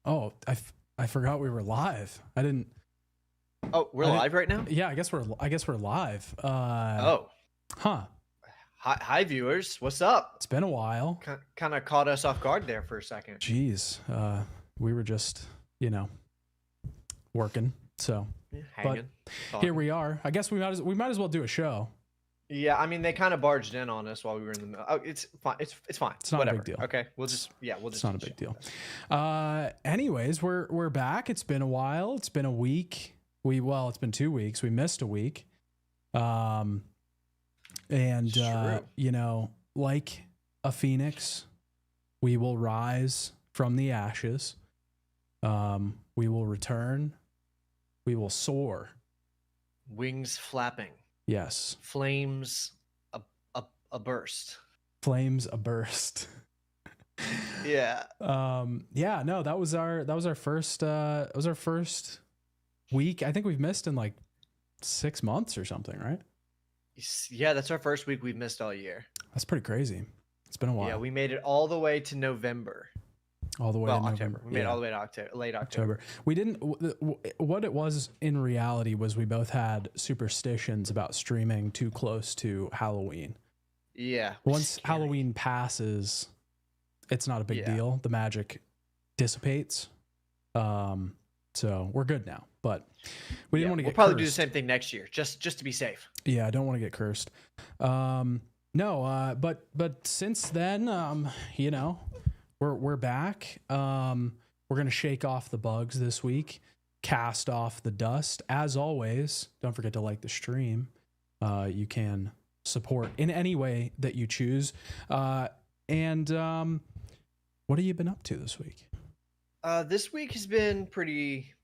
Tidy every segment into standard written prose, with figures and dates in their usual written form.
Oh, I forgot we were live. I didn't. Oh, we're live right now? Yeah, I guess we're live. Oh. Huh. Hi, viewers. What's up? It's been a while. Kind of caught us off guard there for a second. Jeez. We were just, working. So, Hanging. but here we are. I guess we might as well do a show. Yeah, I mean they kind of barged in on us while we were in the middle. Oh, it's fine. It's fine. It's not Whatever. a big deal. Okay, we'll just. It's not a big deal. Anyways, we're back. It's been a while. It's been a week. It's been 2 weeks. We missed a week. Like a phoenix, we will rise from the ashes. We will return. We will soar. Wings flapping. Yes. Flames a burst. Flames a burst. Yeah. No, that was our first week. I think we've missed in like 6 months or something, right? Yeah, that's our first week we've missed all year. That's pretty crazy. It's been a while. Yeah, we made it all the way to November. All the way to October. November. We made it all the way to late October. We didn't. What it was in reality was we both had superstitions about streaming too close to Halloween. Yeah. Once Halloween passes, it's not a big deal. The magic dissipates. So we're good now. But we didn't want to get. We'll probably cursed. do the same thing next year, just to be safe. Yeah, I don't want to get cursed. But since then, we're back. We're gonna shake off the bugs this week, cast off the dust. As always, don't forget to like the stream. You can support in any way that you choose. What have you been up to this week? This week has been pretty,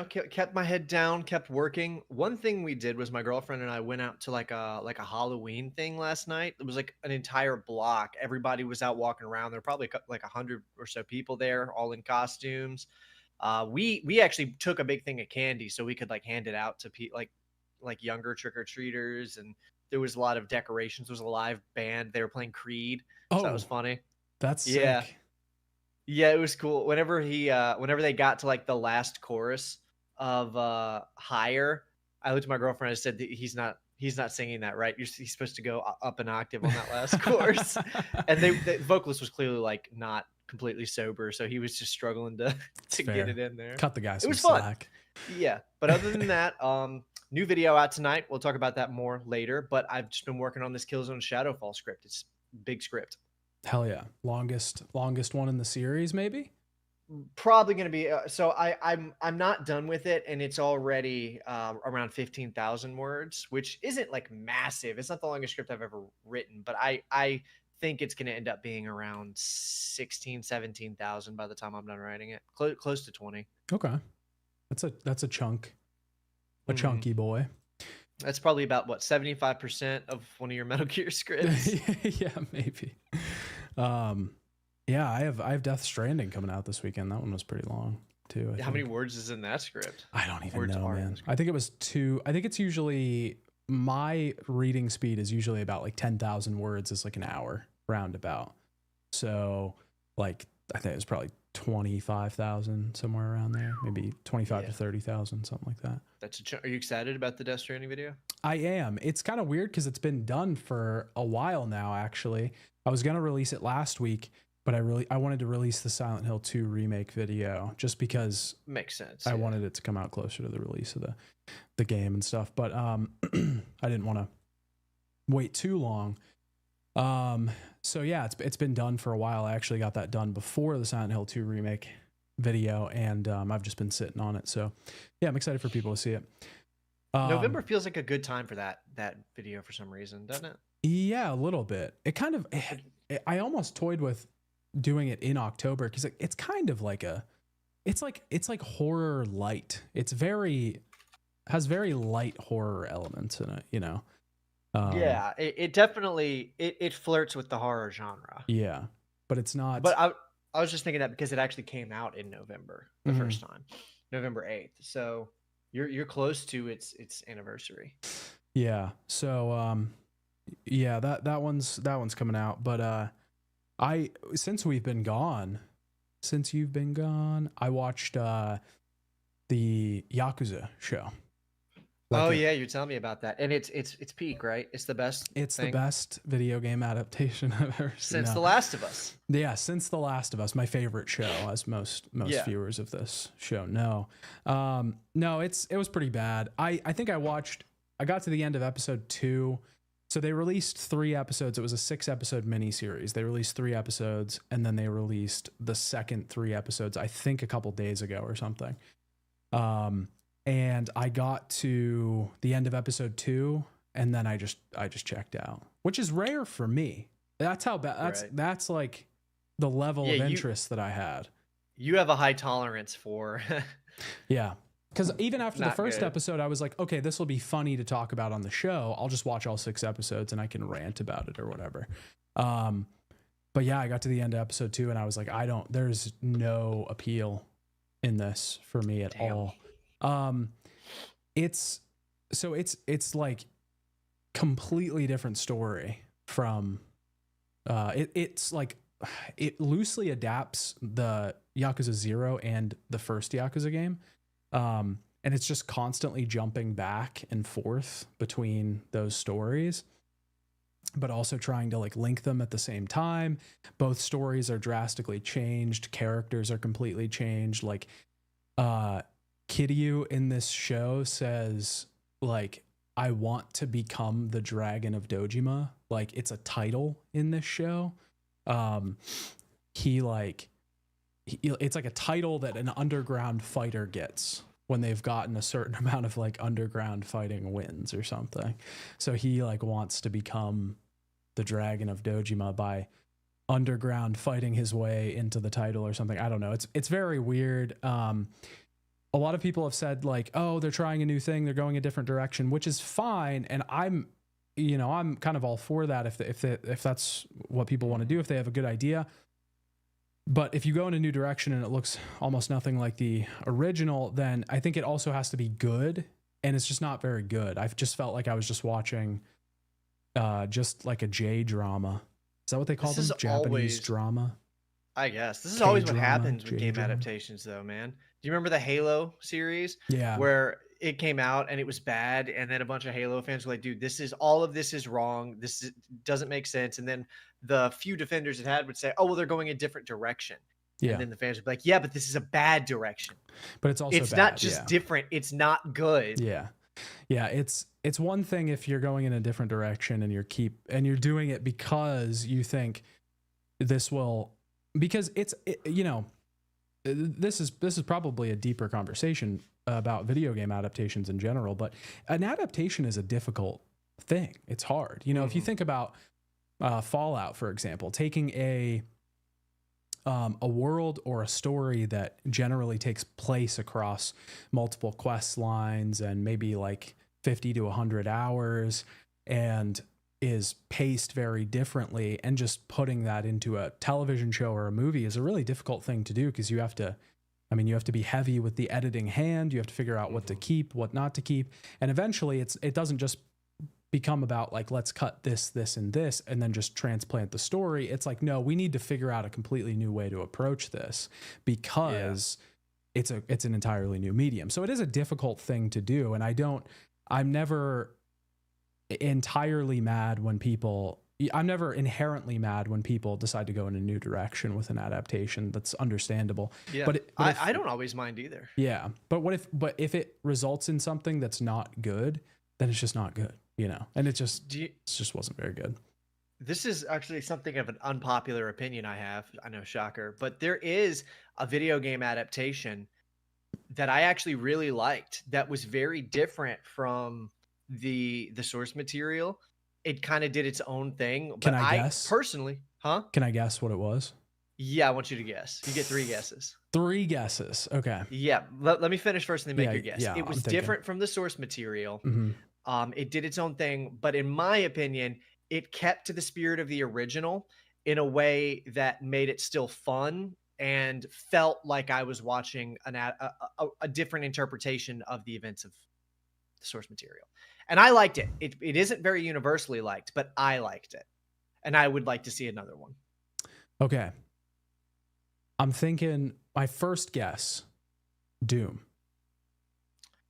kept my head down, kept working. One thing we did was my girlfriend and I went out to like a Halloween thing last night. It was like an entire block. Everybody was out walking around. There were probably like 100 or so people there, all in costumes. We actually took a big thing of candy so we could like hand it out to like younger trick-or-treaters, and there was a lot of decorations. There was a live band. They were playing Creed. So that was funny. That's sick. Sick. Yeah, it was cool. Whenever they got to like the last chorus of Higher, I looked at my girlfriend and I said that he's not singing that right. He's supposed to go up an octave on that last chorus. And the vocalist was clearly like not completely sober, so he was just struggling to get it in there. Cut the guy some it was slack. Fun. Yeah, but other than that, new video out tonight. We'll talk about that more later, but I've just been working on this Killzone Shadowfall script. It's a big script. Hell yeah. Longest one in the series, maybe? Probably going to be. So I'm not done with it, and it's already around 15,000 words, which isn't like massive. It's not the longest script I've ever written, but I think it's going to end up being around 17,000 by the time I'm done writing it. Close to 20. Okay. That's a chunk. A chunky boy. That's probably about 75% of one of your Metal Gear scripts. Yeah, maybe. I have Death Stranding coming out this weekend. That one was pretty long too. How many words is in that script? I don't even know, man. I think it was 2. I think it's usually, my reading speed is usually about like 10,000 words is like an hour roundabout. So like, I think it was probably 25,000, somewhere around there, maybe 25 to 30,000, something like that. Are you excited about the Death Stranding video? I am. It's kind of weird because it's been done for a while now. Actually, I was gonna release it last week, but I wanted to release the Silent Hill 2 remake video just because makes sense. I wanted it to come out closer to the release of the game and stuff, but I didn't want to wait too long. So yeah, it's been done for a while. I actually got that done before the Silent Hill 2 remake video, and I've just been sitting on it. So yeah, I'm excited for people to see it. November feels like a good time for that video for some reason, doesn't it? Yeah, a little bit. It kind of, I almost toyed with doing it in October because it's kind of like it's like horror light. Has very light horror elements in it, Yeah, it definitely it flirts with the horror genre. Yeah, but it's not. But I was just thinking that because it actually came out in November the first time, November 8th. So you're close to its anniversary. Yeah. So yeah, that one's coming out. But since we've been gone, since you've been gone. I watched the Yakuza show. Oh yeah, you're telling me about that, and it's peak, right? It's the best. It's thing the best video game adaptation I've ever seen. Since The Last of Us. Yeah, since The Last of Us, my favorite show, as most viewers of this show know. No, it was pretty bad. I think I got to the end of episode 2. So they released 3 episodes. It was a 6-episode miniseries. They released 3 episodes, and then they released the second 3 episodes, I think a couple days ago or something. And I got to the end of episode 2, and then I just checked out, which is rare for me. That's how bad. That's like the level of interest that I had. You have a high tolerance for. Yeah. Because even after the first episode, I was like, okay, this will be funny to talk about on the show. I'll just watch all 6 episodes and I can rant about it or whatever. But yeah, I got to the end of episode 2 and I was like, there's no appeal in this for me at all. It's like completely different story from, it's like, it loosely adapts the Yakuza 0 and the first Yakuza game. And it's just constantly jumping back and forth between those stories, but also trying to like link them at the same time. Both stories are drastically changed. Characters are completely changed. Like, Kiryu in this show says like, I want to become the Dragon of Dojima. Like, it's a title in this show. It's like a title that an underground fighter gets when they've gotten a certain amount of like underground fighting wins or something. So he like wants to become the Dragon of Dojima by underground fighting his way into the title or something. I don't know. It's very weird. A lot of people have said like, oh, they're trying a new thing. They're going a different direction, which is fine. And I'm kind of all for that. If that's what people want to do, if they have a good idea. But if you go in a new direction and it looks almost nothing like the original, then I think it also has to be good. And it's just not very good. I've just felt like I was just watching just like a J drama. Is that what they call them? Japanese drama? I guess. This is always what happens with game adaptations though, man. Do you remember the Halo series? Yeah. Where it came out and it was bad, and then a bunch of Halo fans were like, dude, all of this is wrong. Doesn't make sense. And then the few defenders it had would say, oh, well, they're going a different direction. Yeah. And then the fans would be like, yeah, but this is a bad direction. But it's also bad. Not just different. It's not good. Yeah. Yeah. It's one thing if you're going in a different direction and you're doing it because you think this will, because this is probably a deeper conversation about video game adaptations in general, but an adaptation is a difficult thing. It's hard. If you think about Fallout, for example, taking a world or a story that generally takes place across multiple quest lines and maybe like 50 to 100 hours and is paced very differently, and just putting that into a television show or a movie is a really difficult thing to do, because you have to be heavy with the editing hand. You have to figure out what to keep, what not to keep. And eventually it doesn't just become about like, let's cut this, and this, and then just transplant the story. It's like, no, we need to figure out a completely new way to approach this, because it's an entirely new medium. So it is a difficult thing to do. And I'm never inherently mad when people decide to go in a new direction with an adaptation. That's understandable. Yeah, but I don't always mind either. Yeah, but if it results in something that's not good, then it's just not good, and it just wasn't very good. This is actually something of an unpopular opinion I have. I know, shocker, but there is a video game adaptation that I actually really liked that was very different from the source material. It kind of did its own thing. But Can I guess? Personally, huh? Can I guess what it was? Yeah, I want you to guess. You get 3 guesses. 3 guesses. Okay. Yeah. Let me finish first and then make your guess. Yeah, it was different from the source material. Mm-hmm. It did its own thing, but in my opinion, it kept to the spirit of the original in a way that made it still fun and felt like I was watching a different interpretation of the events of the source material. And I liked it. It isn't very universally liked, but I liked it. And I would like to see another one. Okay. I'm thinking my first guess, Doom,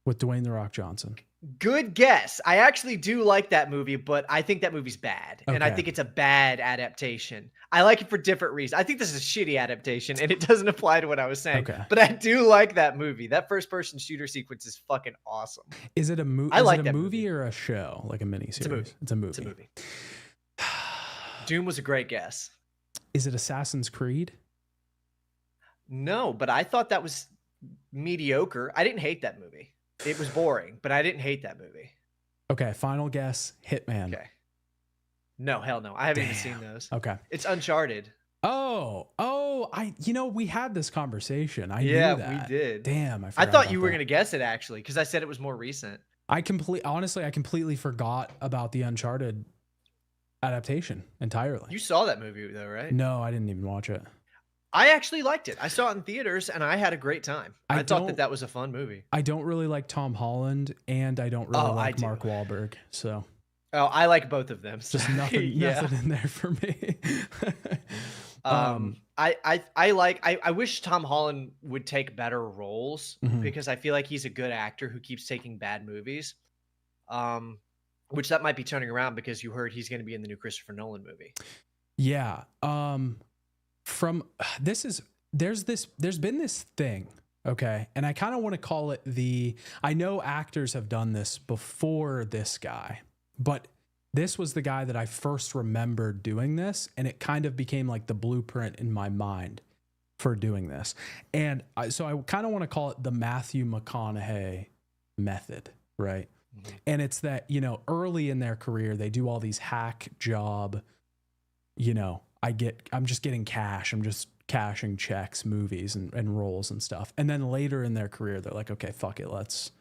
with Dwayne The Rock Johnson. Good guess. I actually do like that movie, but I think that movie's bad. And I Okay. think it's a bad adaptation. I like it for different reasons. I think this is a shitty adaptation, and it doesn't apply to what I was saying. Okay. But I do like that movie. That first-person shooter sequence is fucking awesome. Is it a movie? I like it a that movie or a show, like a miniseries? It's a movie. It's a movie. It's a movie. Doom was a great guess. Is it Assassin's Creed? No, but I thought that was mediocre. I didn't hate that movie. It was boring, but I didn't hate that movie. Okay, final guess, Hitman. Okay. No, hell no. I haven't even seen those. Okay. It's Uncharted. We had this conversation. I knew Yeah, that. we did. Damn, I thought you were going to guess it actually, because I said it was more recent. Honestly, I completely forgot about the Uncharted adaptation entirely. You saw that movie though, right? No, I didn't even watch it. I actually liked it. I saw it in theaters and I had a great time. I thought that was a fun movie. I don't really like Tom Holland and I don't really like Mark Wahlberg. So I like both of them. Just nothing in there for me. I wish Tom Holland would take better roles because I feel like he's a good actor who keeps taking bad movies. Which that might be turning around because you heard he's going to be in the new Christopher Nolan movie. Yeah. There's been this thing, okay, and I kind of want to call it I know actors have done this before this guy, but this was the guy that I first remembered doing this, and it kind of became like the blueprint in my mind for doing this. And so I kind of want to call it the Matthew McConaughey method, right? Mm-hmm. And it's that, early in their career, they do all these hack job, I'm just getting cash. I'm just cashing checks, movies and roles and stuff. And then later in their career, they're like, okay, fuck it. Let's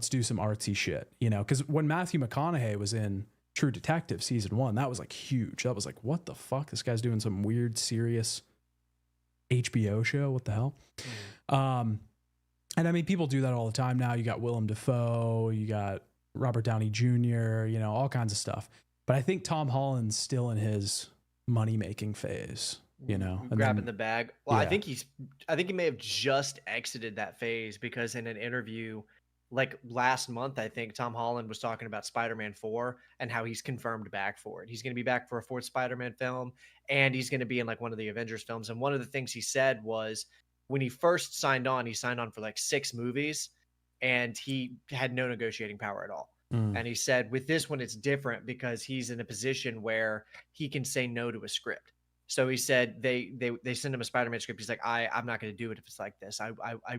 do some artsy shit, because when Matthew McConaughey was in True Detective season 1, that was like huge. That was like, what the fuck? This guy's doing some weird, serious HBO show. What the hell? Mm. And I mean, people do that all the time now. You got Willem Dafoe, you got Robert Downey Jr., all kinds of stuff. But I think Tom Holland's still in his money-making phase, grabbing the bag. Well, yeah. I think he may have just exited that phase because in an interview like last month, I think Tom Holland was talking about Spider-Man 4 and how he's confirmed back for it. He's going to be back for a 4th Spider-Man film, and he's going to be in like one of the Avengers films. And one of the things he said was when he first signed on, he signed on for like 6 movies and he had no negotiating power at all. And he said with this one, it's different because he's in a position where he can say no to a script. So he said they send him a Spider-Man script. He's like, I'm not going to do it if it's like this. I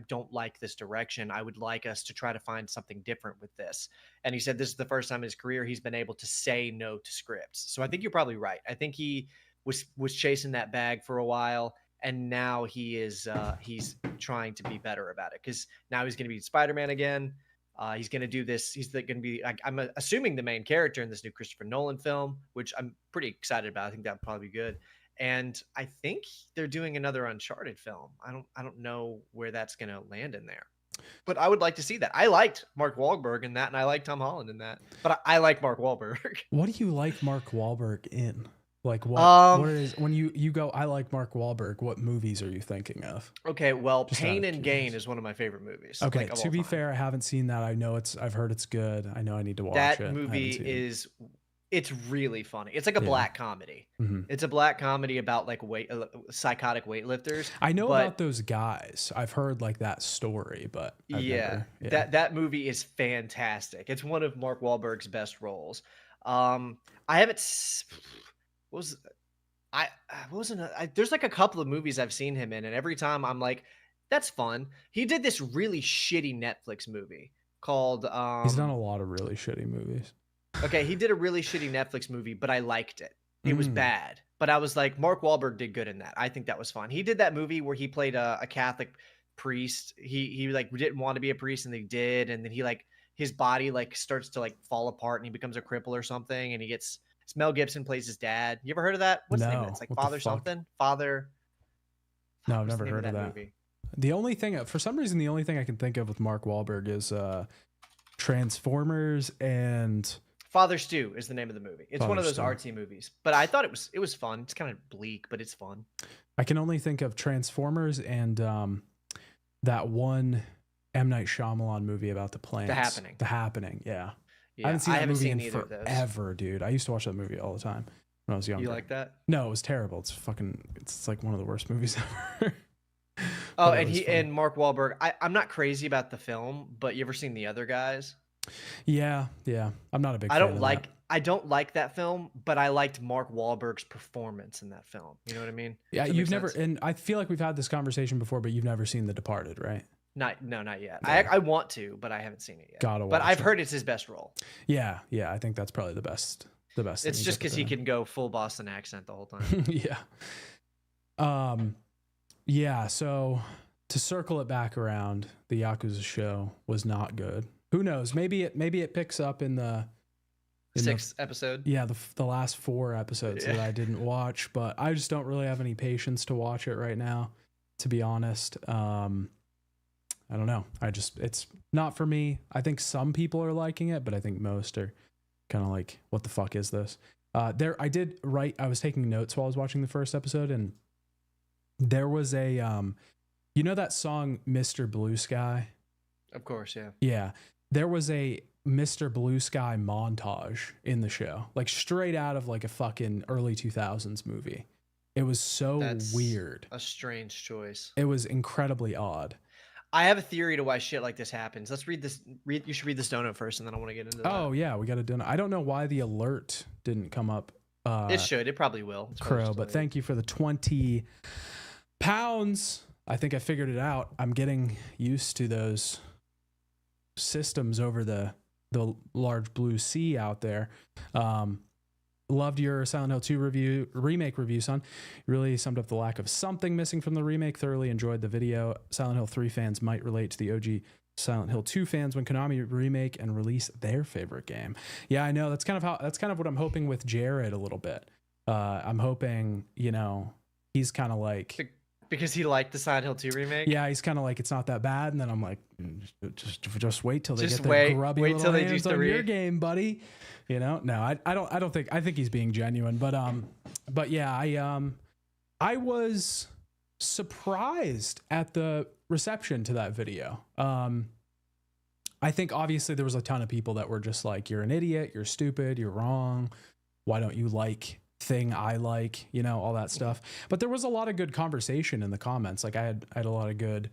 don't like this direction. I would like us to try to find something different with this. And he said this is the first time in his career he's been able to say no to scripts. So I think you're probably right. I think he was chasing that bag for a while, and now he's trying to be better about it because now he's going to be Spider-Man again. He's going to do this. He's going to be, I'm assuming, the main character in this new Christopher Nolan film, which I'm pretty excited about. I think that'd probably be good. And I think they're doing another Uncharted film. I don't know where that's going to land in there, but I would like to see that. I liked Mark Wahlberg in that, and I like Tom Holland in that, but I like Mark Wahlberg. What do you like Mark Wahlberg in? Like what is when you go, I like Mark Wahlberg, what movies are you thinking of? Okay, well, Pain and Gain is one of my favorite movies. Okay, to be fair, I haven't seen that. I've heard it's good. I know I need to watch it. That movie it's really funny. It's like a black comedy. Mm-hmm. It's a black comedy about like psychotic weightlifters. I know about those guys. I've heard like that story, but that movie is fantastic. It's one of Mark Wahlberg's best roles. I haven't. There's like a couple of movies I've seen him in, and every time I'm like, that's fun. He did this really shitty Netflix movie called he's done a lot of really shitty movies. Okay, he did a really shitty Netflix movie, but I liked it. It was bad, but I was like, Mark Wahlberg did good in that. I think that was fun. He did that movie where he played a Catholic priest. He like didn't want to be a priest, and he did, and then he like his body like starts to like fall apart, and he becomes a cripple or something, and he gets. Mel Gibson plays his dad. You ever heard of that? What's the name of it? It's like Father something. Father. No, I've never heard of that. Movie? The only thing, for some reason, I can think of with Mark Wahlberg is Transformers and Father Stew is the name of the movie. It's Father one of those Stew. artsy movies, but I thought it was fun. It's kind of bleak, but it's fun. I can only think of Transformers and that one M. Night Shyamalan movie about the planes. The Happening. Yeah. Yeah, I haven't seen that movie in either of those. forever, dude. I used to watch that movie all the time when I was younger. You like that? No, it was terrible. It's like one of the worst movies ever. Oh, and Mark Wahlberg. I'm not crazy about the film, but you ever seen The Other Guys? Yeah. I'm not a big fan of that. I don't like that film, but I liked Mark Wahlberg's performance in that film. You know what I mean? Yeah, you've never, and I feel like we've had this conversation before, but you've never seen The Departed, right? Not yet. Yeah. I want to, but I haven't seen it yet. Gotta watch but I've it. heard it's his best role. Yeah, I think that's probably the best. It's just because he can go full Boston accent the whole time. Yeah. So to circle it back around, the Yakuza show was not good. Who knows? Maybe it picks up in the sixth episode. Yeah, the last 4 episodes that I didn't watch, but I just don't really have any patience to watch it right now, to be honest. I don't know. It's not for me. I think some people are liking it, but I think most are kind of like, what the fuck is this? I was taking notes while I was watching the first episode, and there was a, you know that song, Mr. Blue Sky? Of course, yeah. Yeah. There was a Mr. Blue Sky montage in the show, like straight out of like a fucking early 2000s movie. It was That's weird. A strange choice. It was incredibly odd. I have a theory to why shit like this happens. Let's read this. You should read this donut first, and then I want to get into that. Oh yeah, we got a donut. I don't know why the alert didn't come up. It should. It probably will. It's Crow, but thank you for the 20 pounds. I think I figured it out. I'm getting used to those systems over the large blue sea out there. Loved your Silent Hill 2 remake review, son. Really summed up the lack of something missing from the remake. Thoroughly enjoyed the video. Silent Hill 3 fans might relate to the OG Silent Hill 2 fans when Konami remake and release their favorite game. Yeah, I know. That's kind of what I'm hoping with Jared a little bit. I'm hoping, he's kind of like, because he liked the Silent Hill 2 remake. Yeah, he's kind of like, it's not that bad, and then I'm like, just wait till they just get their grubby wait little till hands on your game, buddy. No, I think he's being genuine, but yeah, I was surprised at the reception to that video. I think obviously there was a ton of people that were just like, you're an idiot, you're stupid, you're wrong. Why don't you like thing I like, all that stuff. But there was a lot of good conversation in the comments. Like I had a lot of good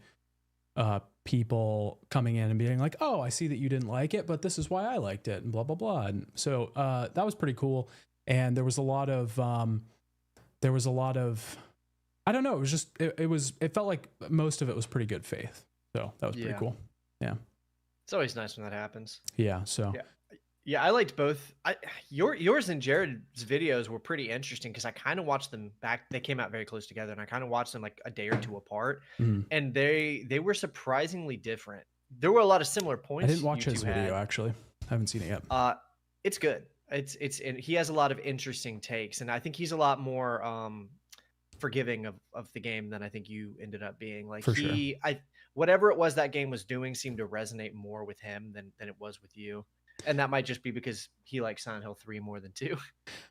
people coming in and being like, oh, I see that you didn't like it, but this is why I liked it, and blah, blah, blah. And so that was pretty cool. And there was a lot of I don't know, it was just it felt like most of it was pretty good faith. So that was pretty cool. Yeah. It's always nice when that happens. Yeah. So yeah, I liked both. Yours and Jared's videos were pretty interesting because I kind of watched them back. They came out very close together, and I kind of watched them like a day or two apart, and they were surprisingly different. There were a lot of similar points. I didn't watch his video actually. I haven't seen it yet. It's good. And he has a lot of interesting takes, and I think he's a lot more forgiving of the game than I think you ended up being. Like whatever it was that game was doing seemed to resonate more with him than it was with you. And that might just be because he likes Silent Hill 3 more than 2.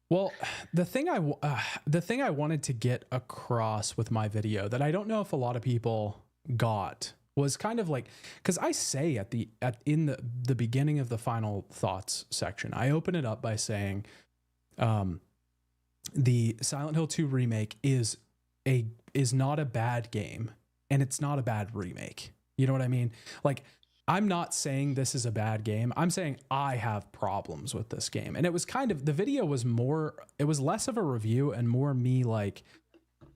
Well, the thing I wanted to get across with my video that I don't know if a lot of people got was kind of like, because I say in the beginning of the final thoughts section, I open it up by saying, the Silent Hill 2 remake is not a bad game, and it's not a bad remake. You know what I mean? Like, I'm not saying this is a bad game. I'm saying I have problems with this game. And it was the video was it was less of a review and more me like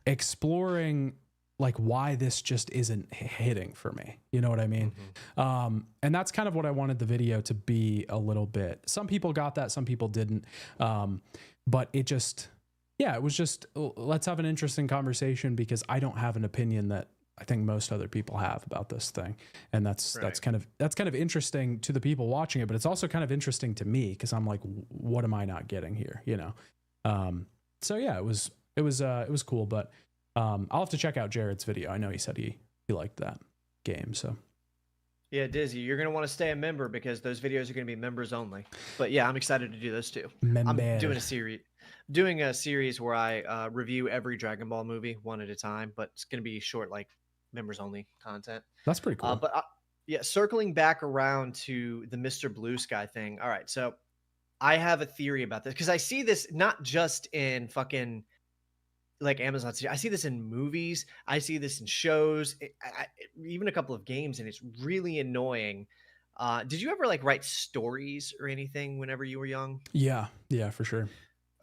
exploring like why this just isn't hitting for me. You know what I mean? And that's kind of what I wanted the video to be a little bit. Some people got that, some people didn't. But it was just, let's have an interesting conversation because I don't have an opinion that I think most other people have about this thing. And that's kind of interesting to the people watching it, but it's also kind of interesting to me because I'm like, what am I not getting here? So yeah, it was cool, but I'll have to check out Jared's video. I know he said he liked that game. So Yeah, Dizzy, you're gonna want to stay a member because those videos are gonna be members only. But yeah, I'm excited to do those too. I'm Member. doing a series where I review every Dragon Ball movie one at a time, but it's gonna be short, like members only content. That's pretty cool. Yeah, circling back around to the Mr. Blue Sky thing. All right, so I have a theory about this because I see this not just in fucking like Amazon. I see this in movies. I see this in shows, even a couple of games, and it's really annoying. Did you ever like write stories or anything whenever you were young? Yeah, for sure.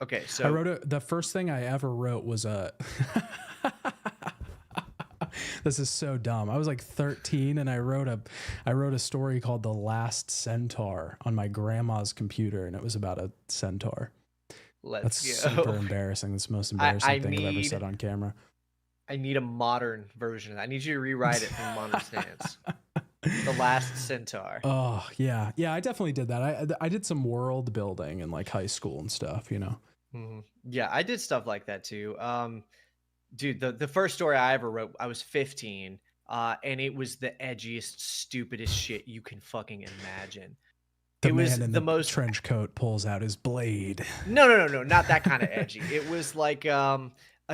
Okay, so I wrote the first thing I ever wrote was a. This is so dumb. I was like 13 and I wrote a story called The Last Centaur on my grandma's computer, and it was about a centaur. That's super embarrassing. That's the most embarrassing thing I've ever said on camera. I need a modern version of that. I need you to rewrite it from modern stance. The Last Centaur. Oh, yeah. Yeah, I definitely did that. I did some world building in like high school and stuff, you know. Mm-hmm. Yeah, I did stuff like that too. Dude, the first story I ever wrote, I was 15, and it was the edgiest, stupidest shit you can fucking imagine. It was the most trench coat pulls out his blade. No, not that kind of edgy. It was like a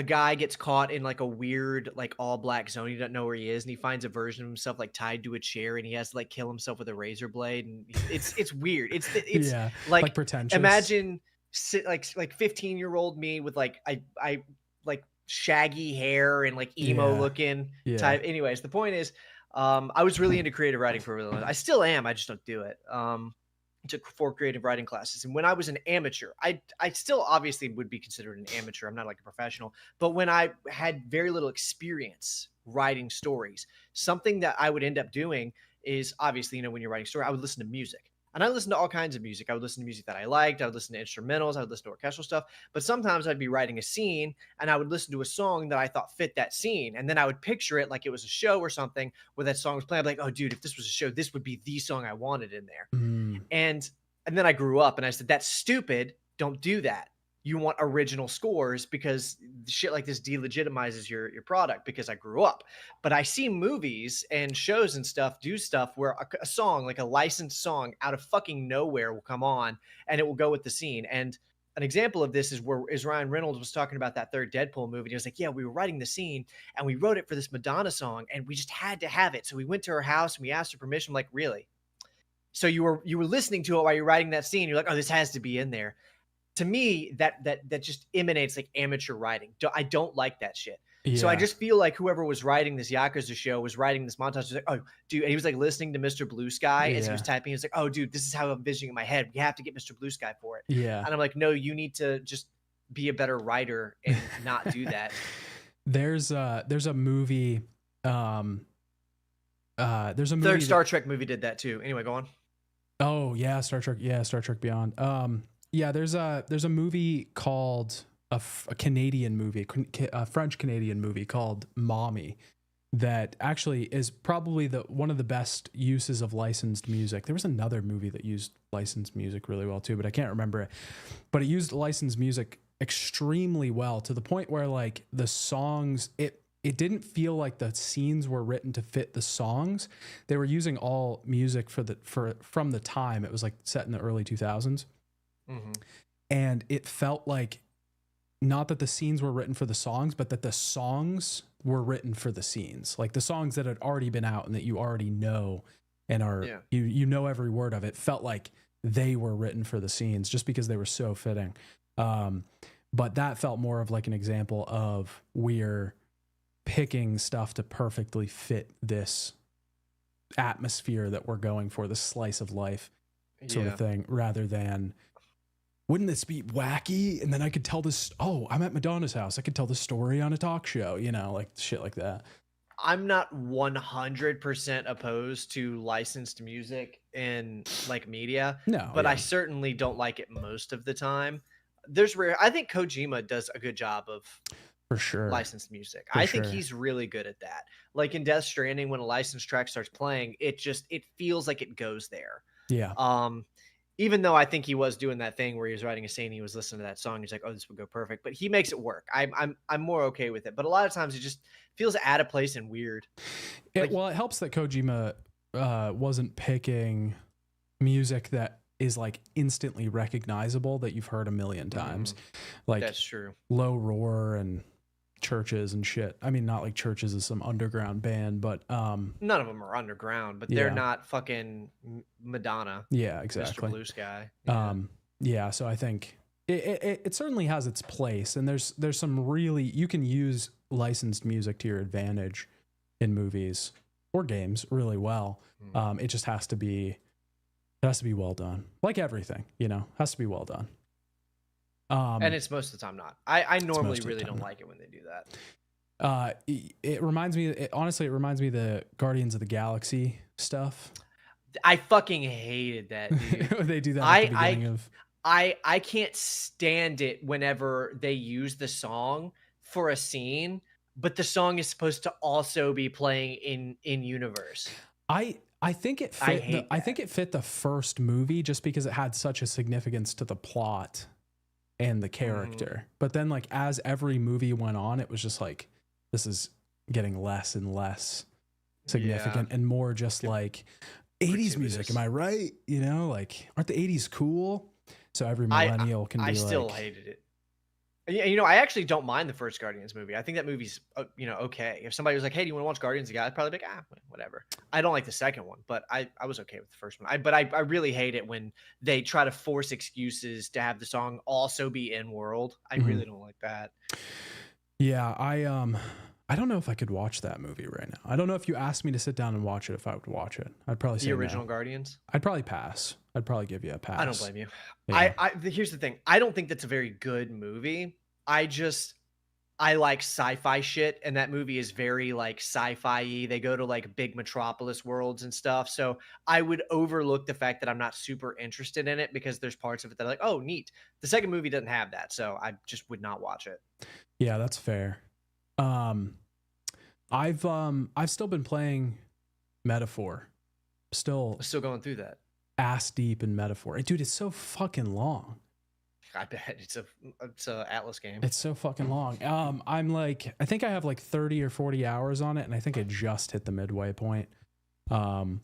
guy gets caught in like a weird like all black zone. He doesn't know where he is, and he finds a version of himself like tied to a chair, and he has to like kill himself with a razor blade, and it's weird. It's yeah, like pretentious. Imagine like 15-year-old me with like I like shaggy hair and like emo looking type. Anyways, the point is, I was really into creative writing for a really long time. I still am. I just don't do it. Took 4 creative writing classes, and when I was an amateur, I still obviously would be considered an amateur. I'm not like a professional, but when I had very little experience writing stories, something that I would end up doing is obviously, you know, when you're writing a story, I would listen to music. And I listened to all kinds of music. I would listen to music that I liked. I would listen to instrumentals. I would listen to orchestral stuff. But sometimes I'd be writing a scene and I would listen to a song that I thought fit that scene. And then I would picture it like it was a show or something where that song was playing. I'd be like, oh, dude, if this was a show, this would be the song I wanted in there. And then I grew up and I said, that's stupid. Don't do that. You want original scores because shit like this delegitimizes your product, because I grew up. But I see movies and shows and stuff do stuff where a song, like a licensed song out of fucking nowhere, will come on and it will go with the scene. And an example of this is Ryan Reynolds was talking about that third Deadpool movie. He was like, yeah, we were writing the scene and we wrote it for this Madonna song and we just had to have it. So we went to her house and we asked her permission. I'm like, really? So you were listening to it while you're writing that scene. You're like, oh, this has to be in there. To me, that just emanates like amateur writing. I don't like that shit. Yeah. So I just feel like whoever was writing this Yakuza show was writing this montage. Was like, oh, dude, and he was like listening to Mr. Blue Sky as he was typing. He was like, oh, dude, this is how I'm envisioning in my head. We have to get Mr. Blue Sky for it. Yeah. And I'm like, no, you need to just be a better writer and not do that. There's a movie. There's a movie. Third Star Trek movie did that too. Anyway, go on. Oh yeah, Star Trek. Yeah, Star Trek Beyond. Yeah, there's a movie called a Canadian movie, a French Canadian movie called Mommy, that actually is probably one of the best uses of licensed music. There was another movie that used licensed music really well too, but I can't remember it. But it used licensed music extremely well, to the point where like the songs, it didn't feel like the scenes were written to fit the songs. They were using all music from the time. It was like set in the early 2000s. Mm-hmm. And it felt like not that the scenes were written for the songs, but that the songs were written for the scenes. Like the songs that had already been out and that you already know and are you know every word of it, felt like they were written for the scenes just because they were so fitting. But that felt more of like an example of we're picking stuff to perfectly fit this atmosphere that we're going for, this slice of life sort of thing, rather than, wouldn't this be wacky? And then I could tell this, oh, I'm at Madonna's house, I could tell the story on a talk show, you know, like shit like that. I'm not 100% opposed to licensed music in like media, but I certainly don't like it most of the time. I think Kojima does a good job of for sure licensed music. I think he's really good at that. Like in Death Stranding, when a licensed track starts playing, it feels like it goes there. Yeah. Even though I think he was doing that thing where he was writing a scene, he was listening to that song, he's like, oh, this would go perfect. But he makes it work. I'm more okay with it. But a lot of times it just feels out of place and weird. Well, it helps that Kojima wasn't picking music that is like instantly recognizable that you've heard a million times. Like that's true. Low Roar and Churches and shit. I mean, not like Churches is some underground band, but none of them are underground, but they're not fucking Madonna. Yeah, exactly. Mr. Blue Sky. Yeah. So I think it certainly has its place, and there's some really, you can use licensed music to your advantage in movies or games really well. It just has to be well done, like everything, has to be well done. And it's most of the time not. I normally really don't like it when they do that. It reminds me, honestly, it reminds me of the Guardians of the Galaxy stuff. I fucking hated that, dude. They do that at the beginning of... I can't stand it whenever they use the song for a scene, but the song is supposed to also be playing in universe. I think it fit. I think it fit the first movie just because it had such a significance to the plot and the character. But then, like, as every movie went on, it was just like, this is getting less and less significant and more just like 80s music. Am I right? Like, aren't the 80s cool? So every millennial can be like... I still hated it. I actually don't mind the first Guardians movie. I think that movie's, okay. If somebody was like, hey, do you want to watch Guardians again? I'd probably be like, whatever. I don't like the second one, but I was okay with the first one. But I really hate it when they try to force excuses to have the song also be in world. I really don't like that. Yeah, I don't know if I could watch that movie right now. I don't know if you asked me to sit down and watch it, if I would watch it. I'd probably say the original no. Guardians? I'd probably pass. I'd probably give you a pass. I don't blame you. Yeah. Here's the thing. I don't think that's a very good movie. I like sci-fi shit, and that movie is very like sci-fi-y. They go to like big metropolis worlds and stuff. So I would overlook the fact that I'm not super interested in it because there's parts of it that are like, oh, neat. The second movie doesn't have that, so I just would not watch it. Yeah, that's fair. I've still been playing Metaphor. Still going through that. Ass deep in Metaphor. Dude, it's so fucking long. I bet it's a Atlas game. It's so fucking long. I'm like, I think I have like 30 or 40 hours on it, and I think I just hit the midway point. Or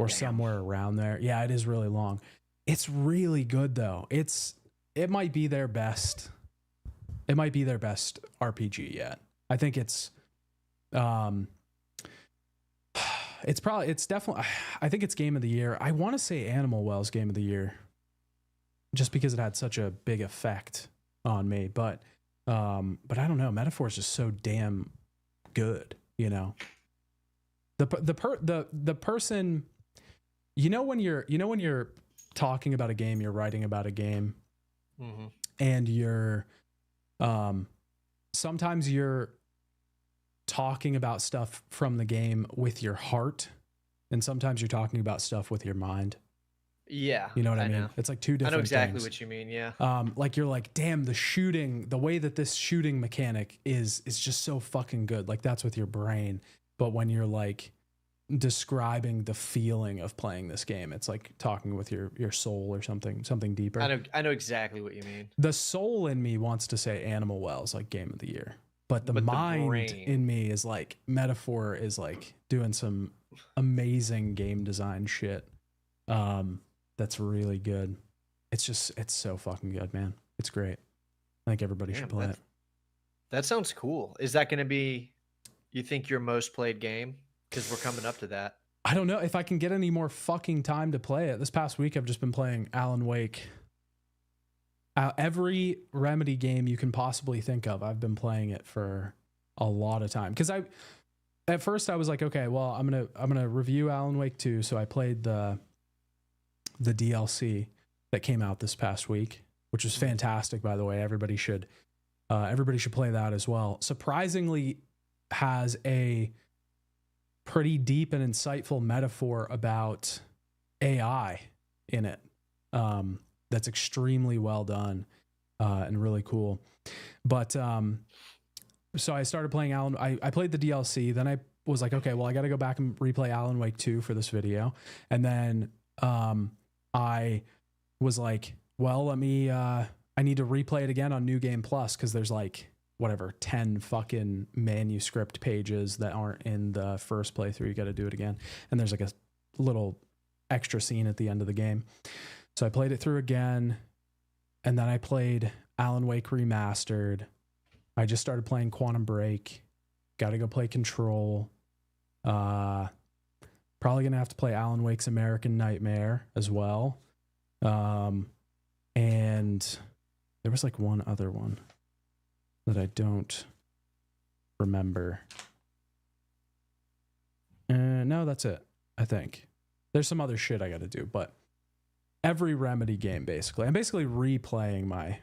somewhere around there. Yeah, it is really long. It's really good though. It might be their best RPG yet. I think it's definitely, I think it's game of the year. I want to say Animal Wells game of the year, just because it had such a big effect on me. But I don't know. Metaphor is just so damn good, The person, when you're talking about a game, you're writing about a game, and you're sometimes you're talking about stuff from the game with your heart, and sometimes you're talking about stuff with your mind. Yeah. You know what I mean? It's like two different things. I know exactly what you mean, yeah. Like you're like, damn, the way that this shooting mechanic is just so fucking good. Like that's with your brain. But when you're like describing the feeling of playing this game, it's like talking with your soul or something deeper. I know exactly what you mean. The soul in me wants to say Animal Wells, like game of the year. But the mind in me is like Metaphor is like doing some amazing game design shit. That's really good. It's so fucking good, man. It's great. I think everybody should play it. That sounds cool. Is that going to be, you think, your most played game? Because we're coming up to that. I don't know if I can get any more fucking time to play it. This past week, I've just been playing Alan Wake. Every Remedy game you can possibly think of, I've been playing it for a lot of time. Because at first I was like, okay, well, I'm gonna review Alan Wake 2. So I played the DLC that came out this past week, which was fantastic, by the way. Everybody should play that as well. Surprisingly, has a pretty deep and insightful metaphor about AI in it. That's extremely well done and really cool. But so I started playing Alan. I played the DLC. Then I was like, okay, well, I got to go back and replay Alan Wake 2 for this video. And then I was like, well, I need to replay it again on New Game Plus because there's like, 10 fucking manuscript pages that aren't in the first playthrough. You got to do it again. And there's like little extra scene at the end of the game. So I played it through again, and then I played Alan Wake Remastered. I just started playing Quantum Break. Got to go play Control. Probably gonna have to play Alan Wake's American Nightmare as well. And there was like one other one that I don't remember. No, that's it. I think there's some other shit I got to do, but every Remedy game basically. I'm basically replaying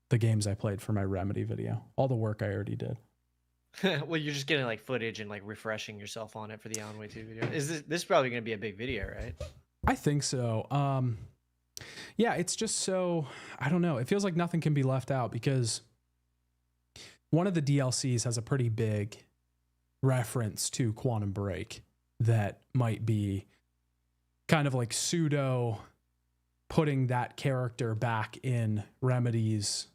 the games I played for my Remedy video. All the work I already did. Well, you're just getting like footage and like refreshing yourself on it for the Alan Wake 2 video. This is probably going to be a big video, right? I think so. Yeah, it's just so, I don't know. It feels like nothing can be left out because one of the DLCs has a pretty big reference to Quantum Break that might be kind of like pseudo putting that character back in Remedy's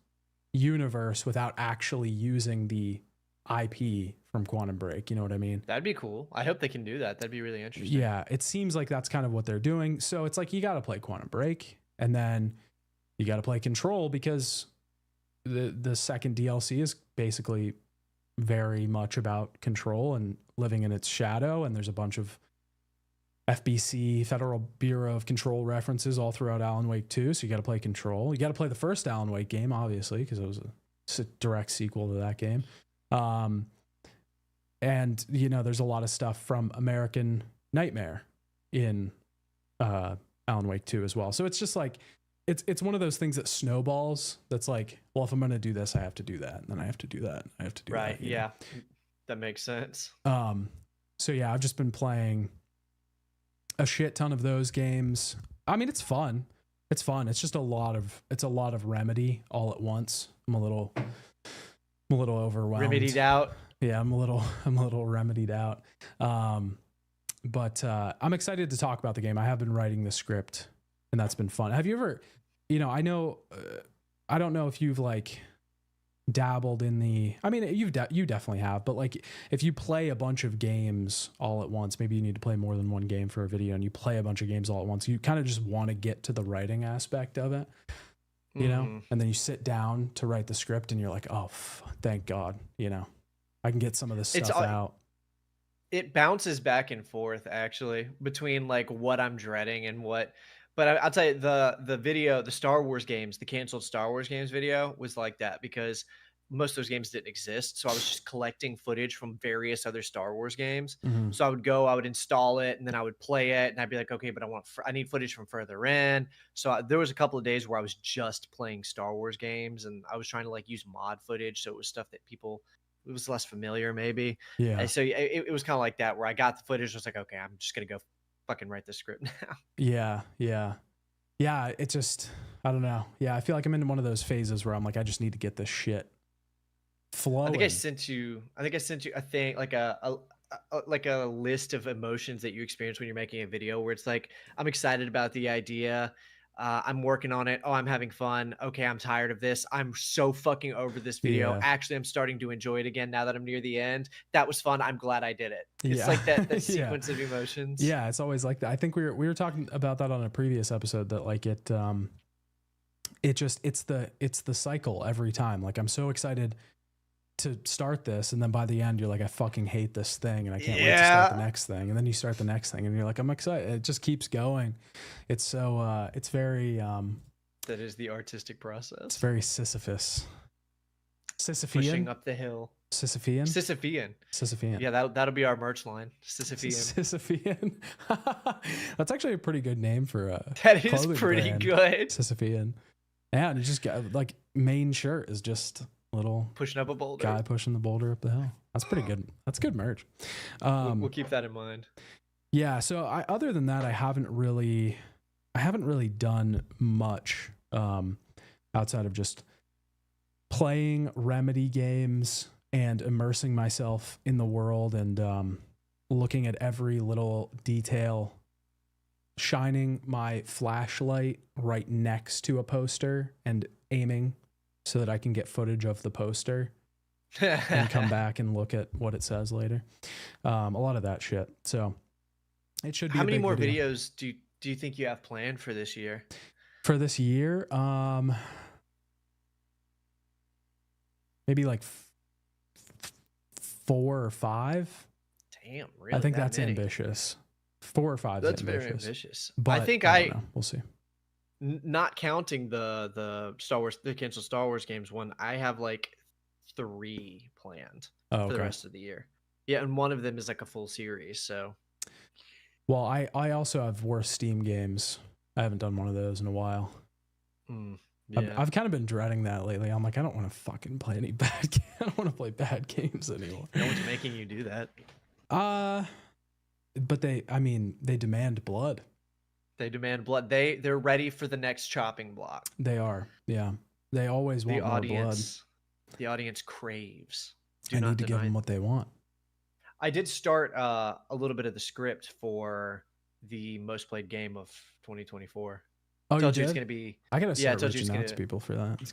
universe without actually using the IP from Quantum Break. You know what I mean? That'd be cool. I hope they can do that. That'd be really interesting. Yeah, it seems like that's kind of what they're doing. So it's like you got to play Quantum Break and then you got to play Control because the second DLC is basically very much about Control and living in its shadow. And there's a bunch of FBC, Federal Bureau of Control references all throughout Alan Wake 2. So you got to play Control. You got to play the first Alan Wake game, obviously, because it was a direct sequel to that game. And you know, there's a lot of stuff from American Nightmare in Alan Wake 2 as well. So it's just like it's one of those things that snowballs. That's like, well, if I'm going to do this, I have to do that, and then I have to do that, and I have to do that. Right? Yeah, that makes sense. So yeah, I've just been playing a shit ton of those games. I mean, it's fun. It's fun. It's just a lot of Remedy all at once. I'm a little overwhelmed. Remedied out. Yeah, I'm a little remedied out. But I'm excited to talk about the game. I have been writing the script, and that's been fun. Have you ever, I know, I don't know if you've like dabbled in I mean, you definitely have, but like if you play a bunch of games all at once, maybe you need to play more than one game for a video, and you play a bunch of games all at once, you kind of just want to get to the writing aspect of it, and then you sit down to write the script and you're like, oh, thank God, I can get some of this stuff out. It bounces back and forth actually between like what I'm dreading and what, but I'll tell you the video, the Star Wars games, the canceled Star Wars games video was like that because most of those games didn't exist. So I was just collecting footage from various other Star Wars games. Mm-hmm. So I would install it and then I would play it and I'd be like, okay, but I need footage from further in. So there was a couple of days where I was just playing Star Wars games and I was trying to like use mod footage. So it was stuff that it was less familiar maybe. Yeah. And so it was kind of like that where I got the footage. I was like, okay, I'm just going to go fucking write the script now. Yeah. It just, I don't know. Yeah. I feel like I'm in one of those phases where I'm like, I just need to get this shit flowing. I think I sent you a thing, like a list of emotions that you experience when you're making a video where it's like, I'm excited about the idea. I'm working on it. Oh, I'm having fun. Okay, I'm tired of this. I'm so fucking over this video. Yeah. Actually, I'm starting to enjoy it again now that I'm near the end. That was fun. I'm glad I did it. It's like that sequence of emotions. Yeah, it's always like that. I think we were talking about that on a previous episode that like it's the cycle every time. Like I'm so excited to start this, and then by the end you're like, I fucking hate this thing and I can't wait to start the next thing, and then you start the next thing and you're like, I'm excited. It just keeps going. It's so it's very that is the artistic process. It's very Sisyphus. Sisyphean? Pushing up the hill. Sisyphean. Yeah, that'll be our merch line. Sisyphean. That's actually a pretty good name for a that is pretty brand. Good. Sisyphean. Yeah, and you just got like main shirt is just little pushing up a boulder, guy pushing the boulder up the hill. That's pretty good. That's good merch. We'll keep that in mind. Yeah. So other than that, I haven't really done much outside of just playing Remedy games and immersing myself in the world and looking at every little detail, shining my flashlight right next to a poster and aiming so that I can get footage of the poster and come back and look at what it says later. A lot of that shit. So It should be How a many big more video. videos do you think you have planned for this year? For this year? Maybe like 4 or 5. Damn, really? I think that that's many? ambitious. 4 or 5 That's is very ambitious. ambitious. But I think I don't know. We'll see. Not counting the Star Wars, the canceled Star Wars games one, I have like 3 planned for the rest of the year. Yeah, and one of them is like a full series. So, well, I also have worse Steam games. I haven't done one of those in a while. Yeah. I've kind of been dreading that lately. I'm like, I don't want to fucking play any bad. I don't want to play bad games anymore. No one's making you do that. But they demand blood. They demand blood. They're ready for the next chopping block. They are. Yeah. They always want more blood. The audience craves. I need to give them what they want. I did start a little bit of the script for the most played game of 2024. Oh, you did? It's gonna be. I gotta start reaching out to people for that.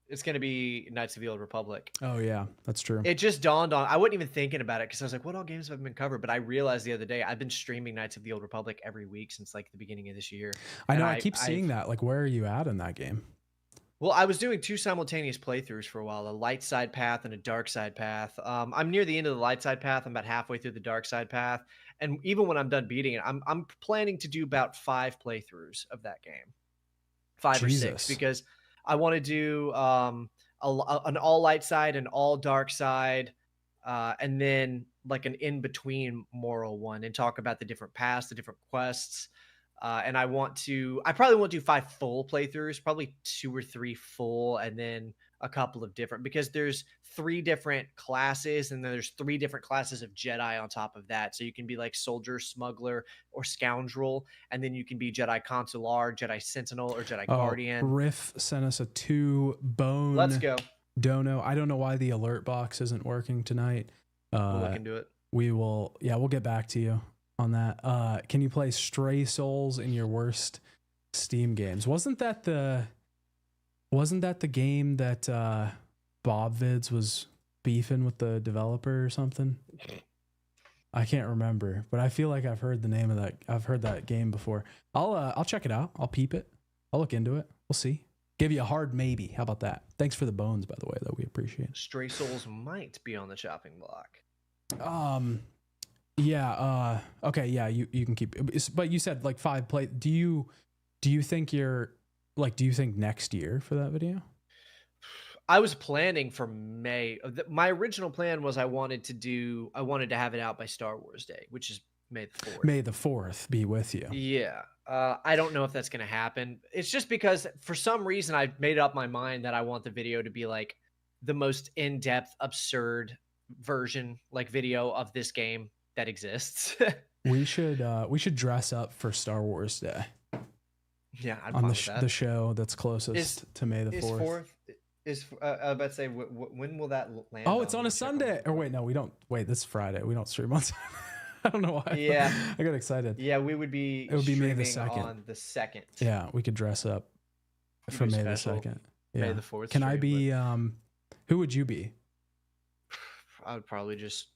It's gonna be Knights of the Old Republic. Oh yeah, that's true. It just dawned on. I wasn't even thinking about it because I was like, "What all games have been covered?" But I realized the other day I've been streaming Knights of the Old Republic every week since like the beginning of this year. I know. I keep seeing that. Like, where are you at in that game? Well, I was doing 2 simultaneous playthroughs for a while, a light side path and a dark side path. I'm near the end of the light side path. I'm about halfway through the dark side path. And even when I'm done beating it, I'm planning to do about 5 playthroughs of that game. 5 or 6, because I want to do an all light side, an all dark side, and then like an in-between moral one, and talk about the different paths, the different quests. And I probably won't do 5 full playthroughs, probably 2 or 3 full, and then a couple of different, because there's 3 different classes, and then there's 3 different classes of Jedi on top of that. So you can be like soldier, smuggler, or scoundrel, and then you can be Jedi Consular, Jedi Sentinel, or Jedi Guardian. Riff sent us a 2 bone. Let's go. Dono. I don't know why the alert box isn't working tonight. We'll look into it. We'll get back to you on that. Can you play Stray Souls in your worst Steam games? Wasn't that the game that Bob Vids was beefing with the developer or something? I can't remember, but I feel like I've heard the name of that. I've heard that game before. I'll check it out. I'll peep it. I'll look into it. We'll see. Give you a hard maybe. How about that? Thanks for the bones, by the way, that we appreciate. Stray Souls might be on the chopping block. Yeah. Okay. Yeah. You can keep. But you said like 5 play. Do you think you're like? Do you think next year for that video? I was planning for May. My original plan was I wanted to have it out by Star Wars Day, which is May the 4th. May the 4th be with you. Yeah. I don't know if that's going to happen. It's just because for some reason I've made up my mind that I want the video to be like the most in-depth, absurd version, like video of this game that exists. We should dress up for Star Wars Day. Yeah, I'd on the show that's closest to May the 4th. I was about to say, when will that land? Oh, it's on a Sunday. Or wait, no, we don't. Wait, this is Friday. We don't stream on Sunday. I don't know why. Yeah, I got excited. Yeah, it would be May the 2nd. On the 2nd. Yeah, we could dress up for May the 2nd. Yeah. May the 4th. Can I be? Who would you be? I would probably just.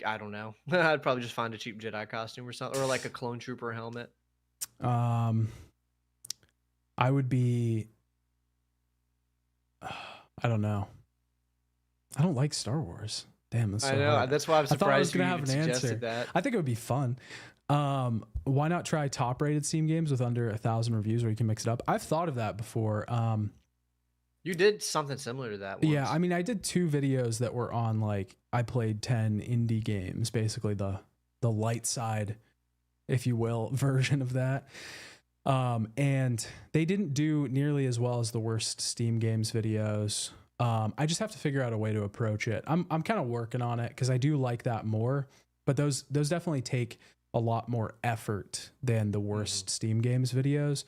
I don't know. I'd probably just find a cheap Jedi costume or something, or like a clone trooper helmet. I would be. I don't know. I don't like Star Wars. Damn, that's so I know. hard. That's why I'm surprised you have an answer. That. I think it would be fun. Why not try top-rated Steam games with under 1,000 reviews where you can mix it up? I've thought of that before. You did something similar to that once. Yeah, I mean, I did 2 videos that were on like I played 10 indie games, basically the light side, if you will, version of that. And they didn't do nearly as well as the worst Steam games videos. I just have to figure out a way to approach it. I'm kind of working on it because I do like that more, but those definitely take a lot more effort than the worst Steam games videos.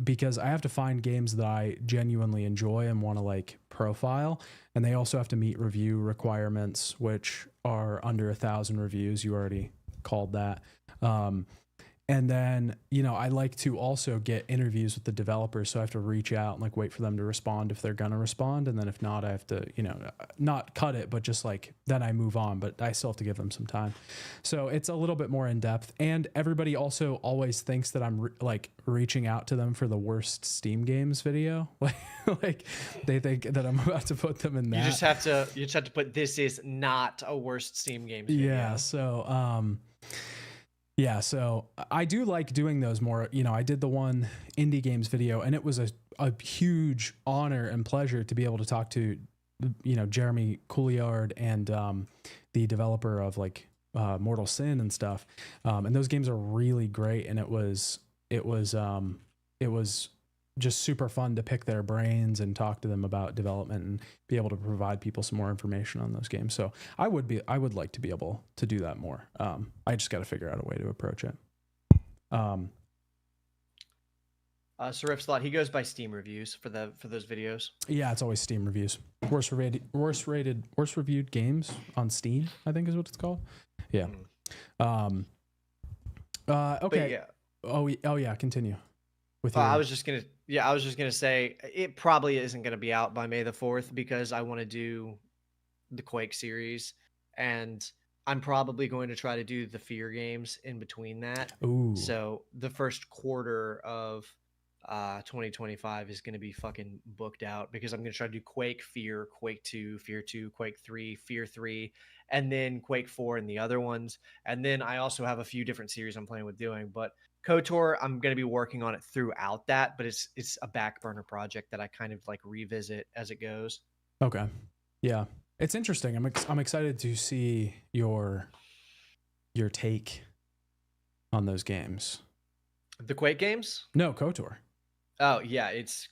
Because I have to find games that I genuinely enjoy and want to like profile, and they also have to meet review requirements, which are under 1,000 reviews. You already called that. And then, you know, I like to also get interviews with the developers. So I have to reach out and like wait for them to respond if they're going to respond. And then if not, I have to, you know, not cut it, but just like then I move on, but I still have to give them some time. So it's a little bit more in depth. And everybody also always thinks that I'm like reaching out to them for the worst Steam games video. Like they think that I'm about to put them in that. You just have to put, this is not a worst Steam games video. Yeah. So, yeah, so I do like doing those more. You know, I did the one indie games video, and it was a huge honor and pleasure to be able to talk to, you know, Jeremy Couillard and the developer of like Mortal Sin and stuff. And those games are really great, and it was just super fun to pick their brains and talk to them about development and be able to provide people some more information on those games. So I would like to be able to do that more. I just got to figure out a way to approach it. So Riff's Thought, he goes by Steam reviews for those videos. Yeah, it's always Steam reviews. Worst reviewed games on Steam, I think is what it's called. Yeah. Okay. But yeah. Oh yeah. Continue. With I was just gonna say it probably isn't gonna be out by May the 4th because I want to do the Quake series, and I'm probably going to try to do the Fear games in between that. Ooh. So the first quarter of 2025 is going to be fucking booked out because I'm going to try to do Quake, Fear, Quake 2, Fear 2, Quake 3, Fear 3, and then Quake 4 and the other ones. And then I also have a few different series I'm planning with doing, but KOTOR, I'm going to be working on it throughout that, but it's a back burner project that I kind of like revisit as it goes. Okay. Yeah. It's interesting. I'm excited to see your take on those games. The Quake games? No, KOTOR. Oh, yeah, it's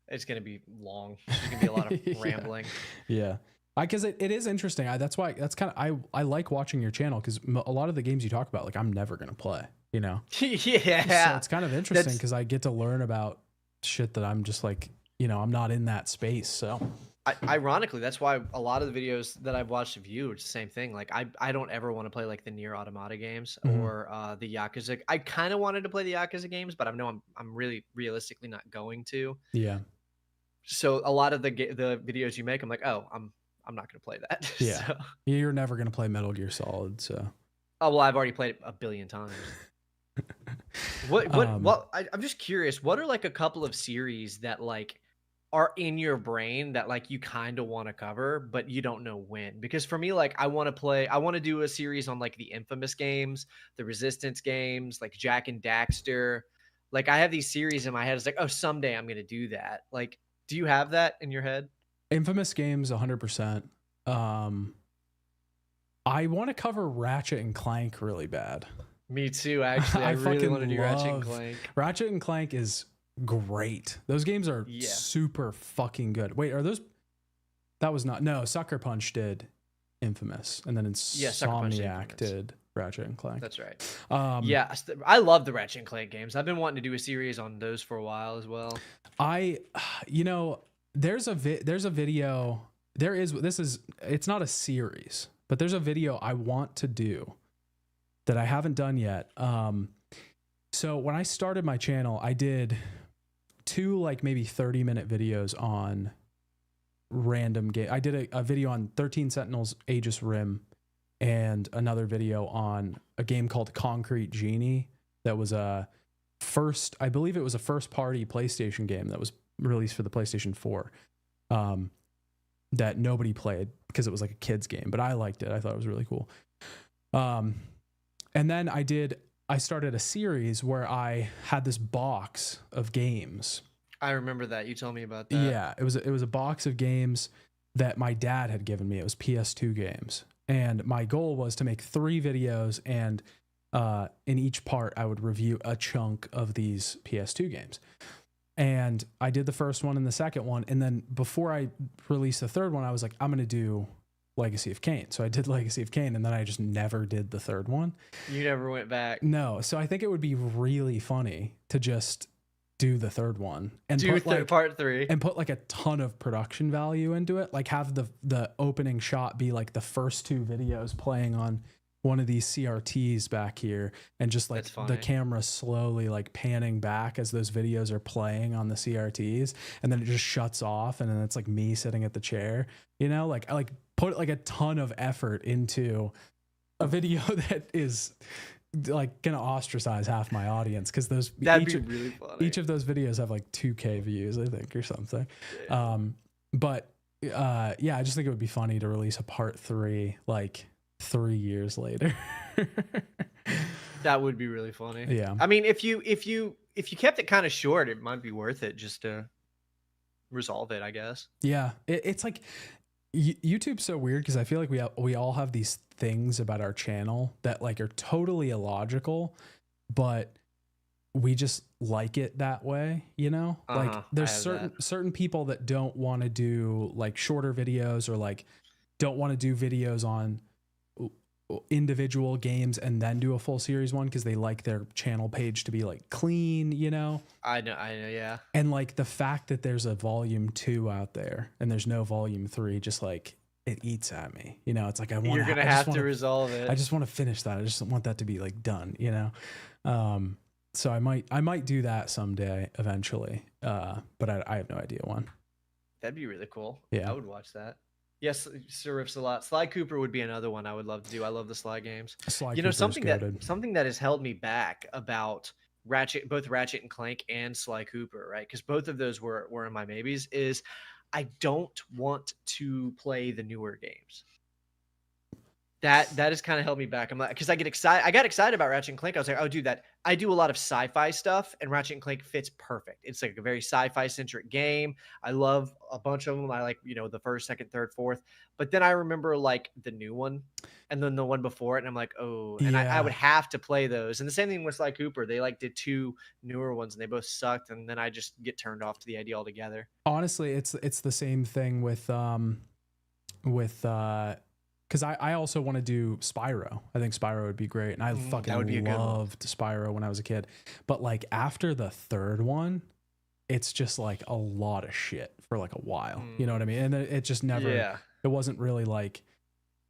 going to be long. There's going to be a lot of rambling. Yeah. Because it is interesting. That's I like watching your channel because a lot of the games you talk about, like I'm never going to play, you know? Yeah. So it's kind of interesting because I get to learn about shit that I'm just like, you know, I'm not in that space. So ironically, that's why a lot of the videos that I've watched of you, it's the same thing. Like I don't ever want to play like the Nier Automata games or the Yakuza. I kind of wanted to play the Yakuza games, but I know I'm really realistically not going to. Yeah. So a lot of the videos you make, I'm like, oh, I'm not going to play that. Yeah. So. You're never going to play Metal Gear Solid. So. Oh, well, I've already played it a billion times. I'm just curious. What are like a couple of series that like are in your brain that like you kind of want to cover, but you don't know when? Because for me, like I want to do a series on like the Infamous games, the Resistance games, like Jak and Daxter. Like I have these series in my head. It's like, oh, someday I'm going to do that. Like, do you have that in your head? Infamous games, 100%. I want to cover Ratchet and Clank really bad. Me too, actually. I really want to do Ratchet and Clank. Ratchet and Clank is great. Those games are super fucking good. Wait, are those? That was not. No, Sucker Punch did Infamous, and then Insomniac did Ratchet and Clank. That's right. Yeah, I love the Ratchet and Clank games. I've been wanting to do a series on those for a while as well. There's a video. It's not a series, but there's a video I want to do that I haven't done yet. So when I started my channel, I did 2 like maybe 30-minute videos on random game. I did a video on 13 Sentinels Aegis Rim and another video on a game called Concrete Genie that was I believe it was a first party PlayStation game that was released for the PlayStation 4 that nobody played because it was like a kid's game, but I liked it. I thought it was really cool. And then I started a series where I had this box of games. I remember that. You told me about that. Yeah, it was a box of games that my dad had given me. It was PS2 games. And my goal was to make 3 videos, and in each part I would review a chunk of these PS2 games. And I did the first one and the second one, and then before I released the third one, I was like, I'm going to do Legacy of Kain. So I did Legacy of Kain, and then I just never did the third one. You never went back. No. So I think it would be really funny to just do the third one and part 3 and put like a ton of production value into it. Like have the opening shot be like the first 2 videos playing on one of these CRTs back here, and just like the camera slowly like panning back as those videos are playing on the CRTs, and then it just shuts off, and then it's like me sitting at the chair. You know, like I like put like a ton of effort into a video that is like gonna ostracize half my audience, because those really funny. Each of those videos have like 2K views, I think, or something. Yeah. Yeah, I just think it would be funny to release a part 3 like 3 years later. That would be really funny. Yeah. I mean, if you kept it kind of short, it might be worth it just to resolve it, I guess. Yeah. It's like YouTube's so weird, because I feel like we all have these things about our channel that like are totally illogical, but we just like it that way, you know? Like there's certain people that don't want to do like shorter videos, or like don't want to do videos on individual games and then do a full series one, because they like their channel page to be like clean, you know? I know, yeah. And like the fact that there's a volume 2 out there and there's no volume 3, just like it eats at me, you know? It's like you're gonna have to resolve it. I just want to finish that. I just want that to be like done, you know? So I might do that someday eventually, but I have no idea when. That'd be really cool. Yeah, I would watch that. Yes, Sir Riffs a lot. Sly Cooper would be another one I would love to do. I love the Sly games. You know, something that has held me back about both Ratchet and Clank and Sly Cooper, right? Because both of those were in my maybes. Is I don't want to play the newer games. That has kind of held me back. I'm like, because I get excited. I got excited about Ratchet and Clank. I was like, oh, dude, I do a lot of sci-fi stuff, and Ratchet and Clank fits perfect. It's like a very sci-fi centric game. I love a bunch of them. I like, you know, the first, second, third, fourth. But then I remember like the new one, and then the one before it, and I'm like, oh, and yeah. I would have to play those. And the same thing with Sly Cooper. They like did 2 newer ones, and they both sucked, and then I just get turned off to the idea altogether. Honestly, it's the same thing with because I also want to do Spyro. I think Spyro would be great. And I fucking loved Spyro when I was a kid. But like after the 3rd one, it's just like a lot of shit for like a while. You know what I mean? And it just never, it wasn't really like,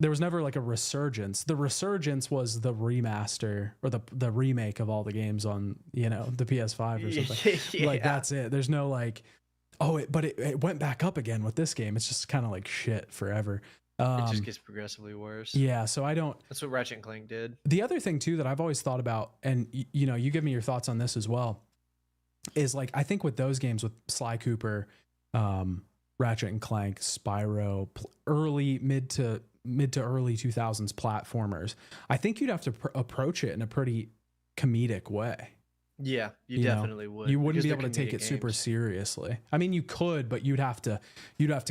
there was never like a resurgence. The resurgence was the remaster or the remake of all the games on, you know, the PS5 or something. Like that's it. There's no like, but it went back up again with this game. It's just kind of like shit forever. It just gets progressively worse. Yeah, so I don't... That's what Ratchet and Clank did. The other thing, too, that I've always thought about, and, you know, you give me your thoughts on this as well, is, like, I think with those games, with Sly Cooper, Ratchet and Clank, Spyro, mid to early 2000s platformers, I think you'd have to approach it in a pretty comedic way. Yeah, you definitely would. You wouldn't be able to take it super seriously. I mean, you could, but you'd have to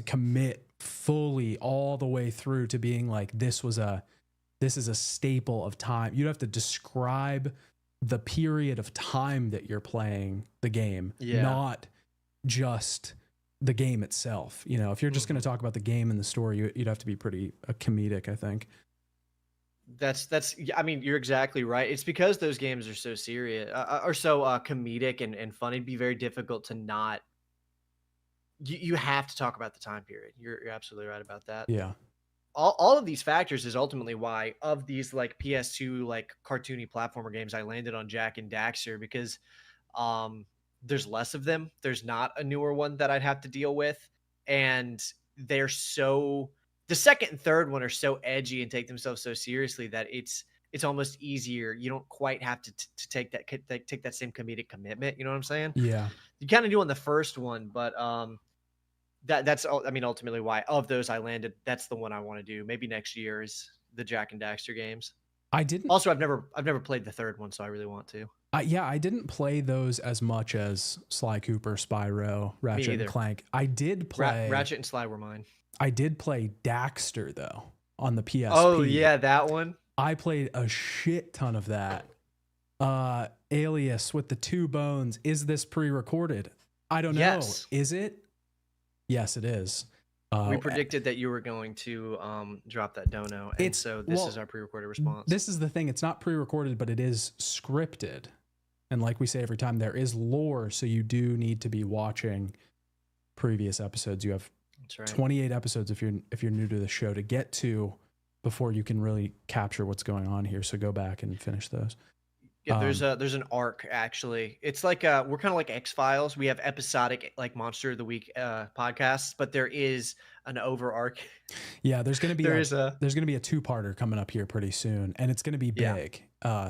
commit fully all the way through to being like, this is a staple of time. You'd have to describe the period of time that you're playing the game, not just the game itself. You know, if you're just going to talk about the game and the story, you'd have to be pretty comedic, I think. That's I mean, you're exactly right. It's because those games are so serious or so comedic and fun. It'd be very difficult to not. You have to talk about the time period. You're absolutely right about that. Yeah. All of these factors is ultimately why of these like PS2 like cartoony platformer games I landed on Jak and Daxter, because there's less of them. There's not a newer one that I'd have to deal with, and they're so. The second and third one are so edgy and take themselves so seriously that it's almost easier. You don't quite have to take that same comedic commitment. You know what I'm saying? Yeah. You kind of do on the first one, but that's I mean, ultimately why of those I landed. That's the one I want to do. Maybe next year is the Jak and Daxter games. I didn't. Also, I've never played the third one, so I really want to. I didn't play those as much as Sly Cooper, Spyro, Ratchet and Clank. I did play Ratchet and Sly were mine. I did play Daxter though on the PSP. Oh yeah, that one. I played a shit ton of that. Alias with the 2 bones. Is this pre-recorded? I don't know. Yes. Is it? Yes, it is. We predicted that you were going to drop that dono, and so this is our pre-recorded response. This is the thing. It's not pre-recorded, but it is scripted. And like we say every time, there is lore, so you do need to be watching previous episodes. You have 28 episodes if you're new to the show to get to before you can really capture what's going on here. So go back and finish those. Yeah, there's an arc actually. It's like we're kind of like X-Files. We have episodic like Monster of the Week podcasts, but there is an over arc. Yeah, there's gonna be there's a 2-parter coming up here pretty soon, and it's gonna be big.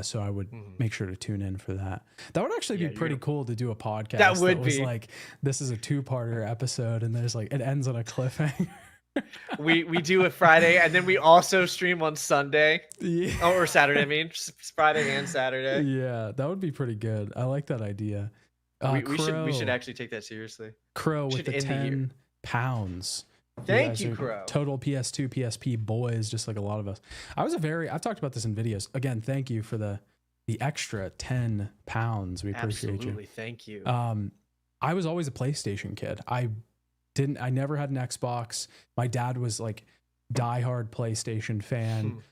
So I would make sure to tune in for that. That would actually be pretty cool to do a podcast. That would was be like, this is a 2-parter episode, and there's like, it ends on a cliffhanger. we do it Friday, and then we also stream on Sunday. Yeah. Or Saturday. I mean, Friday and Saturday. Yeah, that would be pretty good. I like that idea. We should actually take that seriously. Crow with the 10 pounds. Thank you, Crow. Total PS2, PSP boys, just like a lot of us. I've talked about this in videos. Again, thank you for the extra 10 pounds. We appreciate you. Absolutely, thank you. I was always a PlayStation kid. I never had an Xbox. My dad was like diehard PlayStation fan.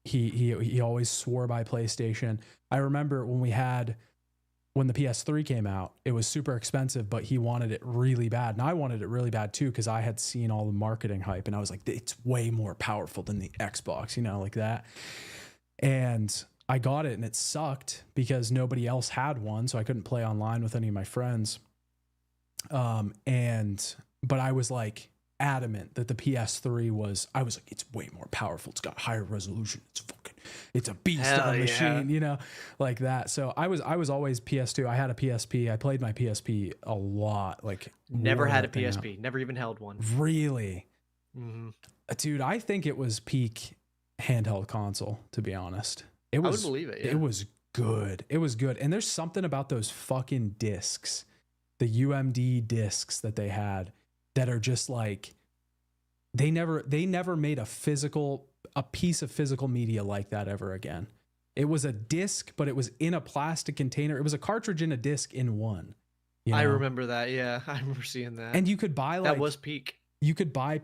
He always swore by PlayStation. I remember when the PS3 came out, it was super expensive, but he wanted it really bad. And I wanted it really bad too, because I had seen all the marketing hype and I was like, it's way more powerful than the Xbox, like that. And I got it and it sucked because nobody else had one. So I couldn't play online with any of my friends. But I was like adamant that the PS3 I was like, it's way more powerful. It's got higher resolution. It's a beast of a machine, like that. So I was always PS2. I had a PSP. I played my PSP a lot. Like never had a PSP. Never even held one. Really? Dude, I think it was peak handheld console, to be honest. I would believe it. Yeah. It was good. It was good. And there's something about those fucking discs, the UMD discs that they had, that are just like, they never made a piece of physical media like that ever again. It was a disc, but it was in a plastic container. It was a cartridge and a disc in one. I remember that. Yeah, I remember seeing that. And you could buy that was peak. You could buy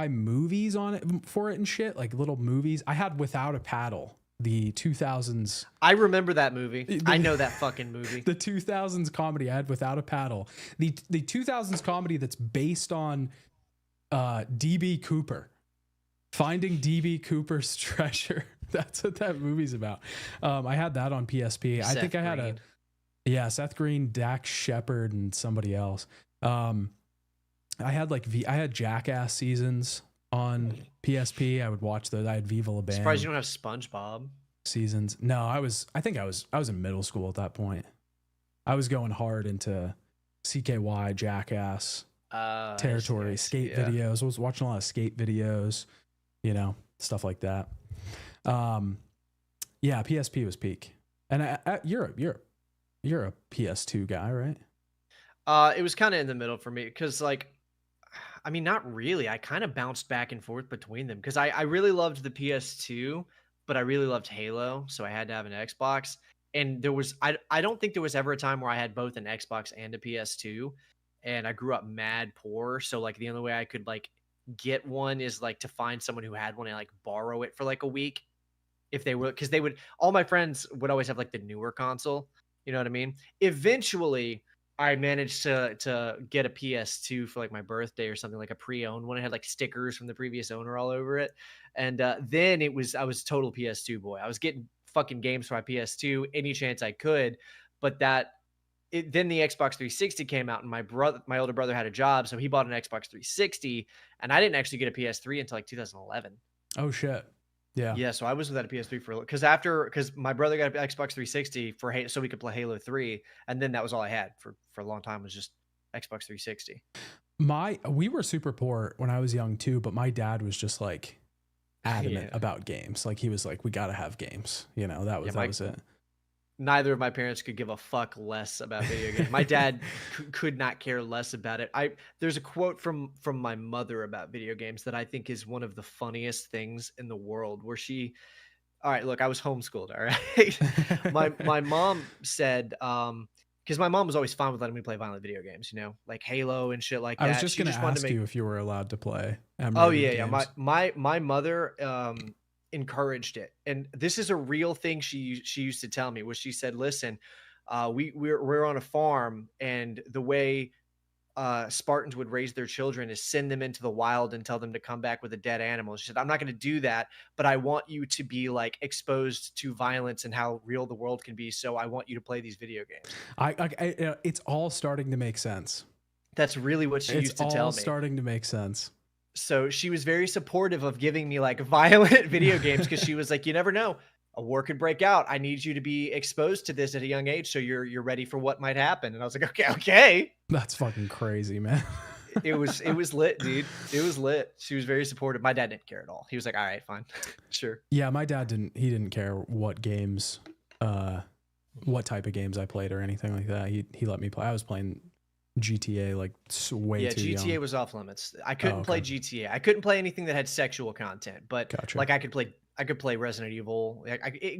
movies on it for it and shit, like little movies. I had Without a Paddle, the 2000s. I remember that movie. I know that fucking movie. The 2000s comedy. I had Without a Paddle. The 2000s comedy that's based on DB Cooper. Finding DB Cooper's treasure. That's what that movie's about. I had that on PSP. I think I had Seth Green, Dax Shepard, and somebody else. I had Jackass seasons on PSP. I would watch those. I had Viva La Bam. Surprised you don't have SpongeBob seasons. No, I was in middle school at that point. I was going hard into CKY, Jackass territory, skate videos. I was watching a lot of skate videos, stuff like that. PSP was peak. And you're a PS2 guy, right? It was kind of in the middle for me because, not really. I kind of bounced back and forth between them because I really loved the PS2, but I really loved Halo, so I had to have an Xbox. And I don't think there was ever a time where I had both an Xbox and a PS2, and I grew up mad poor. So the only way I could get one is to find someone who had one and borrow it for a week if they were, because all my friends would always have the newer console. You know what I mean? Eventually I managed to get a PS2 for my birthday or something, a pre-owned one. It had stickers from the previous owner all over it. And then I was total PS2 boy. I was getting fucking games for my PS2 any chance I could. But then the Xbox 360 came out, and my older brother had a job, so he bought an Xbox 360, and I didn't actually get a PS3 until 2011. Oh shit. Yeah. Yeah. So I was without a PS3 because my brother got an Xbox 360 so we could play Halo 3, and then that was all I had for a long time, was just Xbox 360. We were super poor when I was young too, but my dad was just adamant about games. He was like, we got to have games. That was it. Neither of my parents could give a fuck less about video games. My dad could not care less about it. There's a quote from my mother about video games that I think is one of the funniest things in the world, where all right, look, I was homeschooled. All right. my mom said, because my mom was always fine with letting me play violent video games, like Halo and shit like that. I was just going to ask you if you were allowed to play. Yeah. My mother, encouraged it, and this is a real thing she used to tell me, was she said, listen, we're on a farm, and the way Spartans would raise their children is send them into the wild and tell them to come back with a dead animal. She said, I'm not going to do that, but I want you to be like exposed to violence and how real the world can be. So I want you to play these video games. It's all starting to make sense. That's really what she used to tell me. It's all starting to make sense. So she was very supportive of giving me like violent video games because she was like, you never know. A war could break out. I need you to be exposed to this at a young age so you're ready for what might happen. And I was like, okay. That's fucking crazy, man. It was lit, dude. It was lit. She was very supportive. My dad didn't care at all. He was like, all right, fine. Sure. Yeah, my dad didn't care what games, what type of games I played or anything like that. He let me play. I was playing GTA like way too young. GTA was off limits. I couldn't play GTA. I couldn't play anything that had sexual content, but Gotcha. like I could play Resident Evil.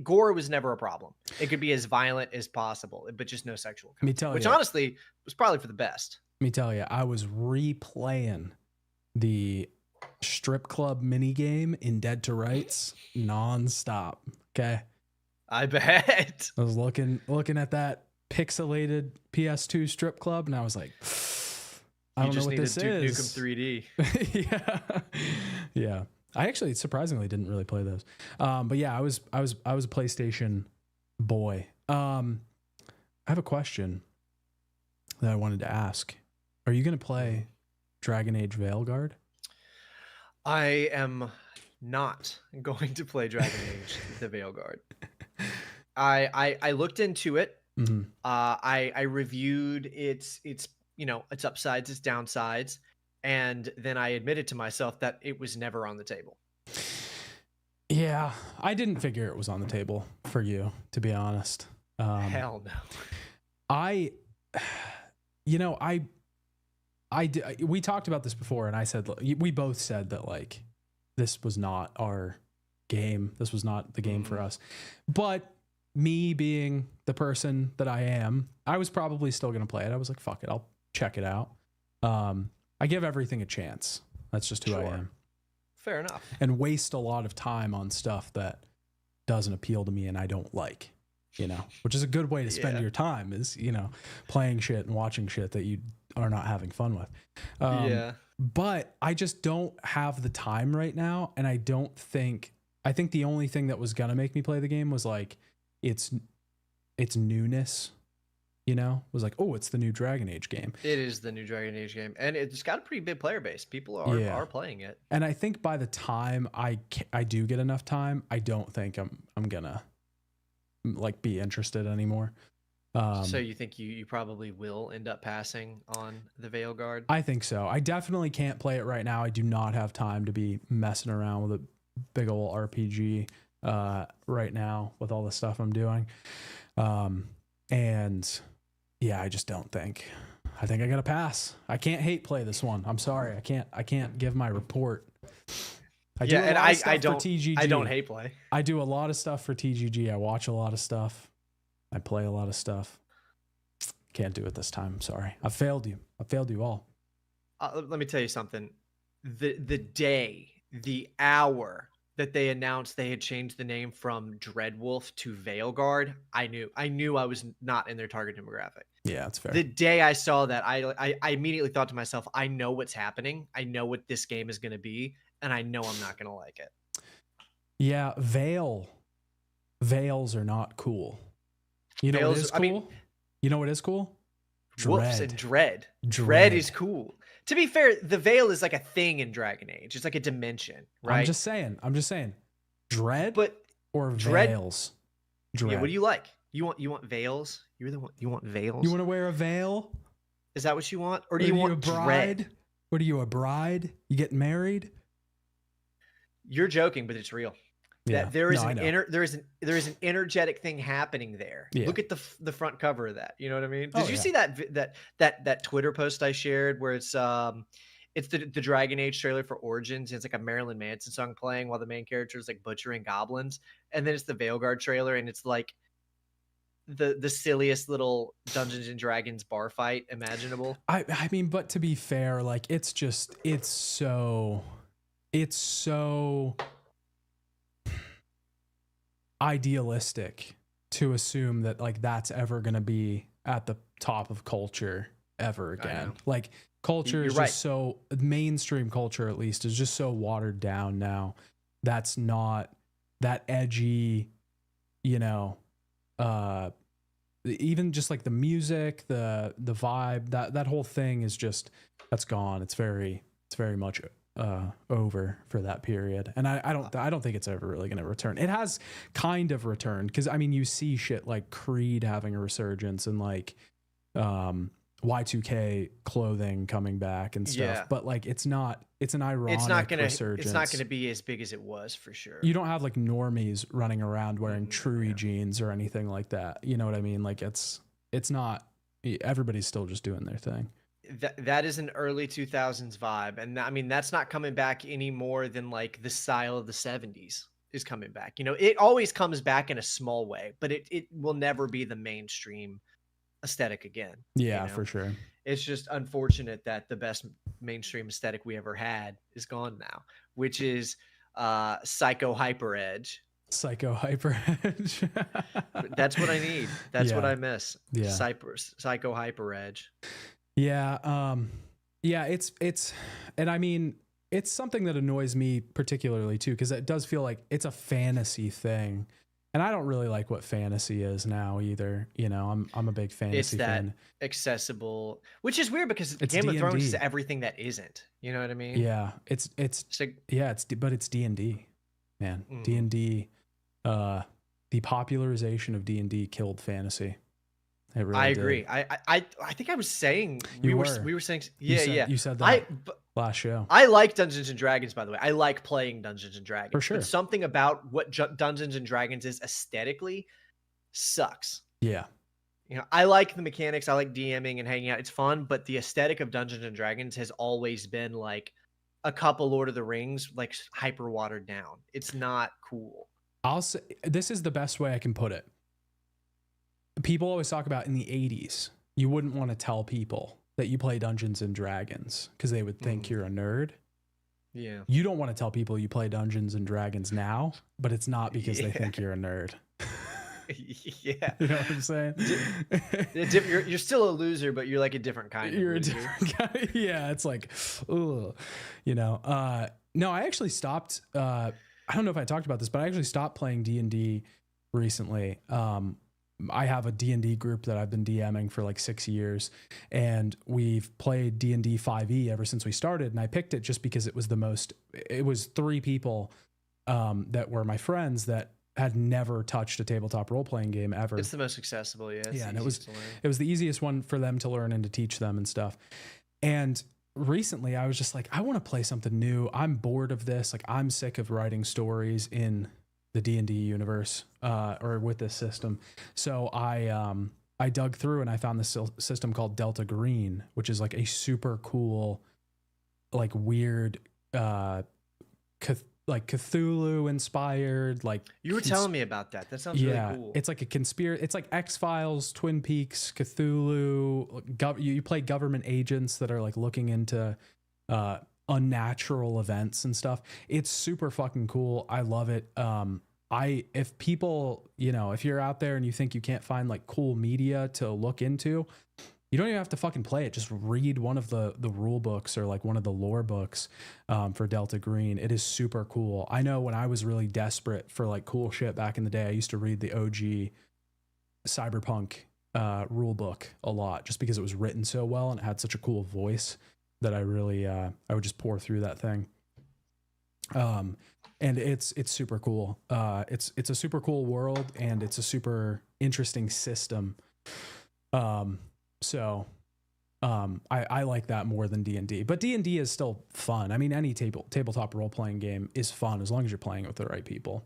Gore was never a problem. It could be as violent as possible, but just no sexual content. Which honestly was probably for the best. Let me tell you, I was replaying the strip club mini game in Dead to Rights nonstop. Okay. I bet. I was looking at that pixelated PS2 strip club, and I was like, I don't know what this is. Duke Nukem 3D. Yeah. I actually surprisingly didn't really play those. But yeah, I was a PlayStation boy. I have a question that I wanted to ask. Are you going to play Dragon Age Veilguard? I am not going to play Dragon Age the Veilguard. I looked into it. Mm-hmm. I reviewed its its upsides, its downsides, and then I admitted to myself that it was never on the table. Yeah, I didn't figure it was on the table for you, to be honest. Hell no. We talked about this before, and I said, we both said that like this was not our game. This was not the game for us. But me being the person that I am, I was probably still going to play it. I was like, fuck it, I'll check it out. I give everything a chance. That's just who I am. Fair enough. And waste a lot of time on stuff that doesn't appeal to me and I don't like, which is a good way to spend your time is, playing shit and watching shit that you are not having fun with. But I just don't have the time right now. And I think the only thing that was going to make me play the game was like, its newness, was like, oh, it's the new Dragon Age game. It is the new Dragon Age game, and it's got a pretty big player base. People are playing it. And I think by the time I do get enough time, I don't think I'm gonna like be interested anymore. So you think you probably will end up passing on the Veilguard? I think so. I definitely can't play it right now. I do not have time to be messing around with a big old RPG right now with all the stuff I'm doing. And yeah, I just don't think. I think I gotta pass. I can't hate play this one. I'm sorry. I can't give my report. I don't hate play. I do a lot of stuff for TGG. I watch a lot of stuff. I play a lot of stuff. Can't do it this time. I'm sorry. I failed you. I failed you all. Let me tell you something. The hour that they announced they had changed the name from Dreadwolf to Veilguard, I knew I was not in their target demographic. Yeah, that's fair. The day I saw that, I immediately thought to myself, I know what's happening. I know what this game is going to be, and I know I'm not going to like it. Yeah, veils are not cool. You know what is cool? You know what is cool? Dread. Dread is cool. To be fair, the veil is like a thing in Dragon Age. It's like a dimension, right? I'm just saying. Dread or Dread, veils? Dread. Yeah, what do you like? You want veils? You want veils? You want to wear a veil? Is that what you want? Or do you want a bride? Dread? What are you, a bride? You get married? You're joking, but it's real. Yeah. That there is an energetic thing happening there. Yeah. Look at the front cover of that. You know what I mean? Did you see that Twitter post I shared where it's the Dragon Age trailer for Origins? It's like a Marilyn Manson song playing while the main character is like butchering goblins, and then it's the Veilguard trailer, and it's like the silliest little Dungeons and Dragons bar fight imaginable. I mean, but to be fair, like it's so idealistic to assume that like that's ever going to be at the top of culture ever I again. know. Like culture You're is right. just so, mainstream culture at least is just so watered down now. That's not that edgy, you know, even just like the music, the vibe, that whole thing is just, that's gone. It's very much over for that period. And I don't think it's ever really going to return. It has kind of returned, because I mean, you see shit like Creed having a resurgence, and like Y2K clothing coming back and stuff. Yeah. But like it's an ironic resurgence. It's not gonna be as big as it was, for sure. You don't have like normies running around wearing Truey jeans or anything like that. You know what I mean? Like it's not, everybody's still just doing their thing. That is an early 2000s vibe, and I mean that's not coming back any more than like the style of the 70s is coming back. You know, it always comes back in a small way, but it will never be the mainstream aesthetic again. Yeah, you know? for sure. It's just unfortunate that the best mainstream aesthetic we ever had is gone now, which is psycho hyper edge. Psycho hyper edge. That's what I need. That's what I miss. Yeah. Psycho hyper edge. Yeah. Yeah, it's, and I mean, it's something that annoys me particularly too, because it does feel like it's a fantasy thing. And I don't really like what fantasy is now either. You know, I'm a big fantasy fan. Accessible, which is weird because It's Game of D&D. Thrones is everything that isn't. You know what I mean? Yeah, it's like, but it's D&D, man. D&D, the popularization of D&D killed fantasy. It really I agree. did. I think I was saying we were saying You said that last show. I like Dungeons and Dragons, by the way. I like playing Dungeons and Dragons. For sure. But something about what Dungeons and Dragons is aesthetically sucks. Yeah. You know, I like the mechanics. I like DMing and hanging out. It's fun, but the aesthetic of Dungeons and Dragons has always been like a couple Lord of the Rings, like hyper watered down. It's not cool. I'll say this is the best way I can put it. People always talk about in the 80s, you wouldn't want to tell people that you play Dungeons and Dragons because they would think you're a nerd. Yeah. You don't want to tell people you play Dungeons and Dragons now, but it's not because they think you're a nerd. Yeah. You know what I'm saying? You're still a loser, but you're like a different kind of loser. Different guy. Yeah, it's like, ugh. You know, no, I actually stopped. I don't know if I talked about this, but I actually stopped playing D&D recently. I have a D&D group that I've been DMing for like 6 years, and we've played D&D 5e ever since we started. And I picked it just because it was it was 3 people that were my friends that had never touched a tabletop role-playing game ever. It's the most accessible, yeah. Yeah, and it was the easiest one for them to learn and to teach them and stuff. And recently I was just like, I want to play something new. I'm bored of this. Like, I'm sick of writing stories in the D&D universe or with this system. So I dug through and I found this system called Delta Green, which is like a super cool, like weird, like Cthulhu inspired, like you were telling me about that. That sounds really cool. It's like a it's like X-Files, Twin Peaks, Cthulhu. You play government agents that are like looking into unnatural events and stuff. It's super fucking cool. I love it. If people, you know, if you're out there and you think you can't find like cool media to look into, you don't even have to fucking play it. Just read one of the rule books or like one of the lore books for Delta Green. It is super cool. I know when I was really desperate for like cool shit back in the day, I used to read the OG Cyberpunk rule book a lot just because it was written so well and it had such a cool voice that I really I would just pour through that thing. And it's super cool. It's a super cool world and it's a super interesting system. So I like that more than D&D, but D&D is still fun. I mean, any tabletop role-playing game is fun as long as you're playing it with the right people.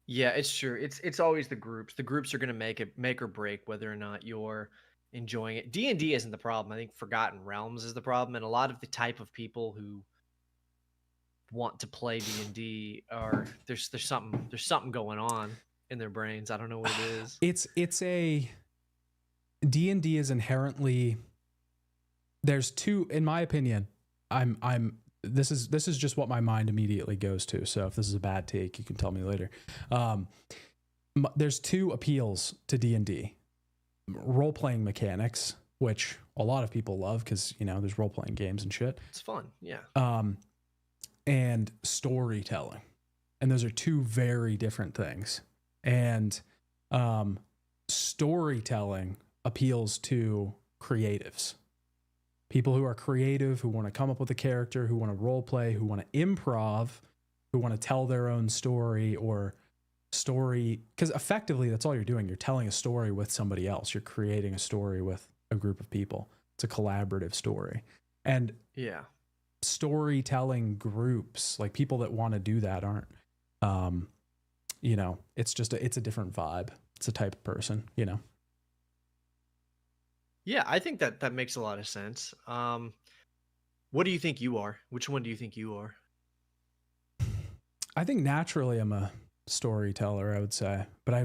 Yeah, it's true. It's always the groups. The groups are going to make or break whether or not you're enjoying it. D&D isn't the problem. I think Forgotten Realms is the problem, and a lot of the type of people who want to play D&D are there's something going on in their brains. I don't know what it is. It's a D&D is inherently, there's two, in my opinion, this is just what my mind immediately goes to. So if this is a bad take, you can tell me later. There's two appeals to D&D: role-playing mechanics which a lot of people love because, you know, there's role-playing games and shit. It's fun. Yeah. And storytelling. And those are two very different things. And storytelling appeals to creatives. People who are creative, who want to come up with a character, who want to role play, who want to improv, who want to tell their own story or story. Because effectively, that's all you're doing. You're telling a story with somebody else. You're creating a story with a group of people. It's a collaborative story. And yeah, storytelling groups, like people that want to do that aren't, you know, it's just it's a different vibe. It's a type of person, you know? Yeah, I think that makes a lot of sense. What do you think you are? Which one do you think you are? I think naturally I'm a storyteller, I would say, but I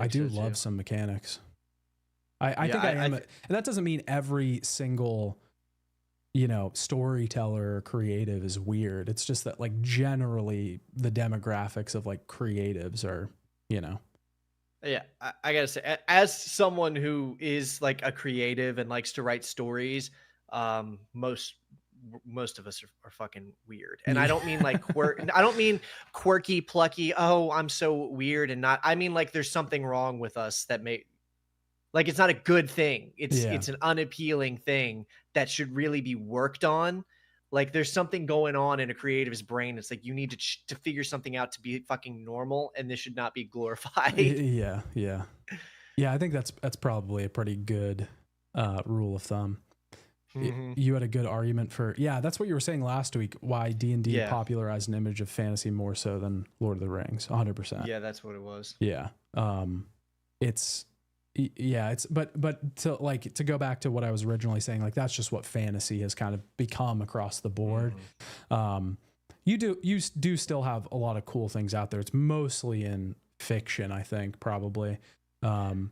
do love some mechanics. I think I am. And that doesn't mean every single, you know, storyteller or creative is weird. It's just that, like, generally the demographics of like creatives are, you know. Yeah, I gotta say, as someone who is like a creative and likes to write stories, most of us are fucking weird. And I don't mean like I don't mean quirky, plucky. Oh, I'm so weird and not. I mean like there's something wrong with us that like it's not a good thing. It's an unappealing thing that should really be worked on. Like there's something going on in a creative's brain. It's like you need to figure something out to be fucking normal, and this should not be glorified. Yeah. I think that's probably a pretty good rule of thumb. Mm-hmm. You had a good argument for that's what you were saying last week. Why D&D popularized an image of fantasy more so than Lord of the Rings. 100%. Yeah, that's what it was. Yeah, it's but to go back to what I was originally saying, like that's just what fantasy has kind of become across the board. Mm-hmm. You do still have a lot of cool things out there. It's mostly in fiction, I think, probably. And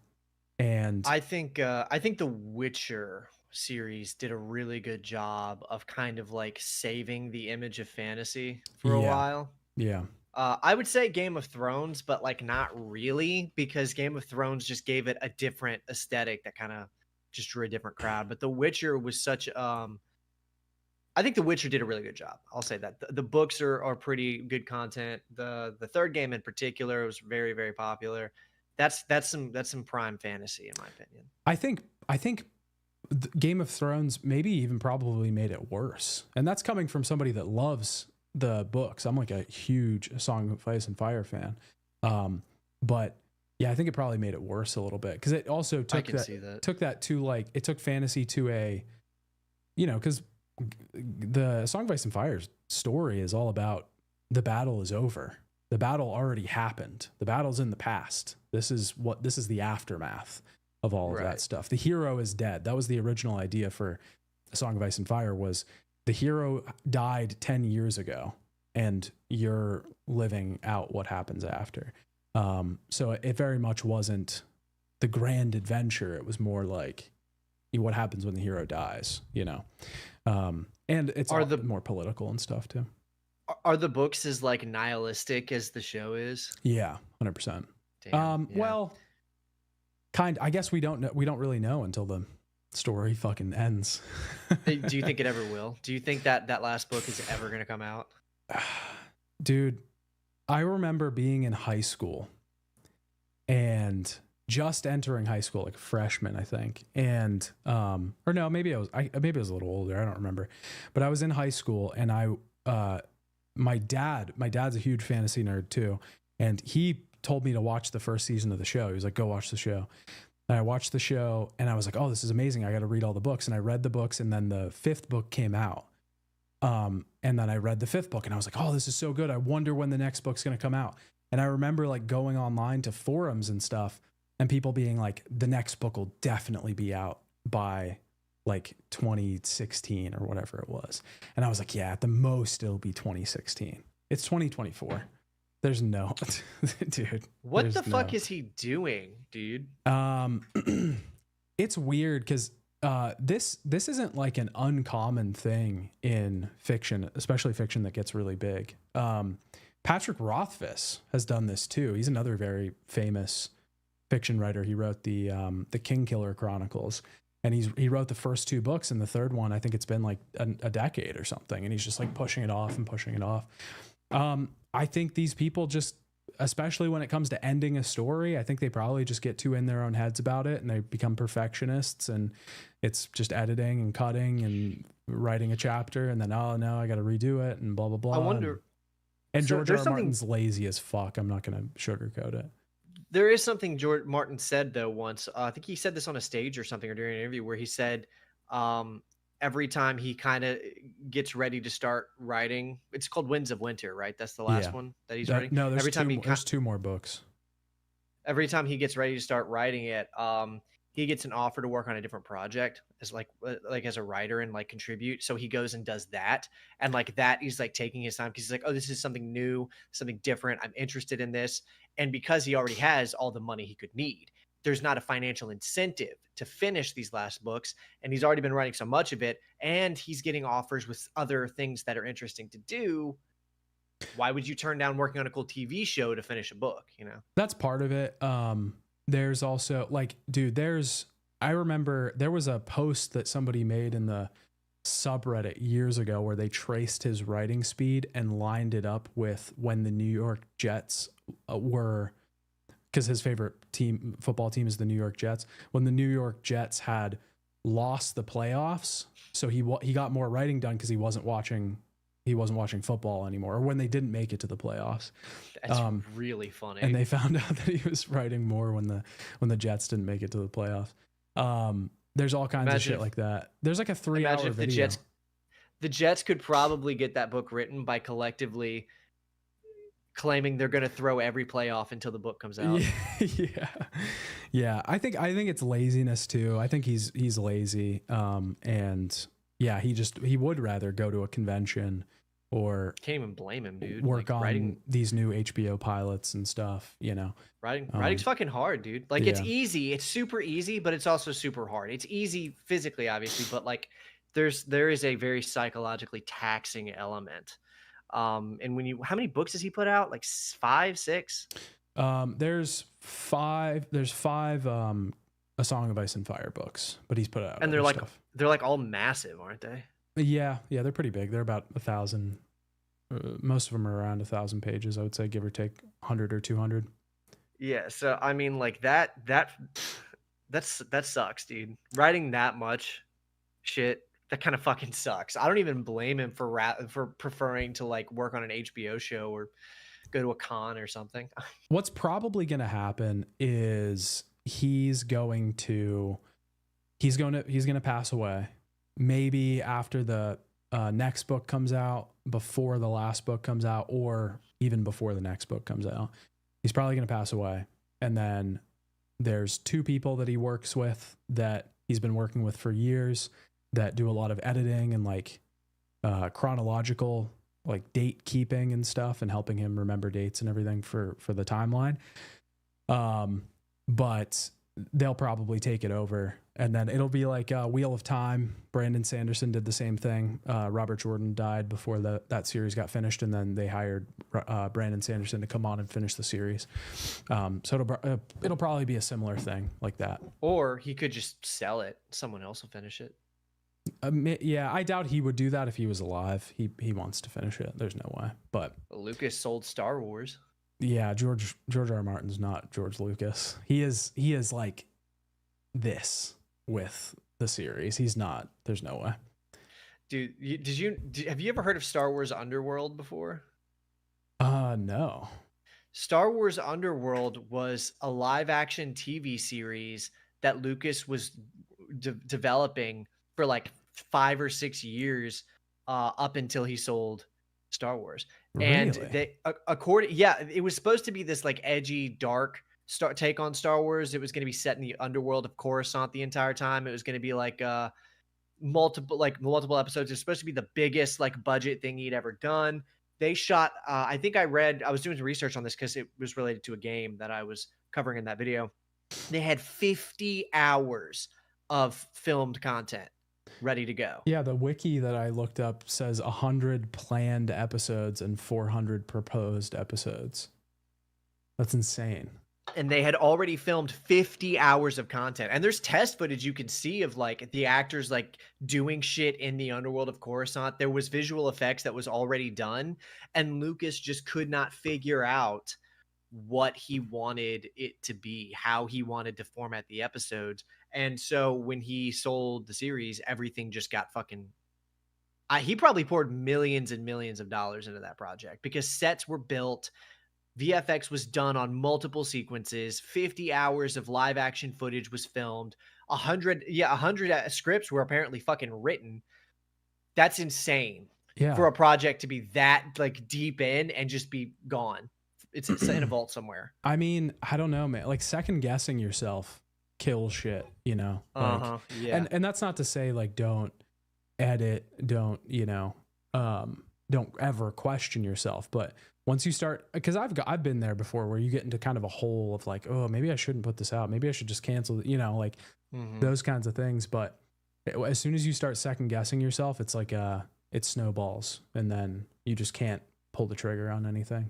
I think The Witcher series did a really good job of kind of like saving the image of fantasy for a while. Yeah. I would say Game of Thrones, but like not really, because Game of Thrones just gave it a different aesthetic that kind of just drew a different crowd. But The Witcher was such I think The Witcher did a really good job. I'll say that. The books are pretty good content. The third game in particular was very, very popular. That's some prime fantasy in my opinion. I think Game of Thrones maybe even probably made it worse. And that's coming from somebody that loves the books. I'm like a huge Song of Ice and Fire fan. But yeah, I think it probably made it worse a little bit because it also took that to like, it took fantasy to a, you know, because the Song of Ice and Fire's story is all about the battle is over. The battle already happened. The battle's in the past. This is the aftermath of all of that stuff. The hero is dead. That was the original idea for Song of Ice and Fire, was the hero died 10 years ago and you're living out what happens after. So it very much wasn't the grand adventure. It was more like what happens when the hero dies, you know? And it's more political and stuff too. Are the books as like nihilistic as the show is? Yeah, 100%. Well, I guess we don't really know until the story fucking ends. Do you think it ever will? Do you think that last book is ever going to come out? Dude, I remember being in high school and just entering high school, like a freshman, I think. And, or no, maybe I was a little older. I don't remember, but I was in high school and my dad's a huge fantasy nerd too. And he told me to watch the first season of the show. He was like, go watch the show. And I watched the show and I was like, oh, this is amazing. I got to read all the books. And I read the books and then the fifth book came out. And then I read the fifth book and I was like, oh, this is so good. I wonder when the next book's going to come out. And I remember like going online to forums and stuff and people being like, the next book will definitely be out by like 2016 or whatever it was. And I was like, yeah, at the most it'll be 2016. It's 2024. There's no, dude. What the fuck is he doing, dude? It's weird because this isn't like an uncommon thing in fiction, especially fiction that gets really big. Patrick Rothfuss has done this too. He's another very famous fiction writer. He wrote the Kingkiller Chronicles, and he wrote the first 2 books, and the third one, I think it's been like a decade or something, and he's just like pushing it off and pushing it off. I think these people just, especially when it comes to ending a story, I think they probably just get too in their own heads about it, and they become perfectionists, and it's just editing and cutting and writing a chapter, and then, oh no, I got to redo it, and blah blah blah. I wonder. And So George R. R. Martin's lazy as fuck. I'm not going to sugarcoat it. There is something George Martin said though once. I think he said this on a stage or something, or during an interview, where he said every time he kind of gets ready to start writing, it's called Winds of Winter, right? That's the last one that he's writing. No, there's every time there's 2 more books. Every time he gets ready to start writing it, he gets an offer to work on a different project as like as a writer and like contribute. So he goes and does that, and like that he's like taking his time because he's like, oh, this is something new, something different. I'm interested in this, and because he already has all the money he could need, there's not a financial incentive to finish these last books, and he's already been writing so much of it, and he's getting offers with other things that are interesting to do. Why would you turn down working on a cool TV show to finish a book? You know, that's part of it. There's also like, dude, I remember there was a post that somebody made in the subreddit years ago where they traced his writing speed and lined it up with when the New York Jets were, because his favorite football team is the New York Jets, when the New York Jets had lost the playoffs. So he got more writing done because he wasn't watching football anymore, or when they didn't make it to the playoffs. That's really funny. And they found out that he was writing more when the Jets didn't make it to the playoffs. There's all kinds of shit like that. There's like a 3-hour video. The Jets could probably get that book written by collectively claiming they're going to throw every playoff until the book comes out. Yeah. I think it's laziness too. I think he's lazy. And yeah, he would rather go to a convention or can't even blame him, dude. Work on writing these new HBO pilots and stuff, you know. Writing's fucking hard, dude. Like it's easy, it's super easy, but it's also super hard. It's easy physically, obviously, but like there is a very psychologically taxing element. And how many books does he put out? Like 5, 6? There's 5 A Song of Ice and Fire books, but he's put out, and they're like all massive, aren't they? Yeah, they're pretty big. They're about 1,000. Most of them are around 1,000 pages, I would say, give or take 100 or 200. Yeah, so I mean, like that sucks, dude. Writing that much shit, that kind of fucking sucks. I don't even blame him for preferring to like work on an HBO show or go to a con or something. What's probably going to happen is he's going to pass away. Maybe after the next book comes out, before the last book comes out, or even before the next book comes out. He's probably going to pass away. And then there's 2 people that he works with that he's been working with for years that do a lot of editing and like chronological, like date keeping and stuff, and helping him remember dates and everything for the timeline. But they'll probably take it over, and then it'll be like Wheel of Time. Brandon Sanderson did the same thing. Robert Jordan died before that series got finished, and then they hired Brandon Sanderson to come on and finish the series. So it'll probably be a similar thing like that. Or he could just sell it. Someone else will finish it. Yeah, I doubt he would do that if he was alive. He wants to finish it. There's no way. But Lucas sold Star Wars. Yeah, George R. R. Martin's not George Lucas. He is like this with the series. He's not. There's no way. Dude, have you ever heard of Star Wars Underworld before? No. Star Wars Underworld was a live action TV series that Lucas was developing for like 5 or 6 years up until he sold Star Wars. Really? And they it was supposed to be this like edgy, dark take on Star Wars. It was going to be set in the underworld of Coruscant the entire time. It was going to be like multiple episodes. It's supposed to be the biggest like budget thing he'd ever done. They shot I was doing some research on this because it was related to a game that I was covering in that video. They had 50 hours of filmed content ready to go. Yeah, the wiki that I looked up says 100 planned episodes and 400 proposed episodes. That's insane. and they had already filmed 50 hours of content, and there's test footage you can see of like the actors like doing shit in the underworld of Coruscant. There was visual effects that was already done, and Lucas just could not figure out what he wanted it to be, how he wanted to format the episodes. And so when he sold the series, everything just got fucking he probably poured millions and millions of dollars into that project because sets were built, VFX was done on multiple sequences, 50 hours of live action footage was filmed, 100 scripts were apparently fucking written. That's insane Yeah. for a project to be that like deep in and just be gone. It's in a vault somewhere. I mean, I don't know, man. Like second guessing yourself kills shit, you know? Like, yeah. And that's not to say like don't edit, don't, you know, don't ever question yourself. But once you start, because I've been there before where you get into kind of a hole of like, oh, maybe I shouldn't put this out. Maybe I should just cancel it, you know, like those kinds of things. But as soon as you start second guessing yourself, it's like it snowballs, and then you just can't pull the trigger on anything.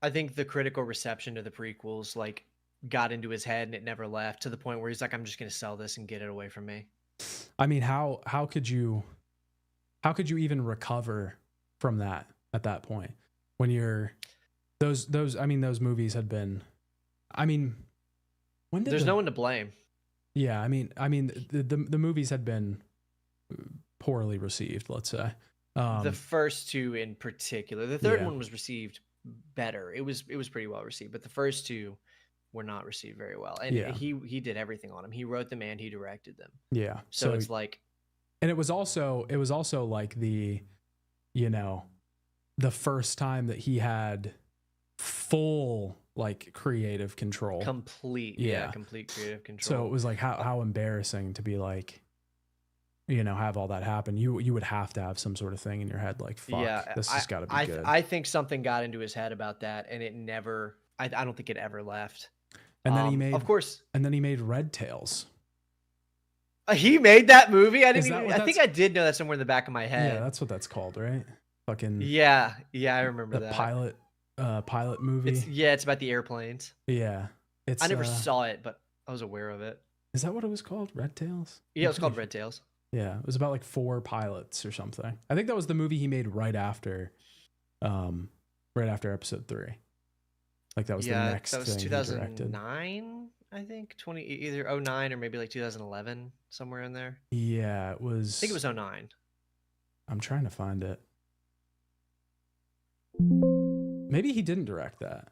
I think the critical reception to the prequels like got into his head and it never left, to the point where he's like, I'm just going to sell this and get it away from me. I mean, how could you even recover from that at that point when you're those movies had been, I mean, when did there's no one to blame. Yeah, I mean the movies had been poorly received, let's say. The first two in particular. The third one was received better. It was pretty well received, but the first two were not received very well. And he did everything on them. He wrote them and he directed them. Yeah. So it's like, and it was also like the, you know, the first time that he had full like creative control. Complete creative control. So it was like how embarrassing to be like, you know, have all that happen. You would have to have some sort of thing in your head like, fuck, this has got to be good. I think something got into his head about that, and it never, I don't think it ever left. And then he made, of course, and then he made Red Tails. He made that movie? I think I did know that somewhere in the back of my head. Yeah, that's what that's called, right? Fucking yeah, I remember that pilot movie. It's about the airplanes. Yeah, I never saw it, but I was aware of it. Is that what it was called? Red Tails? Yeah, it was called Red Tails. Yeah, it was about like 4 pilots or something. I think that was the movie he made right after episode 3. Like that was the next thing. That was 2009, I think. Either 2009 or maybe like 2011, somewhere in there. Yeah, it was. I think it was 2009. I'm trying to find it. Maybe he didn't direct that.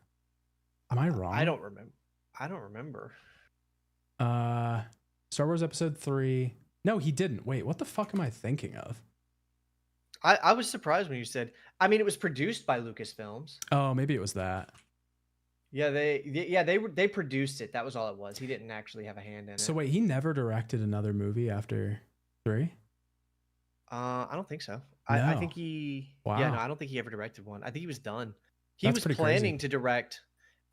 Am I wrong? I don't remember. Star Wars Episode 3. No, he didn't. Wait, what the fuck am I thinking of? I was surprised when you said. I mean, it was produced by Lucasfilms. Oh, maybe it was that. Yeah, they produced it. That was all it was. He didn't actually have a hand in it. So wait, he never directed another movie after 3? I don't think so. No. I think he. Wow. Yeah, no, I don't think he ever directed one. I think he was done. He That's was planning to direct.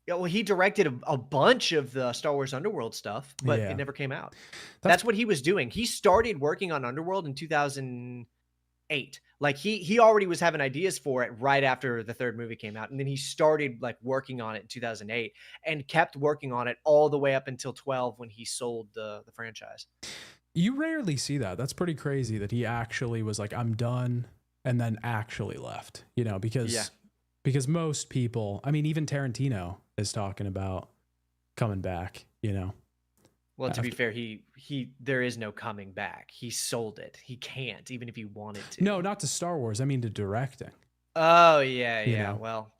Yeah, well, he directed a bunch of the Star Wars Underworld stuff, but it never came out. That's what he was doing. He started working on Underworld in 2008. Like he already was having ideas for it right after the third movie came out, and then he started like working on it in 2008 and kept working on it all the way up until 12 when he sold the franchise. You rarely see that. That's pretty crazy that he actually was like, I'm done, and then actually left, you know, because most people, I mean, even Tarantino is talking about coming back, you know. Well, to be fair, there is no coming back. He sold it. He can't, even if he wanted to. No, not to Star Wars. I mean to directing. Oh, yeah. You know? Well,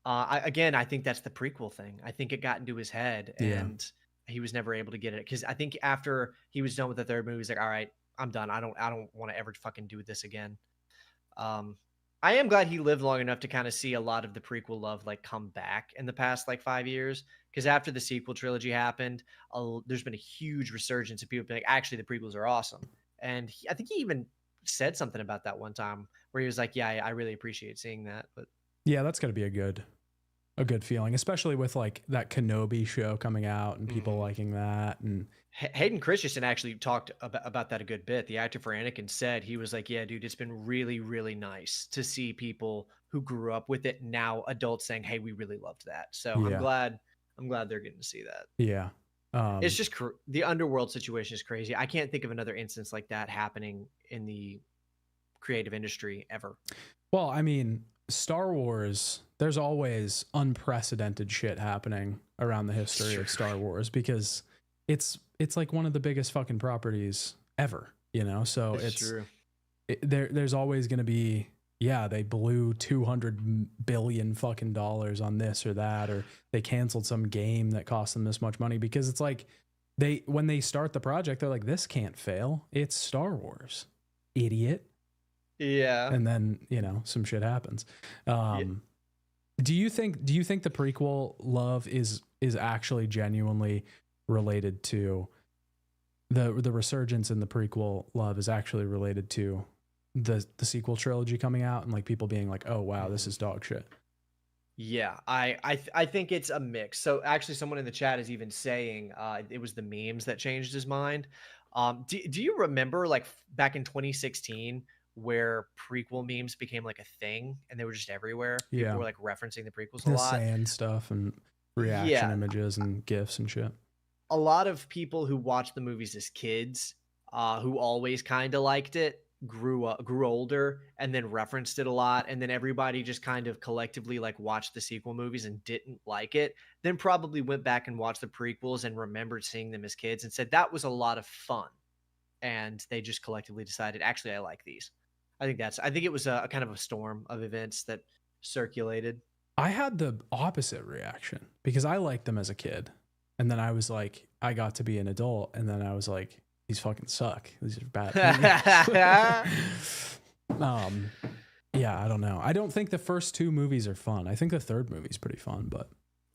I think that's the prequel thing. I think it got into his head, and he was never able to get it. Because I think after he was done with the third movie, he's like, all right, I'm done. I don't want to ever fucking do this again. I am glad he lived long enough to kind of see a lot of the prequel love like come back in the past like 5 years. Because after the sequel trilogy happened, there's been a huge resurgence of people being like, actually, the prequels are awesome. And I think he even said something about that one time where he was like, yeah, I really appreciate seeing that. But yeah, that's got to be a good feeling, especially with like that Kenobi show coming out and people liking that. And Hayden Christensen actually talked about that a good bit. The actor for Anakin said, he was like, yeah, dude, it's been really, really nice to see people who grew up with it now, adults, saying, hey, we really loved that. So I'm glad I'm glad they're getting to see that. Yeah. It's just the underworld situation is crazy. I can't think of another instance like that happening in the creative industry ever. Well, I mean, Star Wars, there's always unprecedented shit happening around the history of Star Wars because it's like one of the biggest fucking properties ever, you know? So it's true. There's always going to be, yeah, they blew 200 billion fucking dollars on this or that, or they canceled some game that cost them this much money, because it's like when they start the project, they're like, this can't fail. It's Star Wars, idiot. Yeah. And then, you know, some shit happens. Do you think the prequel love is actually genuinely related to the resurgence in the prequel love is actually related to the sequel trilogy coming out and like people being like, oh wow, this is dog shit? Yeah, I think it's a mix. So actually someone in the chat is even saying it was the memes that changed his mind. Do you remember like back in 2016 where prequel memes became like a thing and they were just everywhere? Yeah. People were like referencing the prequels a The lot. sand stuff and reaction images and GIFs and shit. A lot of people who watched the movies as kids, who always kind of liked it, grew older and then referenced it a lot, and then everybody just kind of collectively like watched the sequel movies and didn't like it, then probably went back and watched the prequels and remembered seeing them as kids and said that was a lot of fun, and they just collectively decided, actually I like these. I think it was a kind of a storm of events that circulated. I had the opposite reaction because I liked them as a kid, and then I was like, I got to be an adult, and then I was like, these fucking suck. These are bad. Yeah, I don't know. I don't think the first two movies are fun. I think the third movie's pretty fun, but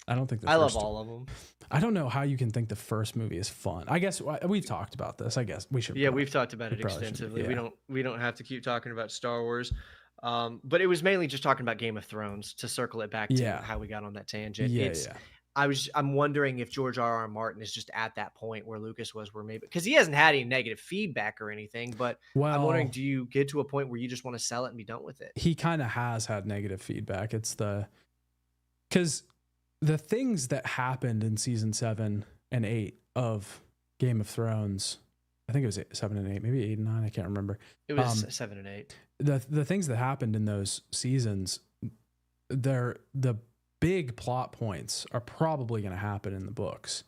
I don't think I love all of them. I don't know how you can think the first movie is fun. I guess we've talked about this. I guess we should. Yeah, we've talked about it extensively. Yeah. We don't have to keep talking about Star Wars. But it was mainly just talking about Game of Thrones to circle it back to how we got on that tangent. Yeah. I'm wondering if George R.R. Martin is just at that point where Lucas was, where maybe, because he hasn't had any negative feedback or anything, but I'm wondering, do you get to a point where you just want to sell it and be done with it? He kind of has had negative feedback. It's because the things that happened in season 7 and 8 of Game of Thrones, I think it was 7 and 8, maybe 8 and 9. I can't remember. It was 7 and 8. The things that happened in those seasons, they're the big plot points are probably going to happen in the books,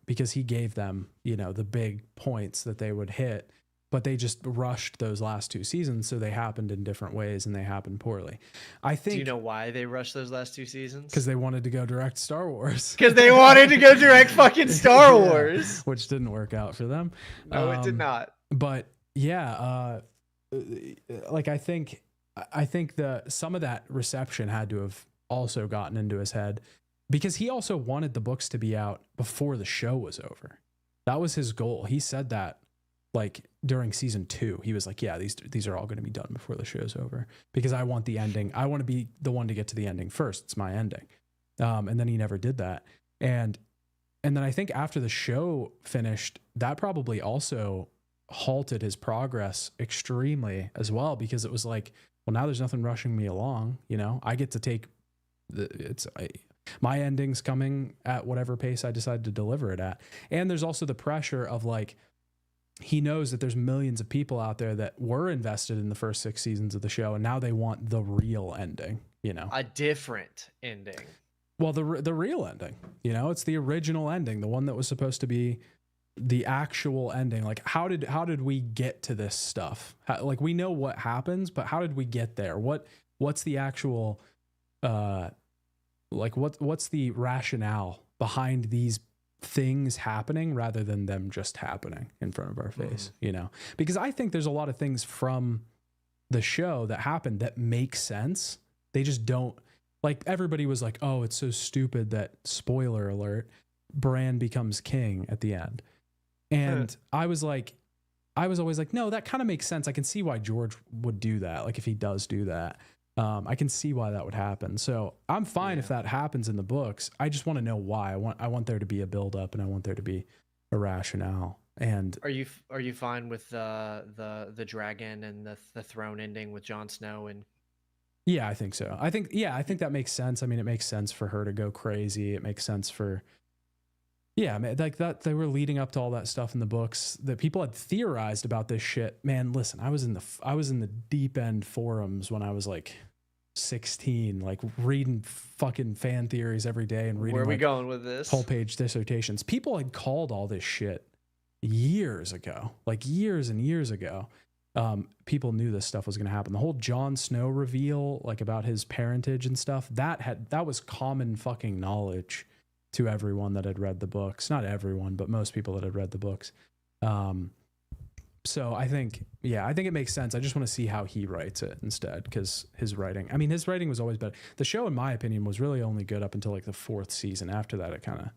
because he gave them, you know, the big points that they would hit, but they just rushed those last 2 seasons. So they happened in different ways and they happened poorly. I think. Do you know why they rushed those last 2 seasons? Because they wanted to go direct Star Wars. Because they wanted to go direct fucking Star Wars. Which didn't work out for them. No, it did not. But yeah, like I think some of that reception had to have also gotten into his head, because he also wanted the books to be out before the show was over. That was his goal. He said that like during season 2, he was like, yeah, these are all going to be done before the show's over, because I want the ending. I want to be the one to get to the ending first. It's my ending. And then he never did that. And then I think after the show finished, that probably also halted his progress extremely as well, because it was like, well, now there's nothing rushing me along. You know, I get to take my ending's coming at whatever pace I decide to deliver it at. And there's also the pressure of like, he knows that there's millions of people out there that were invested in the first 6 seasons of the show, and now they want the real ending, you know, a different ending. Well, the real ending, you know, it's the original ending, the one that was supposed to be the actual ending. Like, how did we get to this stuff? Like, we know what happens, but how did we get there? What's the actual, like what's the rationale behind these things happening rather than them just happening in front of our face, you know? Because I think there's a lot of things from the show that happened that make sense. They just don't, like, everybody was like, oh, it's so stupid that, spoiler alert, Bran becomes king at the end. And I was always like, no, that kind of makes sense. I can see why George would do that. Like, if he does do that, I can see why that would happen. So I'm fine if that happens in the books. I just want to know why. I want there to be a build up, and I want there to be a rationale. And are you fine with the dragon and the throne ending with Jon Snow and Yeah, I think so. I think that makes sense. I mean, it makes sense for her to go crazy. It makes sense for, yeah, man, like that they were leading up to all that stuff in the books that people had theorized about this shit. Man, listen, I was in the deep end forums when I was like 16, like reading fucking fan theories every day and reading Where are we like going with this? whole page dissertations. People had called all this shit years ago, like years and years ago. People knew this stuff was going to happen. The whole Jon Snow reveal, like about his parentage and stuff, that was common fucking knowledge to everyone that had read the books. Not everyone, but most people that had read the books. So I think it makes sense. I just want to see how he writes it instead, because his writing was always better. The show, in my opinion, was really only good up until like the 4th season. After that, it kind of...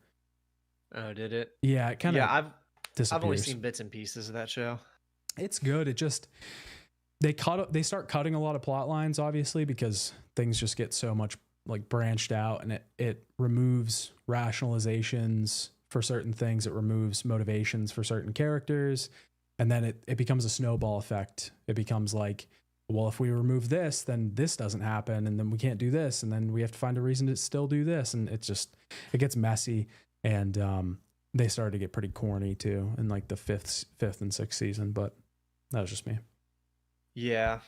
Oh, did it? Yeah, it kind of I've only seen bits and pieces of that show. It's good. It just... They start cutting a lot of plot lines, obviously, because things just get so much like branched out, and it removes rationalizations for certain things. It removes motivations for certain characters. And then it becomes a snowball effect. It becomes like, well, if we remove this, then this doesn't happen. And then we can't do this. And then we have to find a reason to still do this. And it gets messy. And they started to get pretty corny too in like the fifth and 6th season. But that was just me. Yeah.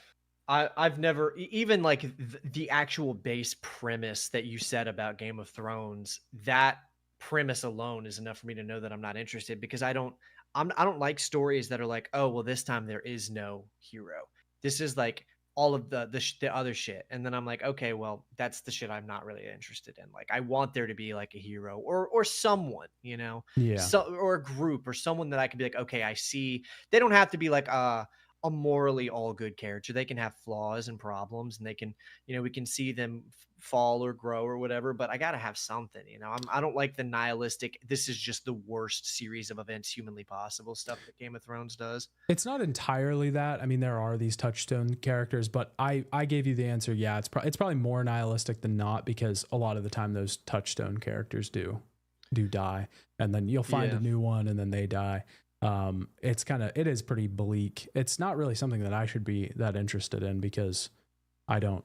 I've never, even like the actual base premise that you said about Game of Thrones, that premise alone is enough for me to know that I'm not interested, because I don't like stories that are like, oh, well, this time there is no hero. This is like all of the other shit. And then I'm like, okay, well, that's the shit I'm not really interested in. Like, I want there to be like a hero or someone, you know, Yeah. or a group or someone that I can be like, okay, I see. They don't have to be like a morally all good character. They can have flaws and problems, and they can, you know, we can see them fall or grow or whatever, but I got to have something, you know. I don't like the nihilistic, this is just the worst series of events humanly possible stuff that Game of Thrones does. It's not entirely that. I mean, there are these touchstone characters, but I gave you the answer. Yeah, it's probably more nihilistic than not, because a lot of the time those touchstone characters do die, and then you'll find a new one, and then they die. It is pretty bleak. It's not really something that I should be that interested in, because I don't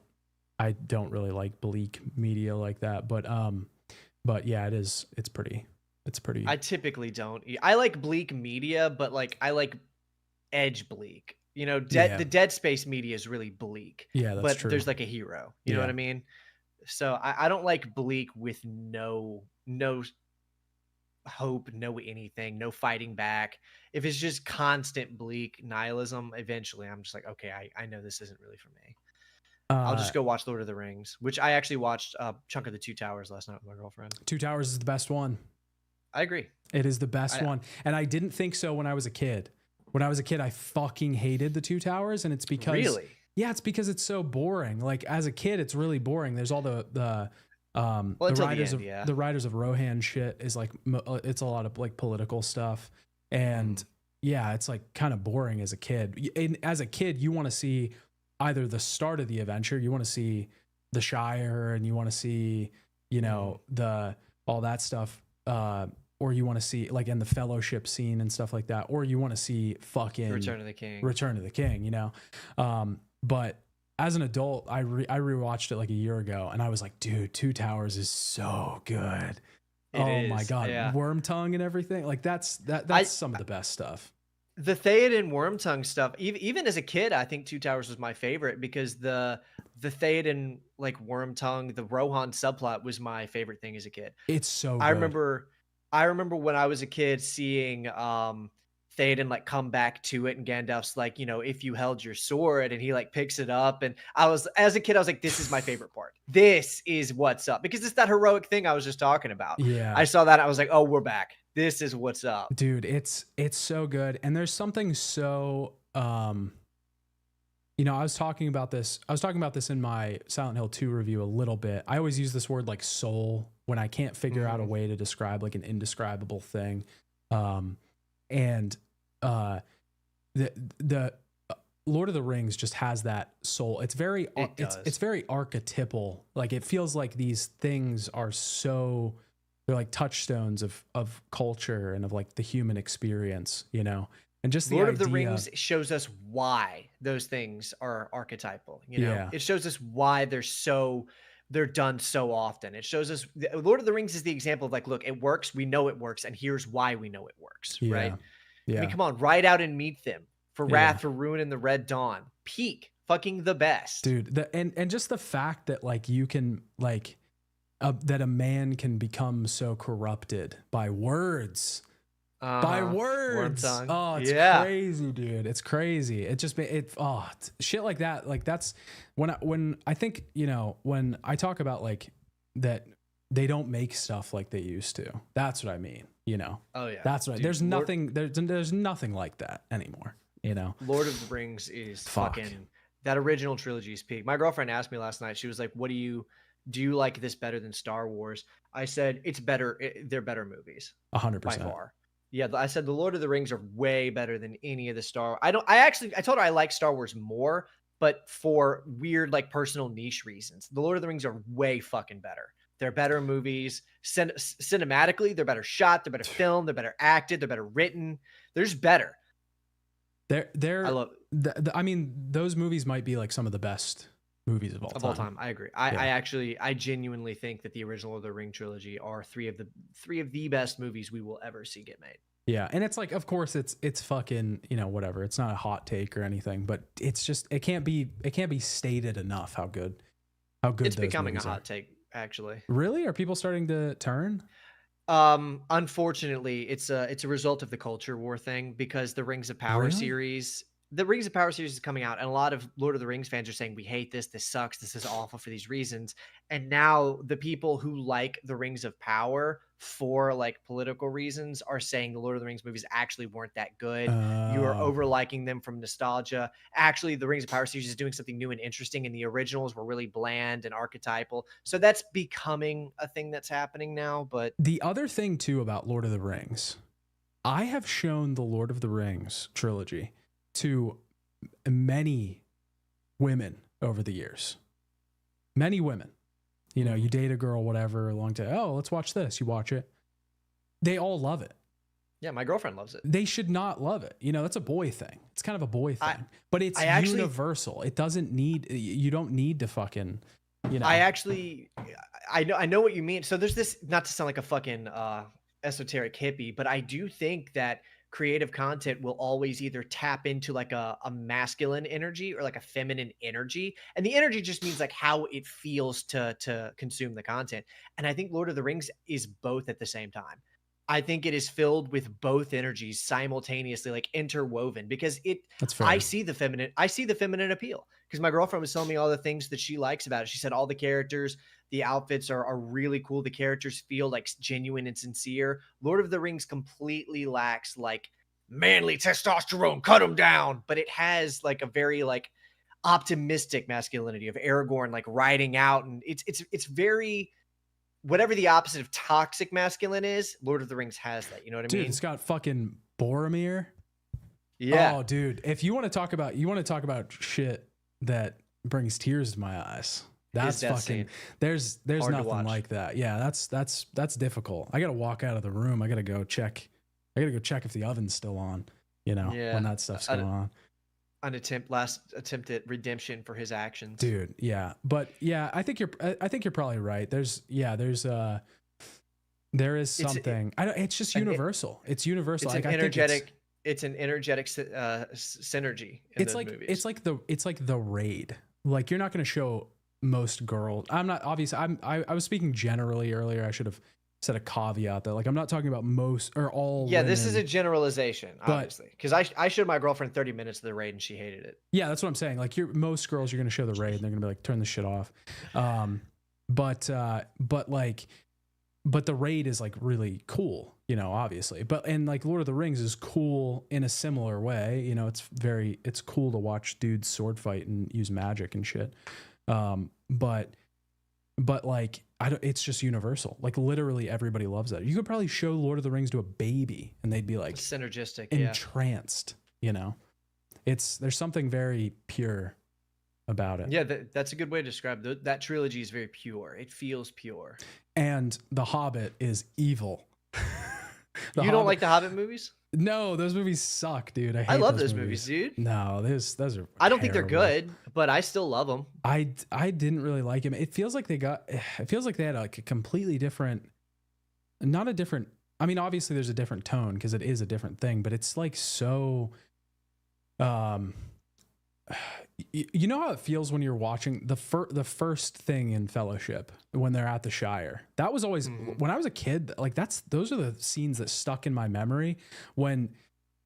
really like bleak media like that. But yeah, it's pretty. I typically don't. I like bleak media, but like I like edge bleak. You know, the Dead Space media is really bleak. Yeah, that's true. But there's like a hero. You know what I mean? So I don't like bleak with no hope, no anything, no fighting back. If it's just constant bleak nihilism, eventually I'm just like, okay, I know this isn't really for me. I'll just go watch Lord of the Rings, which I actually watched a chunk of the Two Towers last night with my girlfriend. Two Towers is the best one. I agree. It is the best one. And I didn't think so when I was a kid. When I was a kid, I fucking hated the Two Towers, and it's because... Really? Yeah, it's because it's so boring. Like, as a kid, it's really boring. There's all the Riders of Rohan shit is like, it's a lot of like political stuff. And yeah, it's like kind of boring as a kid. And as a kid, you want to see either the start of the adventure, you want to see the Shire, and you want to see, you know, all that stuff. Or you want to see like in the Fellowship scene and stuff like that. Or you want to see fucking Return of the King, you know? But as an adult, I rewatched it like a year ago, and I was like, dude, Two Towers is so good. My God. Yeah. Wormtongue and everything. Like that's some of the best stuff. The Theoden Wormtongue stuff, even as a kid, I think Two Towers was my favorite, because the Theoden like Wormtongue, the Rohan subplot was my favorite thing as a kid. It's so good. I remember when I was a kid seeing Theoden like come back to it, and Gandalf's like, you know, if you held your sword, and he like picks it up, and as a kid I was like, this is my favorite part. This is what's up, because it's that heroic thing I was just talking about. Yeah, I saw that, I was like, oh, we're back. This is what's up, dude. It's so good. And there's something so you know, I was talking about this in my Silent Hill 2 review a little bit. I always use this word like soul when I can't figure out a way to describe like an indescribable thing. And the Lord of the Rings just has that soul. It's very archetypal. Like, it feels like these things are so, they're like touchstones of culture and of like the human experience, you know? And just the Lord idea, of the Rings shows us why those things are archetypal. You know, it shows us why they're done so often. It shows us Lord of the Rings is the example of like, look, it works. We know it works. And here's why we know it works. Right. I mean, come on, ride out and meet them for Wrath, for Ruin, and the Red Dawn. Peak, fucking the best. Dude. And just the fact that like you can like, that a man can become so corrupted by words. By words. Oh, it's crazy, dude. It's crazy. It just shit like that. Like that's when I think, you know, when I talk about like that they don't make stuff like they used to. That's what I mean, you know. Oh yeah. That's right. Dude, there's nothing like that anymore, you know. Lord of the Rings is fucking that original trilogy's peak. My girlfriend asked me last night. She was like, do you like this better than Star Wars? I said it's better. They're better movies. 100% by far. Yeah, I said the Lord of the Rings are way better than any of the I told her I like Star Wars more, but for weird, like personal niche reasons. The Lord of the Rings are way fucking better. They're better movies. Cinematically, they're better shot, they're better filmed, they're better acted, they're better written. They're just better. I mean, those movies might be like some of the best movies of all time. I agree. I genuinely think that the original Lord of the Ring trilogy are three of the best movies we will ever see get made. Yeah, and it's like, of course, it's fucking, you know, whatever. It's not a hot take or anything, but it's just it can't be stated enough how good it's becoming a hot take. Actually, really, are people starting to turn? Unfortunately, it's a result of the culture war thing, because the Rings of Power series. The Rings of Power series is coming out, and a lot of Lord of the Rings fans are saying, we hate this sucks, this is awful for these reasons. And now the people who like the Rings of Power for like political reasons are saying the Lord of the Rings movies actually weren't that good. You are over liking them from nostalgia. Actually, the Rings of Power series is doing something new and interesting, and the originals were really bland and archetypal. So that's becoming a thing that's happening now. But the other thing too about Lord of the Rings, I have shown the Lord of the Rings trilogy to many women over the years. Many women. You know, you date a girl, whatever, a long time. Oh, let's watch this. You watch it. They all love it. Yeah, my girlfriend loves it. They should not love it. You know, that's a boy thing. It's kind of a boy thing. But it's universal. It doesn't need, you don't need to fucking, you know. I know what you mean. So there's this, not to sound like a fucking esoteric hippie, but I do think that creative content will always either tap into like a masculine energy or like a feminine energy. And the energy just means like how it feels to consume the content. And I think Lord of the Rings is both at the same time. I think it is filled with both energies simultaneously, like interwoven, because I see the feminine appeal, because my girlfriend was telling me all the things that she likes about it. She said all the characters, the outfits are really cool. The characters feel like genuine and sincere. Lord of the Rings completely lacks like manly testosterone, cut them down, but it has like a very like optimistic masculinity of Aragorn, like riding out. And it's very, whatever the opposite of toxic masculine is, Lord of the Rings has that. You know what I mean? Dude, it's got fucking Boromir. Yeah. Oh, dude. If you want to talk about shit that brings tears to my eyes, that's fucking scene. There's nothing like that. Yeah, that's difficult. I gotta walk out of the room. I gotta go check if the oven's still on, you know, when that stuff's going on. Last attempt at redemption for his actions. Dude, yeah. But yeah, I think you're probably right. There is something. It's just universal. It's universal. It's an energetic synergy in those movies. It's like the Raid. Like, you're not going to show most girls. I'm not, obviously I was speaking generally earlier. I should have said a caveat that, like, I'm not talking about most or all. Yeah, women, this is a generalization, obviously, because I showed my girirlfriend 30 minutes of the Raid and she hated it. Yeah, that's what I'm saying. Like, most girls, you're going to show the Raid and they're going to be like, turn this shit off. But the Raid is like really cool, you know, obviously. And like Lord of the Rings is cool in a similar way. You know, it's cool to watch dudes sword fight and use magic and shit. But like, it's just universal. Like, literally everybody loves that. You could probably show Lord of the Rings to a baby and they'd be like synergistic, entranced, you know. There's something very pure about it. Yeah, that's a good way to describe it. That trilogy is very pure. It feels pure. And The Hobbit is evil. The You don't Hobbit. like the Hobbit movies? No, those movies suck, dude. I I hate love those movies, dude. No, those are I don't think they're terrible. good, but I still love them. I didn't really like him. It feels like they had like a completely different, not a different. I mean, obviously there's a different tone because it is a different thing, but it's like so. You know how it feels when you're watching the first thing in Fellowship when they're at the Shire. That was always when I was a kid. Like those are the scenes that stuck in my memory when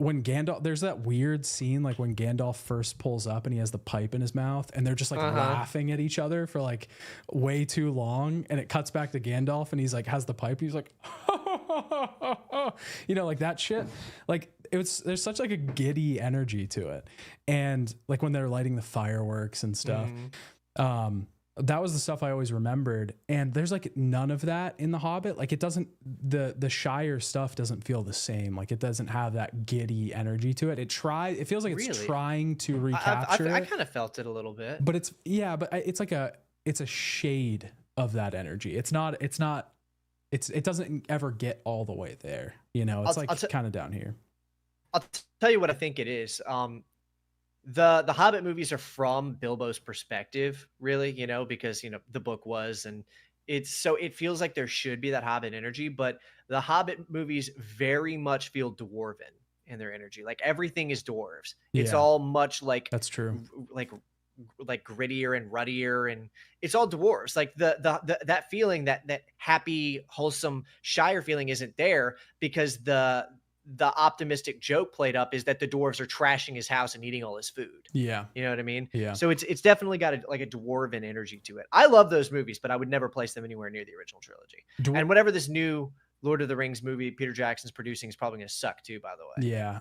Gandalf, there's that weird scene like when Gandalf first pulls up and he has the pipe in his mouth and they're just like laughing at each other for like way too long, and it cuts back to Gandalf and he's like has the pipe, he's like you know, like that shit. Like there's such like a giddy energy to it, and like when they're lighting the fireworks and stuff. That was the stuff I always remembered. And there's like none of that in The Hobbit. Like it doesn't, the Shire stuff doesn't feel the same. Like it doesn't have that giddy energy to it. It feels like it's trying to recapture. I kind of felt it a little bit. But it's like it's a shade of that energy. It doesn't ever get all the way there. You know, it's kind of down here. I'll tell you what I think it is. The Hobbit movies are from Bilbo's perspective, really, you know, because, you know, the book was, and it feels like there should be that Hobbit energy, but the Hobbit movies very much feel dwarven in their energy. Like everything is dwarves. It's all much like, that's true. Like grittier and ruddier, and it's all dwarves. Like that feeling, that happy, wholesome Shire feeling isn't there because the optimistic joke played up is that the dwarves are trashing his house and eating all his food. Yeah. You know what I mean? Yeah. So it's definitely got a dwarven energy to it. I love those movies, but I would never place them anywhere near the original trilogy. And whatever this new Lord of the Rings movie Peter Jackson's producing is probably going to suck too, by the way. Yeah.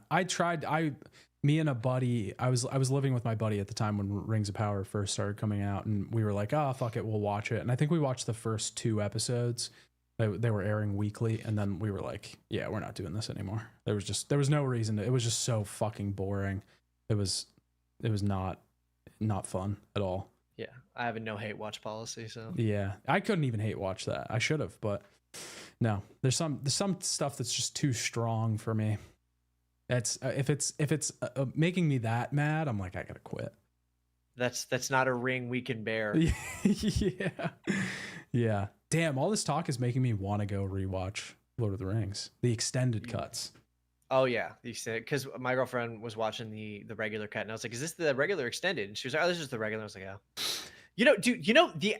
Me and a buddy, I was living with my buddy at the time when Rings of Power first started coming out, and we were like, oh, fuck it, we'll watch it. And I think we watched the first 2 episodes. They were airing weekly, and then we were like, yeah, we're not doing this anymore. There was no reason it was just so fucking boring. It was not fun at all. Yeah. I have a no hate watch policy, so yeah, I couldn't even hate watch that. I should have, but no, there's some stuff that's just too strong for me. It's if it's making me that mad, I'm like, I gotta quit. That's not a ring we can bear. Yeah. Damn, all this talk is making me want to go rewatch Lord of the Rings, the extended cuts. Oh yeah, because my girlfriend was watching the regular cut, and I was like, "Is this the regular extended?" And she was like, "Oh, this is the regular." I was like, "Oh, you know, dude, you know the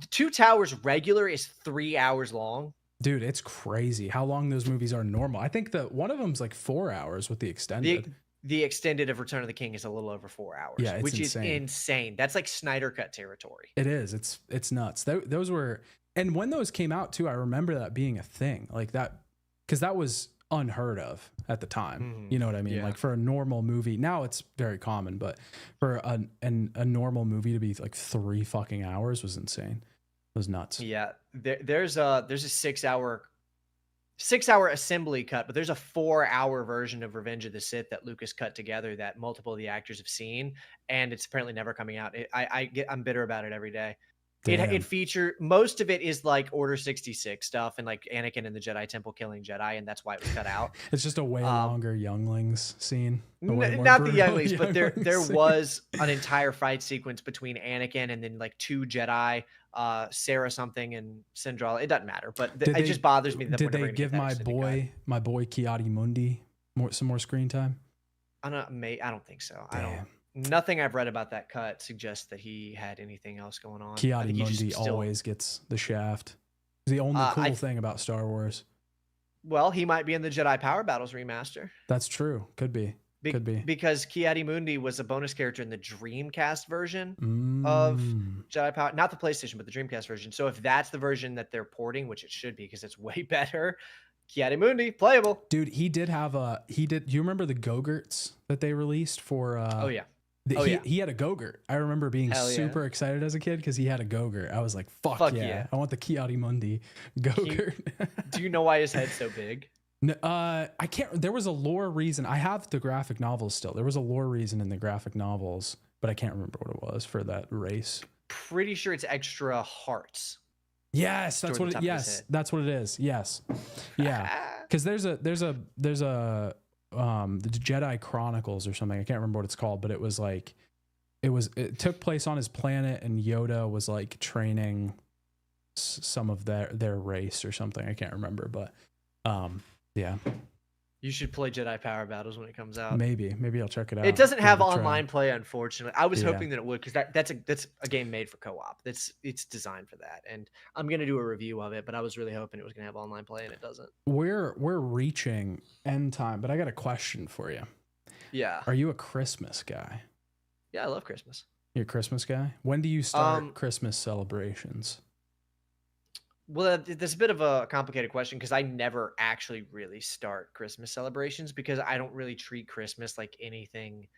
Two Towers regular is 3 hours long." Dude, it's crazy how long those movies are normal. I think that one of them's like 4 hours with the extended. The extended of Return of the King is a little over 4 hours, which is insane. That's like Snyder Cut territory. It is. It's nuts. Those were, and when those came out too, I remember that being a thing like that, because that was unheard of at the time. You know what I mean? Yeah. Like for a normal movie, now it's very common, but for a normal movie to be like 3 fucking hours was insane. It was nuts. Yeah, there's a 6-hour assembly cut, but there's a 4-hour version of Revenge of the Sith that Lucas cut together that multiple of the actors have seen, and it's apparently never coming out. I'm bitter about it every day. It featured, most of it is like Order 66 stuff and like Anakin in the Jedi Temple killing Jedi, and that's why it was cut out. It's just a way longer younglings scene. Not the younglings, but there was an entire fight sequence between Anakin and then like 2 Jedi, Sarah something and Syndrome. It doesn't matter, but it just bothers me that did they give my boy Ki-Adi-Mundi some more screen time? I don't think so. Damn. Nothing I've read about that cut suggests that he had anything else going on. Ki-Adi-Mundi always gets the shaft. It's the only cool thing about Star Wars. Well, he might be in the Jedi Power Battles remaster. That's true. Could be. Could be. Because Ki-Adi-Mundi was a bonus character in the Dreamcast version of Jedi Power. Not the PlayStation, but the Dreamcast version. So if that's the version that they're porting, which it should be because it's way better, Ki-Adi-Mundi, playable. Dude, he did. Do you remember the Go-Gurts that they released for... oh, yeah. He had a Go-Gurt. I remember being super excited as a kid because he had a Go-Gurt. I was like, fuck yeah. I want the Ki-Adi-Mundi Go-Gurt. Do you know why his head's so big? No, I can't. There was a lore reason. I have the graphic novels still. There was a lore reason in the graphic novels, but I can't remember what it was for that race. Pretty sure it's extra hearts. Yes, that's what it is. Yes. Yeah. Because there's a the Jedi Chronicles or something. I can't remember what it's called, but it was like it took place on his planet, and Yoda was like training some of their race or something. I can't remember, but yeah. You should play Jedi Power Battles when it comes out. Maybe I'll check it out. It doesn't Give have it a try. online play, unfortunately. I was hoping that it would, because that's a game made for co-op. It's designed for that, and I'm gonna do a review of it. But I was really hoping it was gonna have online play, and it doesn't. We're reaching end time, but I got a question for you. Yeah. Are you a Christmas guy? Yeah, I love Christmas. You're a Christmas guy? When do you start Christmas celebrations? Well, there's a bit of a complicated question, because I never actually really start Christmas celebrations, because I don't really treat Christmas like anything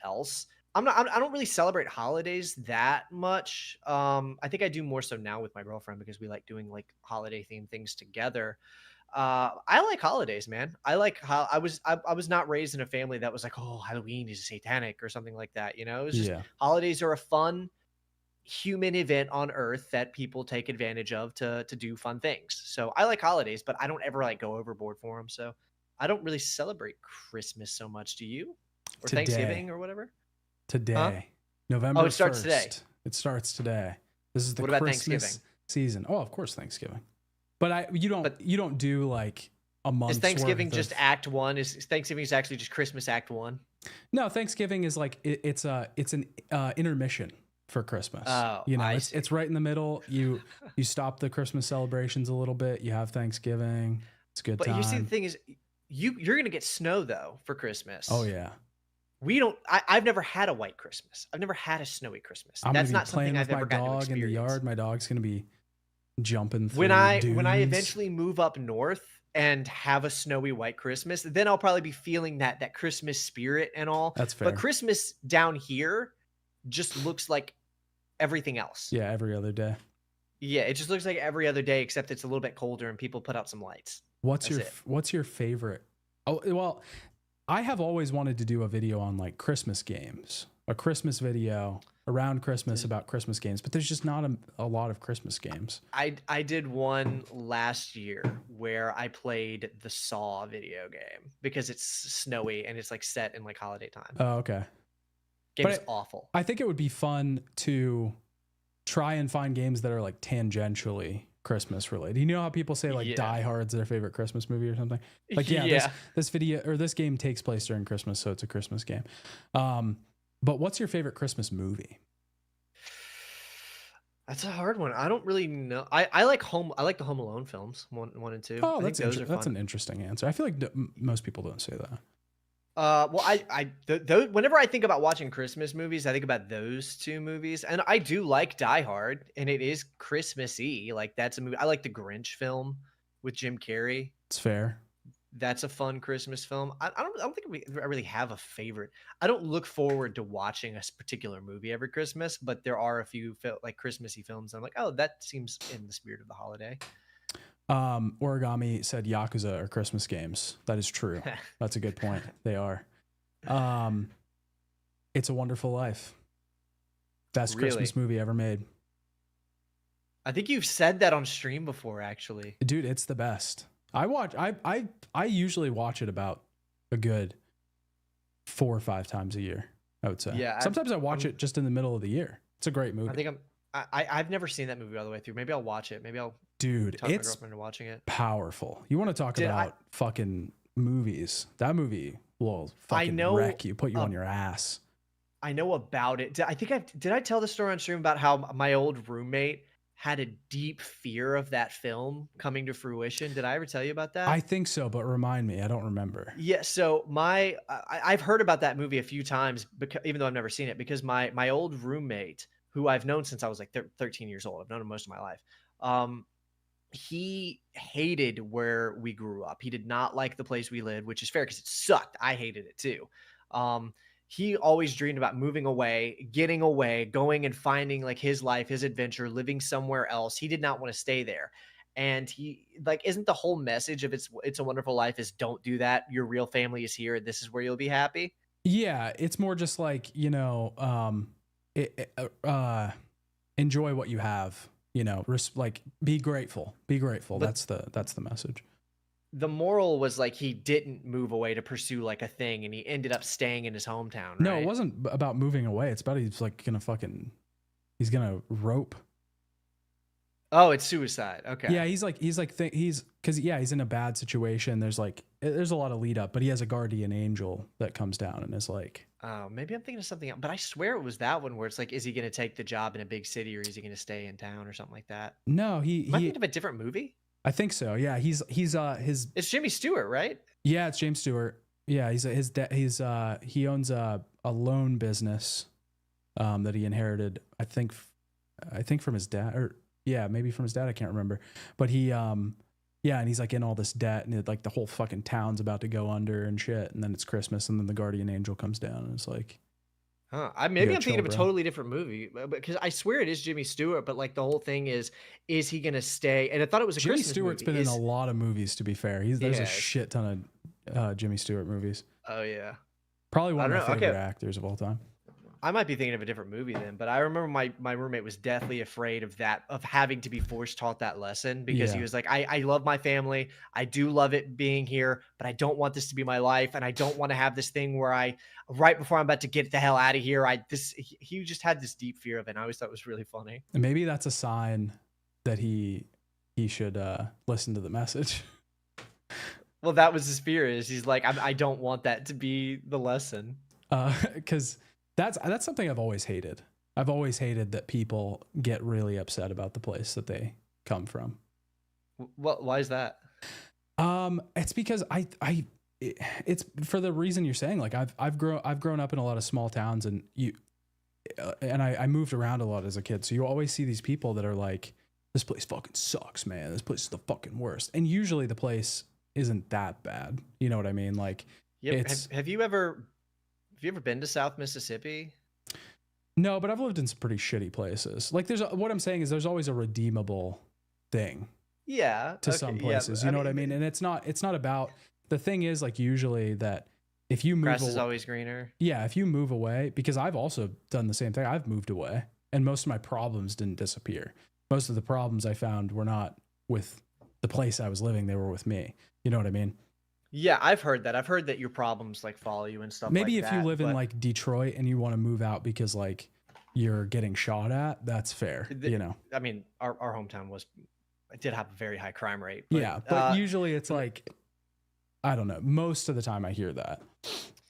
else. I don't really celebrate holidays that much. I think I do more so now with my girlfriend, because we like doing like holiday themed things together. I like holidays, man. I like how I was not raised in a family that was like, oh, Halloween is satanic or something like that. You know, it's just holidays are a fun human event on Earth that people take advantage of to do fun things. So I like holidays, but I don't ever like go overboard for them. So I don't really celebrate Christmas so much. Do you? Or today. Thanksgiving or whatever? Today. Huh? November 1st. It starts today. It starts today. This is the Christmas season. Oh, of course, Thanksgiving. But you don't do like a month. Is Thanksgiving just Act 1? Is Thanksgiving is actually just Christmas Act 1? No, Thanksgiving is like it's an intermission for Christmas. Oh, you know, it's right in the middle. You stop the Christmas celebrations a little bit. You have Thanksgiving. It's a good time. But you see, the thing is, you're gonna get snow though for Christmas. Oh yeah. We don't. I've never had a white Christmas. I've never had a snowy Christmas. That's not something I've ever gotten to experience. In the yard, my dog's gonna be jumping through when I dunes. eventually move up north and have a snowy white Christmas, then I'll probably be feeling that Christmas spirit and all. That's fair. But Christmas down here just looks like everything else. Yeah, every other day. Yeah, it just looks like every other day, except it's a little bit colder and people put out some lights. What's your favorite? Oh, well, I have always wanted to do a video on like Christmas games, a Christmas video around Christmas about Christmas games, but there's just not a lot of Christmas games. I did one last year where I played the Saw video game, because it's snowy and it's like set in like holiday time. Oh, okay. Game's awful. I think it would be fun to try and find games that are like tangentially Christmas related. You know how people say like Die Hard's their favorite Christmas movie or something? Like this video or this game takes place during Christmas, so it's a Christmas game. But what's your favorite Christmas movie? That's a hard one. I don't really know. I like the Home Alone films, 1 and 2. Oh, that's an interesting answer. I feel like most people don't say that. Well, whenever I think about watching Christmas movies, I think about those two movies, and I do like Die Hard, and it is Christmassy. Like that's a movie. I like the Grinch film with Jim Carrey. It's fair. That's a fun Christmas film. I don't think I really have a favorite. I don't look forward to watching a particular movie every Christmas, but there are a few like Christmassy films. I'm like, oh, that seems in the spirit of the holiday. Origami said Yakuza are Christmas games. That is true. That's a good point. They are. It's a Wonderful Life. Best Christmas movie ever made. I think you've said that on stream before, actually. Dude, it's the best. I usually watch it about a good 4 or 5 times a year, I would say. Yeah. Sometimes I watch it just in the middle of the year. It's a great movie. I think I've never seen that movie all the way through. Maybe I'll watch it. Maybe I'll talk my girlfriend into watching it. Powerful. You want to talk about fucking movies? That movie will fucking wreck you, put you on your ass. I know about it. Did I tell the story on stream about how my old roommate had a deep fear of that film coming to fruition? Did I ever tell you about that? I think so, but remind me. I don't remember. Yeah, so I've heard about that movie a few times, even though I've never seen it, because my old roommate, who I've known since I was like 13 years old, I've known him most of my life. He hated where we grew up. He did not like the place we lived, which is fair because it sucked. I hated it too. He always dreamed about moving away, getting away, going and finding like his life, his adventure, living somewhere else. He did not want to stay there. And he like, isn't the whole message of It's a Wonderful Life is don't do that. Your real family is here. This is where you'll be happy. Yeah. It's more just like, enjoy what you have, like be grateful. That's the message. the moral was like he didn't move away to pursue like a thing, and he ended up staying in his hometown, No, it right? wasn't about moving away. It's about he's gonna rope. Oh, it's suicide. Okay. Yeah, he's because he's in a bad situation. There's a lot of lead up, but he has a guardian angel that comes down and is like, Oh, maybe I'm thinking of something else, but I swear it was that one where it's like, is he going to take the job in a big city or is he going to stay in town or something like that? no, Am I thinking of a different movie? I think so. Yeah, he's his. It's Jimmy Stewart, right? Yeah, it's James Stewart. Yeah, he owns a loan business, that he inherited. I think from his dad, or yeah, maybe from his dad. I can't remember, but yeah, and he's like in all this debt, and like the whole fucking town's about to go under and shit. And then it's Christmas, and then the guardian angel comes down, and it's like, Huh. Maybe I'm chill, thinking of a bro. totally different movie because I swear it is Jimmy Stewart, but like the whole thing is he going to stay? And I thought it was a Jimmy Christmas Stewart's movie. been in a lot of movies. To be fair, there's a Yes. shit ton of Jimmy Stewart movies. Oh yeah. Probably one of my I don't know. favorite Okay. actors of all time. I might be thinking of a different movie then, but I remember my roommate was deathly afraid of having to be force taught that lesson because he Yeah. was like, I love my family. I do love it being here, but I don't want this to be my life. And I don't want to have this thing where right before I'm about to get the hell out of here, he just had this deep fear of it. And I always thought it was really funny. And maybe that's a sign that he should listen to the message. Well, that was his fear is he's like, I don't want that to be the lesson. Because that's something I've always hated. I've always hated that people get really upset about the place that they come from. Why is that? It's because it's for the reason you're saying. Like I've grown up in a lot of small towns, and I moved around a lot as a kid. So you always see these people that are like, this place fucking sucks, man. This place is the fucking worst. And usually the place isn't that bad. You know what I mean? Like, Have you ever been to South Mississippi? No, but I've lived in some pretty shitty places. Like what I'm saying is there's always a redeemable thing. Yeah. To some places, you know what I mean? And it's not about, the thing is like usually that if you move grass is always greener. Yeah, if you move away, because I've also done the same thing. I've moved away and most of my problems didn't disappear. Most of the problems I found were not with the place I was living, they were with me. You know what I mean? Yeah, I've heard that. I've heard that your problems like follow you and stuff Maybe like if that. you live in like Detroit and you want to move out because like you're getting shot at, that's fair. You know, I mean, our hometown did have a very high crime rate. But usually it's like, I don't know. Most of the time I hear that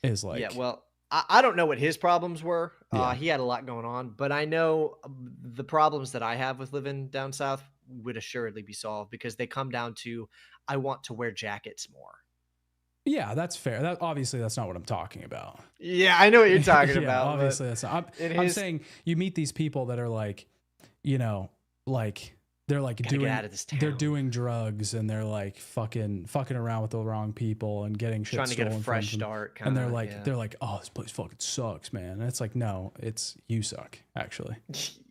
is like, yeah, well, I don't know what his problems were. Yeah. He had a lot going on, but I know the problems that I have with living down south would assuredly be solved because they come down to, I want to wear jackets more. Yeah, that's fair. Obviously that's not what I'm talking about. Yeah, I know what you're talking about. Obviously that's not. I'm saying you meet these people that are like, you know, like they're like get out of this town. They're doing drugs and they're like fucking around with the wrong people and getting shit trying to get a stolen fresh from them. start. And they're like, oh, this place fucking sucks, man. And it's like, no, it's you suck actually.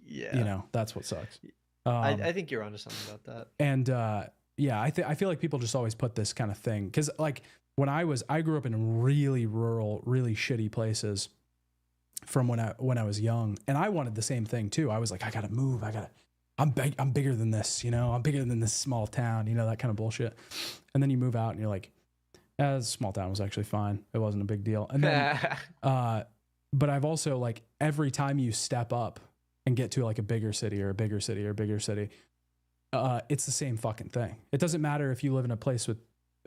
Yeah, you know, that's what sucks. I think you're onto something about that. And yeah, I feel like people just always put this kind of thing because like when I grew up in really rural, really shitty places from when I was young, and I wanted the same thing too. I was like, I gotta move. I'm bigger than this, you know. I'm bigger than this small town, you know, that kind of bullshit. And then you move out, and you're like, this small town was actually fine. It wasn't a big deal. And then, but I've also like every time you step up and get to like a bigger city or a bigger city or a bigger city, it's the same fucking thing. It doesn't matter if you live in a place with.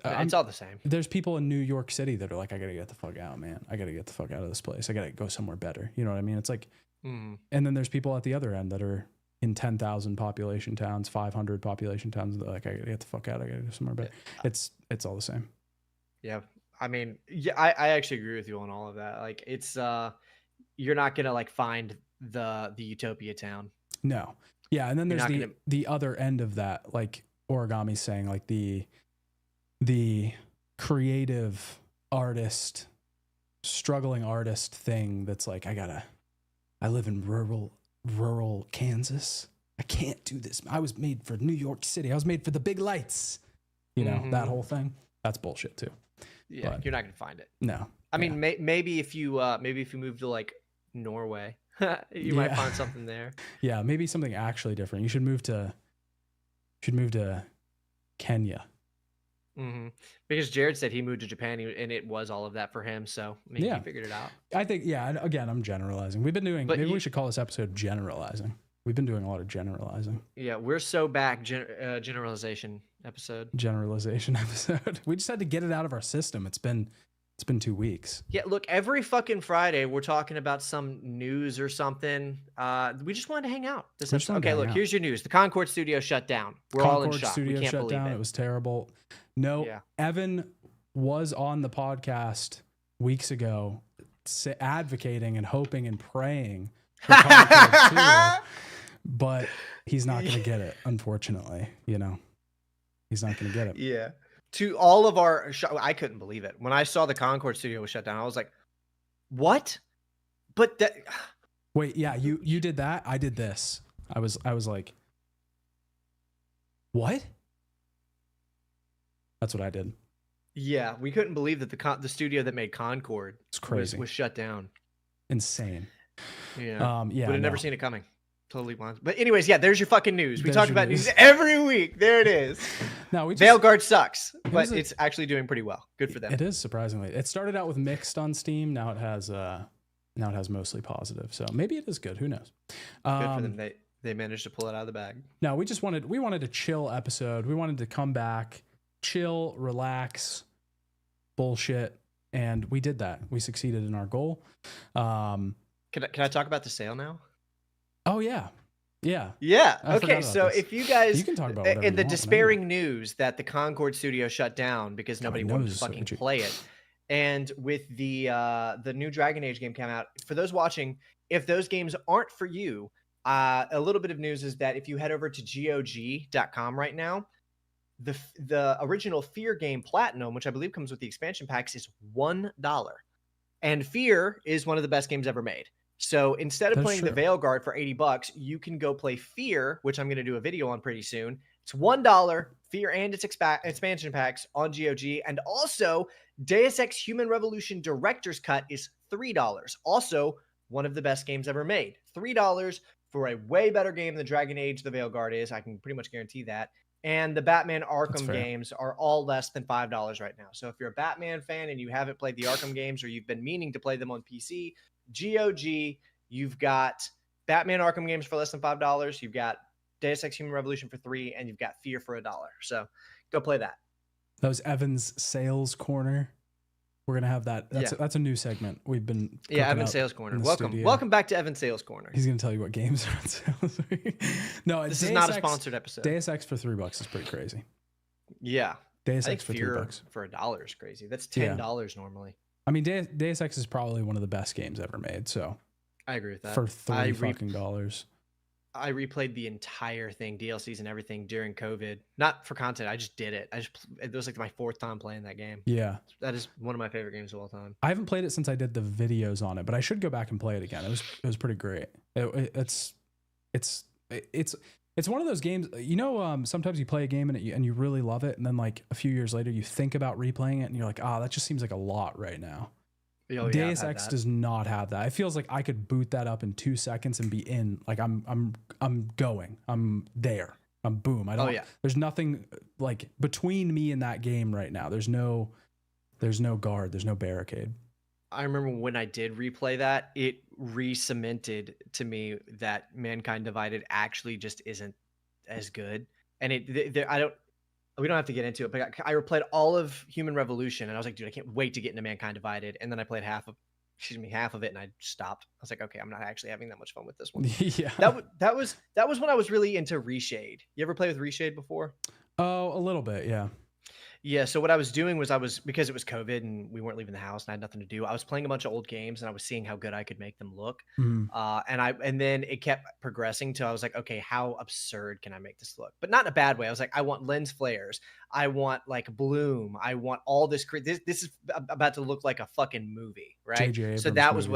It's all the same. There's people in New York City that are like, I gotta get the fuck out, man. I gotta get the fuck out of this place. I gotta go somewhere better. You know what I mean? It's like, and then there's people at the other end that are in 10,000 population towns, 500 population towns. They're like, I gotta get the fuck out. I gotta go somewhere better. It's all the same. Yeah, I mean, yeah, I actually agree with you on all of that. Like, it's you're not gonna like find the utopia town. No, yeah, and then there's the other end of that, like Origami's saying, like the creative artist, struggling artist thing that's like, I live in rural Kansas. I can't do this. I was made for New York City. I was made for the big lights. You know, that whole thing. That's bullshit too. Yeah, but you're not gonna find it. No. I mean, maybe if you move to like Norway, you might find something there. Yeah, maybe something actually different. You should move to Kenya. Because Jared said he moved to Japan and it was all of that for him. So maybe he figured it out. I think, and again, I'm generalizing. We've been doing, maybe we should call this episode generalizing. We've been doing a lot of generalizing. Yeah, we're so back. Generalization episode. Generalization episode. We just had to get it out of our system. It's been 2 weeks. Yeah, look, every fucking Friday we're talking about some news or something. We just wanted to hang out. Okay, look, here's your news. The Concord studio shut down. We're all in shock. We can't believe it. It was terrible. No, Evan was on the podcast weeks ago advocating and hoping and praying for Concord 2, but he's not going to get it, unfortunately. You know, he's not going to get it. Yeah. To all of our, I couldn't believe it. When I saw the Concord studio was shut down, I was like, what? But that. Wait, yeah, you did that. I did this. I was like, what? That's what I did. Yeah, we couldn't believe that the studio that made Concord was shut down. Insane. Yeah. Would have never seen it coming. Totally blind. But anyways, yeah, there's your fucking news. We talk about news every week. There it is. No, Veilguard sucks, but it's actually doing pretty well. Good for them. It is, surprisingly. It started out with mixed on Steam. Now it has mostly positive. So maybe it is good. Who knows? Good for them. They managed to pull it out of the bag. No, we wanted a chill episode. We wanted to come back, chill, relax, bullshit, and we did that. We succeeded in our goal. Can I talk about the sale now? Oh yeah. Okay, so if you guys, can talk about in the despairing news that the Concord studio shut down because nobody wanted to fucking play it, and with the new Dragon Age game came out. For those watching, if those games aren't for you, a little bit of news is that if you head over to GOG.com right now, the original Fear game Platinum, which I believe comes with the expansion packs, is $1, and Fear is one of the best games ever made. So instead of playing the Veilguard for $80, you can go play Fear, which I'm going to do a video on pretty soon. It's $1, Fear and its expansion packs on GOG. And also, Deus Ex Human Revolution Director's Cut is $3. Also, one of the best games ever made. $3 for a way better game than Dragon Age the Veilguard is. I can pretty much guarantee that. And the Batman Arkham games are all less than $5 right now. So if you're a Batman fan and you haven't played the Arkham games or you've been meaning to play them on PC, GOG, you've got Batman Arkham games for less than $5. You've got Deus Ex Human Revolution for $3, and you've got Fear for $1. So go play that. That was Evan's Sales Corner. We're gonna have that. That's a new segment. We've been Evan's Sales Corner. Welcome back to Evan's Sales Corner. He's gonna tell you what games are on sale. No, this is not a sponsored episode. Deus Ex for $3 is pretty crazy. Yeah, Deus Ex for $3 for $1 is crazy. That's $10 normally. I mean, Deus Ex is probably one of the best games ever made. So I agree with that. For $3. I replayed the entire thing, DLCs and everything during COVID. Not for content. I just did it. It was like my 4th time playing that game. Yeah. That is one of my favorite games of all time. I haven't played it since I did the videos on it, but I should go back and play it again. It was pretty great. It's one of those games, you know, sometimes you play a game and you really love it. And then like a few years later, you think about replaying it and you're like, that just seems like a lot right now. Deus Ex does not have that. It feels like I could boot that up in 2 seconds and be in. Like I'm going. I'm there. I'm boom. There's nothing like between me and that game right now. There's no guard. There's no barricade. I remember when I did replay that, it re-cemented to me that Mankind Divided actually just isn't as good. And we don't have to get into it, but I replayed all of Human Revolution and I was like, dude, I can't wait to get into Mankind Divided. And then I played half of it and I stopped. I was like, okay, I'm not actually having that much fun with this one. Yeah. That was when I was really into Reshade. You ever play with Reshade before? Oh, a little bit. Yeah. Yeah, so what I was doing was because it was COVID and we weren't leaving the house and I had nothing to do. I was playing a bunch of old games and I was seeing how good I could make them look. And then it kept progressing till I was like, okay, how absurd can I make this look? But not in a bad way. I was like, I want lens flares. I want like bloom. I want all this. This is about to look like a fucking movie, right? So that was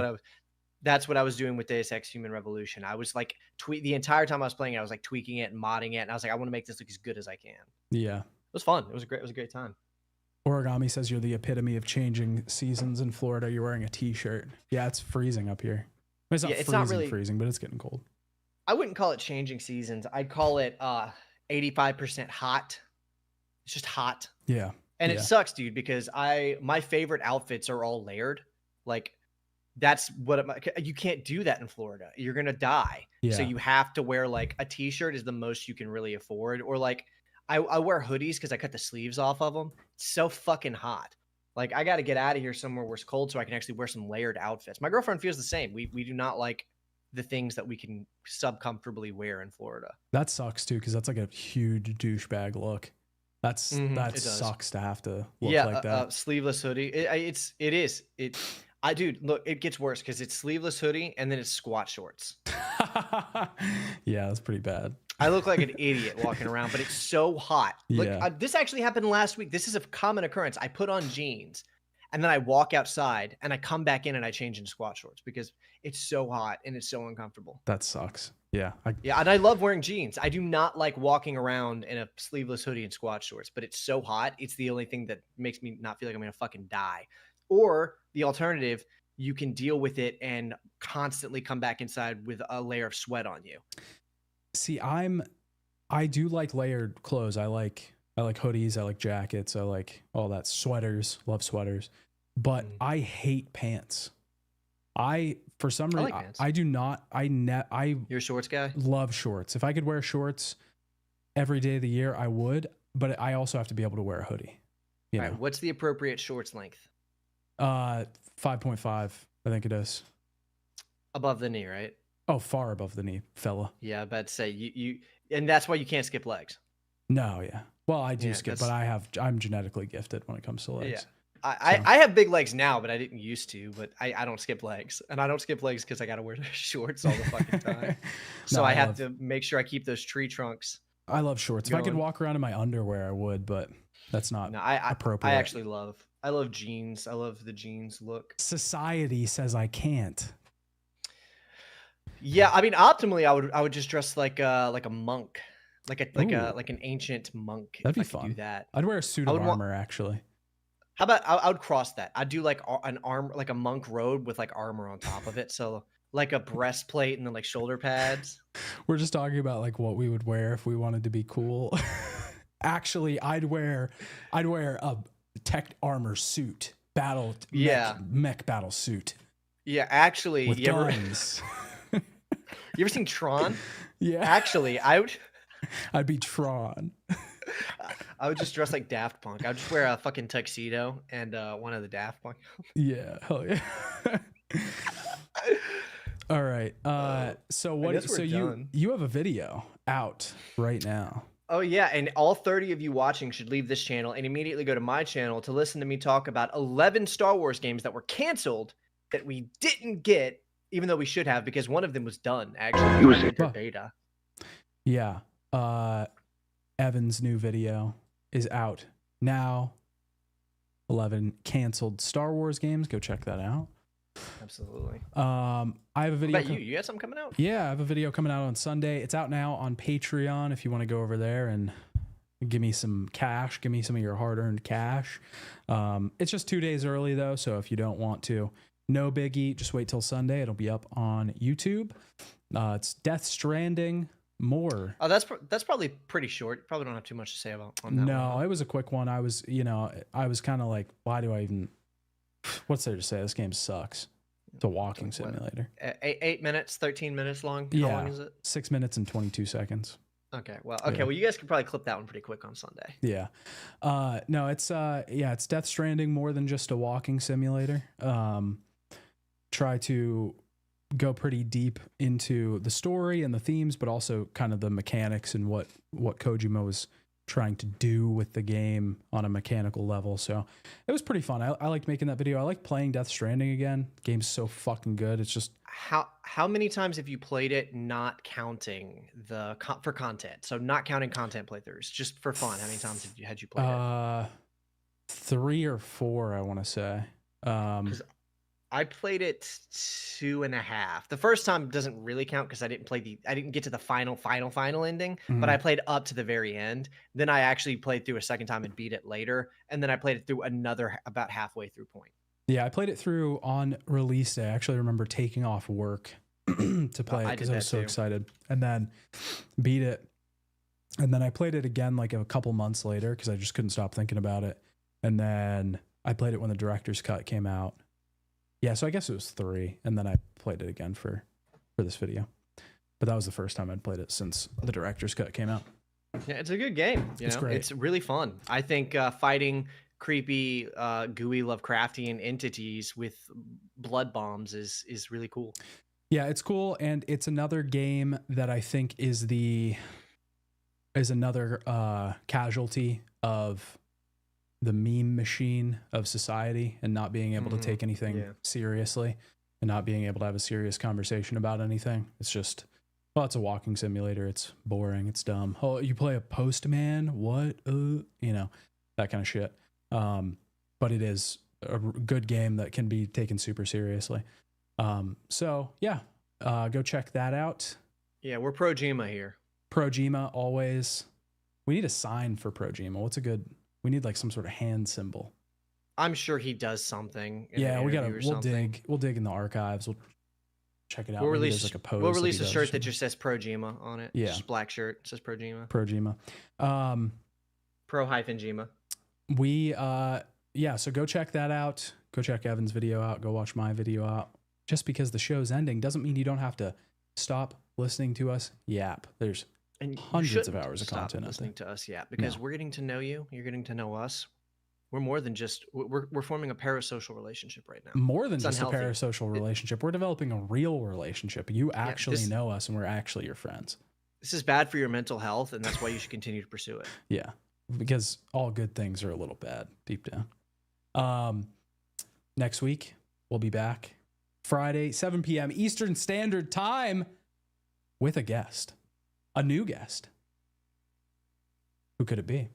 that's what I was doing with Deus Ex Human Revolution. I was like the entire time I was playing it, I was like tweaking it and modding it. And I was like, I want to make this look as good as I can. Yeah. It was fun. It was a great time. Origami says you're the epitome of changing seasons in Florida. You're wearing a t-shirt. Yeah, it's freezing up here. I mean, it's not really freezing, but it's getting cold. I wouldn't call it changing seasons. I'd call it 85% hot. It's just hot. Yeah. And it Yeah. sucks, dude, because my favorite outfits are all layered. Like that's what you can't do that in Florida. You're gonna die. So Yeah. you have to wear like a t-shirt is the most you can really afford, or like I wear hoodies because I cut the sleeves off of them. It's so fucking hot. Like I got to get out of here somewhere where it's cold so I can actually wear some layered outfits. My girlfriend feels the same. We do not like the things that we can sub comfortably wear in Florida. That sucks too, because that's like a huge douchebag look. That It does. sucks to have to look Yeah, like that. sleeveless hoodie. It is. I dude, look, it gets worse because it's sleeveless hoodie and then it's squat shorts. Yeah, that's pretty bad. I look like an idiot walking around, but it's so hot. Look, Yeah. this actually happened last week. This is a common occurrence. I put on jeans and then I walk outside and I come back in and I change into squat shorts because it's so hot and it's so uncomfortable. That sucks. Yeah. Yeah, and I love wearing jeans. I do not like walking around in a sleeveless hoodie and squat shorts, but it's so hot. It's the only thing that makes me not feel like I'm going to fucking die. Or the alternative, you can deal with it and constantly come back inside with a layer of sweat on you. See, I do like layered clothes. I like hoodies. I like jackets. I like all that. Sweaters. Love sweaters. But I hate pants. For some reason, like pants. I do not. You're a shorts guy? Love shorts. If I could wear shorts every day of the year, I would. But I also have to be able to wear a hoodie. You know? Right, what's the appropriate shorts length? 5.5. I think it is. Above the knee, right? Oh, far above the knee, fella. Yeah, I bet to say you and that's why you can't skip legs. No, yeah. Well, I do Yeah, skip, but I'm genetically gifted when it comes to legs. Yeah. I have big legs now, but I didn't used to. But I don't skip legs, and I don't skip legs because I got to wear shorts all the fucking time. So No, I have to make sure I keep those tree trunks. I love shorts. going. If I could walk around in my underwear, I would, but that's not No, I appropriate. actually I love jeans. I love the jeans look. Society says I can't. Yeah, I mean, optimally, I would just dress like a monk, like an ancient monk. That'd be if I could fun. do that. I'd wear a suit of armor, actually. How about I would cross that? I'd do like an arm, like a monk robe with like armor on top of it. So like a breastplate and then like shoulder pads. We're just talking about like what we would wear if we wanted to be cool. Actually, I'd wear a tech armor suit, mech battle suit. Yeah, actually, with you guns. you ever seen Tron? Yeah. Actually, I'd be Tron. I would just dress like Daft Punk. I would just wear a fucking tuxedo and one of the Daft Punk. Yeah, hell yeah. All right. So what? So you have a video out right now. Oh yeah, and all 30 of you watching should leave this channel and immediately go to my channel to listen to me talk about 11 Star Wars games that were canceled that we didn't get, even though we should have, because one of them was done actually. It was their beta. Yeah. Evan's new video is out now. 11 canceled Star Wars games. Go check that out. Absolutely. I have a video. What about you? You got something coming out? Yeah, I have a video coming out on Sunday. It's out now on Patreon if you want to go over there and give me some cash. Give me some of your hard-earned cash. It's just 2 days early though, so if you don't want to, no biggie. Just wait till Sunday. It'll be up on YouTube. It's Death Stranding. More. Oh, that's probably pretty short. Probably don't have too much to say about on that. No, one. It was a quick one. I was kind of like, why do I even? What's there to say? This game sucks. It's a walking simulator. 8 minutes, 13 minutes long. How long is it? 6 minutes and 22 seconds. Okay. Well, well, you guys could probably clip that one pretty quick on Sunday. Yeah. No, it's it's Death Stranding more than just a walking simulator. Try to go pretty deep into the story and the themes, but also kind of the mechanics and what Kojima was trying to do with the game on a mechanical level. So it was pretty fun. I liked making that video. I like playing Death Stranding again. The game's so fucking good. It's just how many times have you played it not counting for content? So not counting content playthroughs, just for fun. How many times had you played it? 3 or 4, I want to say. I played it 2.5. The first time doesn't really count because I didn't get to the final ending, but I played up to the very end. Then I actually played through a second time and beat it later, and then I played it through another about halfway through point. Yeah, I played it through on release day. I actually remember taking off work to play it because I was so excited, and then beat it. And then I played it again like a couple months later because I just couldn't stop thinking about it. And then I played it when the director's cut came out. Yeah, so I guess it was 3, and then I played it again for this video. But that was the first time I'd played it since the director's cut came out. Yeah, it's a good game. It's great. It's really fun. I think fighting creepy, gooey Lovecraftian entities with blood bombs is really cool. Yeah, it's cool, and it's another game that I think is another casualty of the meme machine of society and not being able to take anything seriously and not being able to have a serious conversation about anything. It's just, well, it's a walking simulator. It's boring. It's dumb. Oh, you play a postman? What? That kind of shit. But it is a good game that can be taken super seriously. So yeah, go check that out. Yeah, we're pro Jima here. Pro Jima always. We need a sign for Pro Jima. We need like some sort of hand symbol. I'm sure he does something. Yeah, we'll dig in the archives. We'll check it out. We'll release like a post. We'll release a shirt that just says Pro Jima on it. Yeah, just black shirt. It says Pro Jima. Pro Jima. Pro-Jima. So go check that out. Go check Evan's video out. Go watch my video out. Just because the show's ending doesn't mean you don't have to stop listening to us yap. There's hundreds of hours of content listening to us yap, because we're getting to know you. You're getting to know us. We're more than just we're forming a parasocial relationship right now. More than just a parasocial relationship. We're developing a real relationship. You actually know us, and we're actually your friends. This is bad for your mental health, and that's why you should continue to pursue it. Yeah, because all good things are a little bad deep down. Next week we'll be back Friday, 7 p.m. Eastern Standard Time with a guest, a new guest. Who could it be?